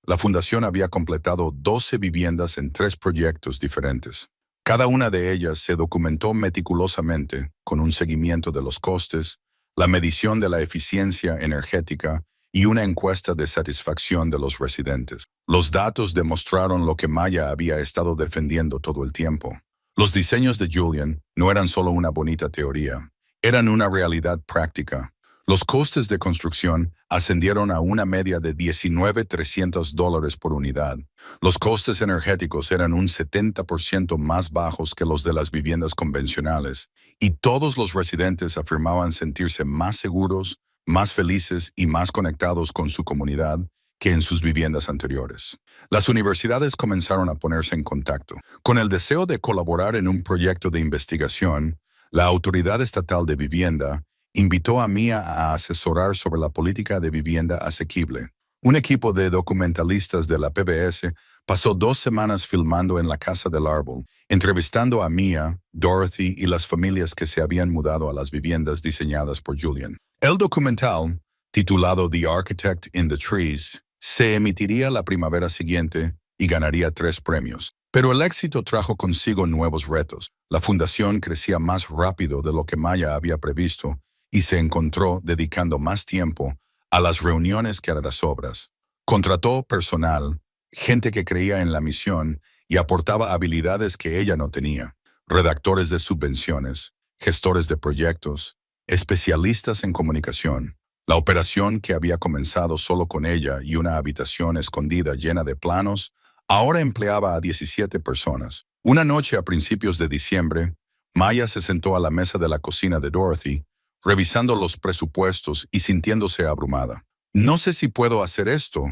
la fundación había completado 12 viviendas en 3 proyectos diferentes. Cada una de ellas se documentó meticulosamente, con un seguimiento de los costes, la medición de la eficiencia energética y una encuesta de satisfacción de los residentes. Los datos demostraron lo que Maya había estado defendiendo todo el tiempo. Los diseños de Julian no eran solo una bonita teoría, eran una realidad práctica. Los costes de construcción ascendieron a una media de $19,300 por unidad. Los costes energéticos eran un 70% más bajos que los de las viviendas convencionales, y todos los residentes afirmaban sentirse más seguros, más felices y más conectados con su comunidad que en sus viviendas anteriores. Las universidades comenzaron a ponerse en contacto. Con el deseo de colaborar en un proyecto de investigación, la Autoridad Estatal de Vivienda invitó a Mia a asesorar sobre la política de vivienda asequible. Un equipo de documentalistas de la PBS pasó 2 semanas filmando en la Casa del Árbol, entrevistando a Mia, Dorothy y las familias que se habían mudado a las viviendas diseñadas por Julian. El documental, titulado The Architect in the Trees, se emitiría la primavera siguiente y ganaría 3 premios. Pero el éxito trajo consigo nuevos retos. La fundación crecía más rápido de lo que Maya había previsto y se encontró dedicando más tiempo a las reuniones que a las obras. Contrató personal, gente que creía en la misión y aportaba habilidades que ella no tenía. Redactores de subvenciones, gestores de proyectos, especialistas en comunicación. La operación que había comenzado solo con ella y una habitación escondida llena de planos, ahora empleaba a 17 personas. Una noche a principios de diciembre, Maya se sentó a la mesa de la cocina de Dorothy, revisando los presupuestos y sintiéndose abrumada. No sé si puedo hacer esto,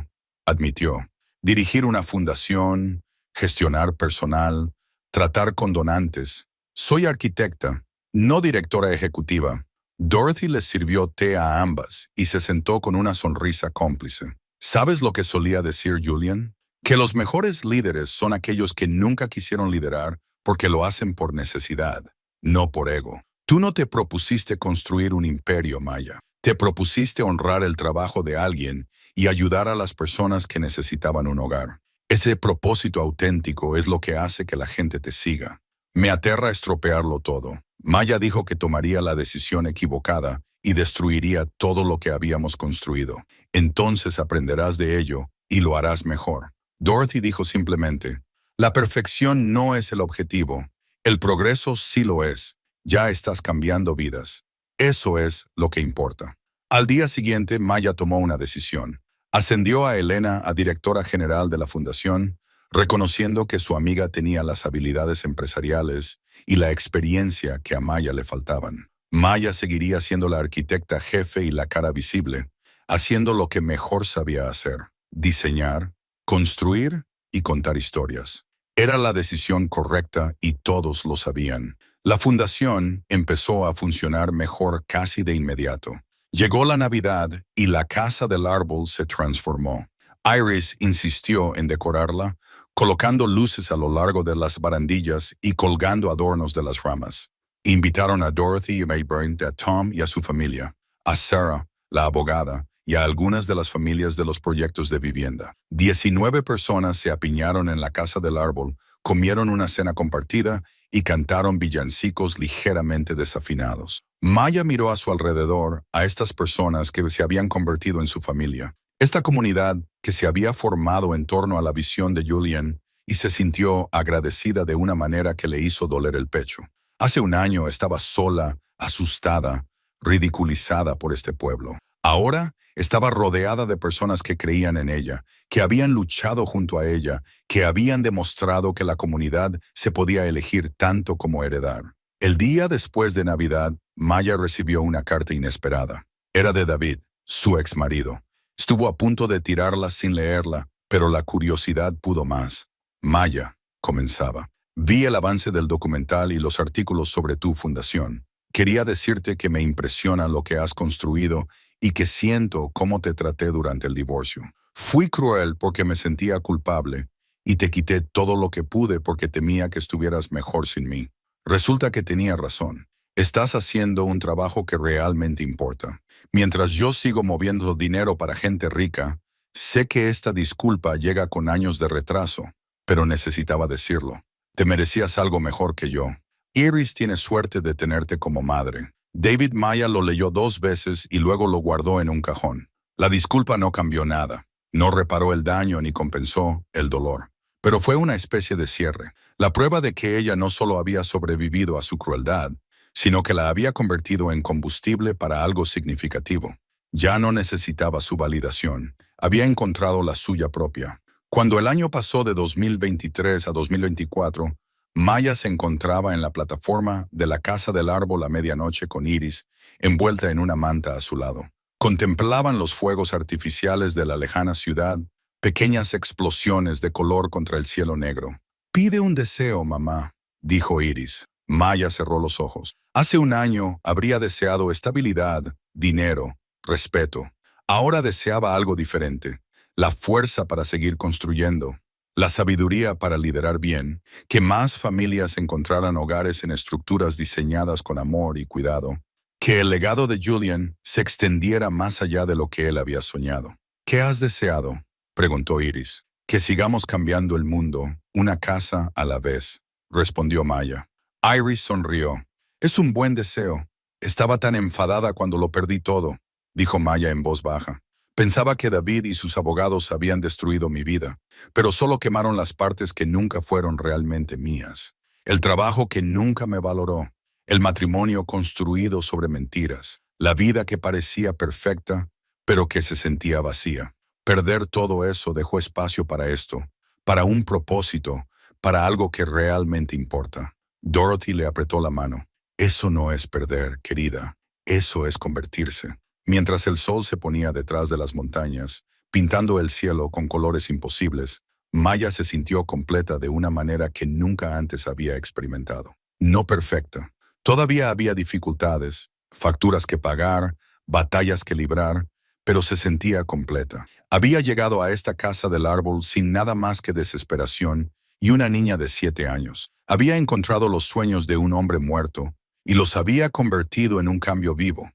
admitió. Dirigir una fundación, gestionar personal, tratar con donantes. Soy arquitecta, no directora ejecutiva. Dorothy les sirvió té a ambas y se sentó con una sonrisa cómplice. ¿Sabes lo que solía decir Julian? Que los mejores líderes son aquellos que nunca quisieron liderar porque lo hacen por necesidad, no por ego. Tú no te propusiste construir un imperio, Maya. Te propusiste honrar el trabajo de alguien y ayudar a las personas que necesitaban un hogar. Ese propósito auténtico es lo que hace que la gente te siga. Me aterra estropearlo todo. Maya dijo que tomaría la decisión equivocada y destruiría todo lo que habíamos construido. Entonces aprenderás de ello y lo harás mejor. Dorothy dijo simplemente, la perfección no es el objetivo. El progreso sí lo es. Ya estás cambiando vidas. Eso es lo que importa. Al día siguiente, Maya tomó una decisión. Ascendió a Elena a directora general de la fundación, reconociendo que su amiga tenía las habilidades empresariales y la experiencia que a Maya le faltaban. Maya seguiría siendo la arquitecta jefe y la cara visible, haciendo lo que mejor sabía hacer: diseñar, construir y contar historias. Era la decisión correcta y todos lo sabían. La fundación empezó a funcionar mejor casi de inmediato. Llegó la Navidad y la casa del árbol se transformó. Iris insistió en decorarla, colocando luces a lo largo de las barandillas y colgando adornos de las ramas. Invitaron a Dorothy y Mayburn, a Tom y a su familia, a Sarah, la abogada, y a algunas de las familias de los proyectos de vivienda. 19 personas se apiñaron en la casa del árbol, comieron una cena compartida y cantaron villancicos ligeramente desafinados. Maya miró a su alrededor a estas personas que se habían convertido en su familia. Esta comunidad que se había formado en torno a la visión de Julian, y se sintió agradecida de una manera que le hizo doler el pecho. Hace un año estaba sola, asustada, ridiculizada por este pueblo. Ahora estaba rodeada de personas que creían en ella, que habían luchado junto a ella, que habían demostrado que la comunidad se podía elegir tanto como heredar. El día después de Navidad, Maya recibió una carta inesperada. Era de David, su exmarido. Estuvo a punto de tirarla sin leerla, pero la curiosidad pudo más. Maya, comenzaba. Vi el avance del documental y los artículos sobre tu fundación. Quería decirte que me impresiona lo que has construido y que siento cómo te traté durante el divorcio. Fui cruel porque me sentía culpable y te quité todo lo que pude porque temía que estuvieras mejor sin mí. Resulta que tenía razón. Estás haciendo un trabajo que realmente importa. Mientras yo sigo moviendo dinero para gente rica, sé que esta disculpa llega con años de retraso, pero necesitaba decirlo. Te merecías algo mejor que yo. Iris tiene suerte de tenerte como madre. David Maya lo leyó 2 veces y luego lo guardó en un cajón. La disculpa no cambió nada. No reparó el daño ni compensó el dolor. Pero fue una especie de cierre. La prueba de que ella no solo había sobrevivido a su crueldad, sino que la había convertido en combustible para algo significativo. Ya no necesitaba su validación. Había encontrado la suya propia. Cuando el año pasó de 2023 a 2024, Maya se encontraba en la plataforma de la Casa del Árbol a medianoche con Iris, envuelta en una manta a su lado. Contemplaban los fuegos artificiales de la lejana ciudad, pequeñas explosiones de color contra el cielo negro. «Pide un deseo, mamá», dijo Iris. Maya cerró los ojos. Hace un año habría deseado estabilidad, dinero, respeto. Ahora deseaba algo diferente: la fuerza para seguir construyendo, la sabiduría para liderar bien, que más familias encontraran hogares en estructuras diseñadas con amor y cuidado, que el legado de Julian se extendiera más allá de lo que él había soñado. «¿Qué has deseado?», preguntó Iris. «Que sigamos cambiando el mundo, una casa a la vez», respondió Maya. Iris sonrió. «Es un buen deseo. Estaba tan enfadada cuando lo perdí todo», dijo Maya en voz baja. «Pensaba que David y sus abogados habían destruido mi vida, pero solo quemaron las partes que nunca fueron realmente mías. El trabajo que nunca me valoró, el matrimonio construido sobre mentiras, la vida que parecía perfecta, pero que se sentía vacía. Perder todo eso dejó espacio para esto, para un propósito, para algo que realmente importa». Dorothy le apretó la mano. Eso no es perder, querida. Eso es convertirse. Mientras el sol se ponía detrás de las montañas, pintando el cielo con colores imposibles, Maya se sintió completa de una manera que nunca antes había experimentado. No perfecta. Todavía había dificultades, facturas que pagar, batallas que librar, pero se sentía completa. Había llegado a esta casa del árbol sin nada más que desesperación y una niña de 7 años. Había encontrado los sueños de un hombre muerto y los había convertido en un cambio vivo.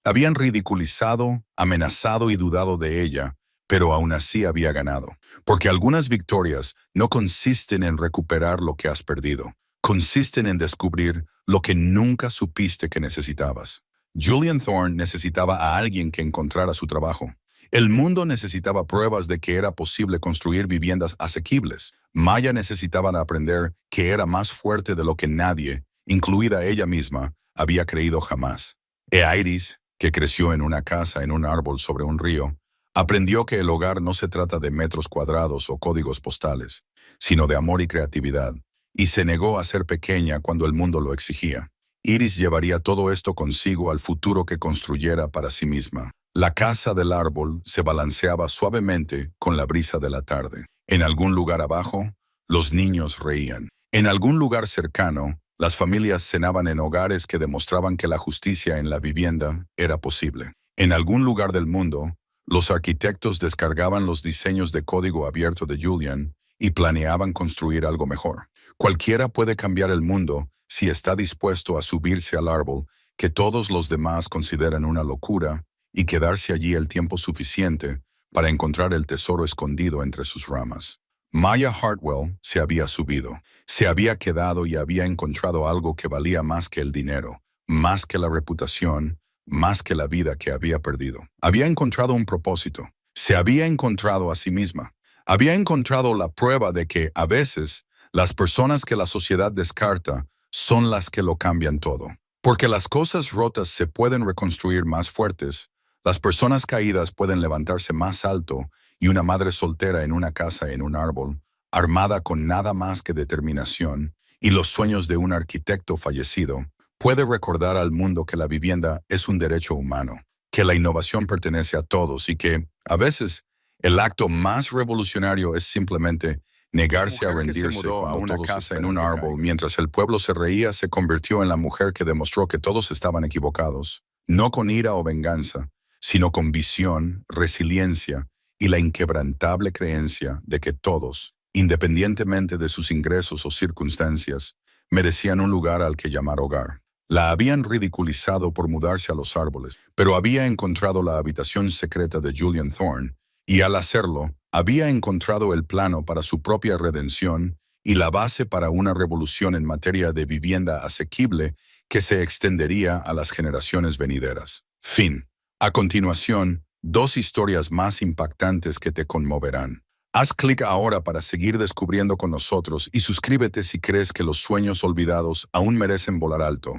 Habían ridiculizado, amenazado y dudado de ella, pero aún así había ganado. Porque algunas victorias no consisten en recuperar lo que has perdido, consisten en descubrir lo que nunca supiste que necesitabas. Julian Thorne necesitaba a alguien que encontrara su trabajo. El mundo necesitaba pruebas de que era posible construir viviendas asequibles. Maya necesitaba aprender que era más fuerte de lo que nadie, incluida ella misma, había creído jamás. Iris, que creció en una casa en un árbol sobre un río, aprendió que el hogar no se trata de metros cuadrados o códigos postales, sino de amor y creatividad, y se negó a ser pequeña cuando el mundo lo exigía. Iris llevaría todo esto consigo al futuro que construyera para sí misma. La casa del árbol se balanceaba suavemente con la brisa de la tarde. En algún lugar abajo, los niños reían. En algún lugar cercano, las familias cenaban en hogares que demostraban que la justicia en la vivienda era posible. En algún lugar del mundo, los arquitectos descargaban los diseños de código abierto de Julian y planeaban construir algo mejor. Cualquiera puede cambiar el mundo si está dispuesto a subirse al árbol que todos los demás consideran una locura y quedarse allí el tiempo suficiente para encontrar el tesoro escondido entre sus ramas. Maya Hartwell se había subido, se había quedado y había encontrado algo que valía más que el dinero, más que la reputación, más que la vida que había perdido. Había encontrado un propósito, se había encontrado a sí misma, había encontrado la prueba de que, a veces, las personas que la sociedad descarta son las que lo cambian todo. Porque las cosas rotas se pueden reconstruir más fuertes, las personas caídas pueden levantarse más alto y una madre soltera en una casa en un árbol, armada con nada más que determinación y los sueños de un arquitecto fallecido, puede recordar al mundo que la vivienda es un derecho humano, que la innovación pertenece a todos y que, a veces, el acto más revolucionario es simplemente negarse a rendirse a una casa en un árbol mientras el pueblo se reía se convirtió en la mujer que demostró que todos estaban equivocados, no con ira o venganza, sino con visión, resiliencia y la inquebrantable creencia de que todos, independientemente de sus ingresos o circunstancias, merecían un lugar al que llamar hogar. La habían ridiculizado por mudarse a los árboles, pero había encontrado la habitación secreta de Julian Thorne, y al hacerlo, había encontrado el plano para su propia redención y la base para una revolución en materia de vivienda asequible que se extendería a las generaciones venideras. Fin. A continuación, 2 historias más impactantes que te conmoverán. Haz clic ahora para seguir descubriendo con nosotros y suscríbete si crees que los sueños olvidados aún merecen volar alto.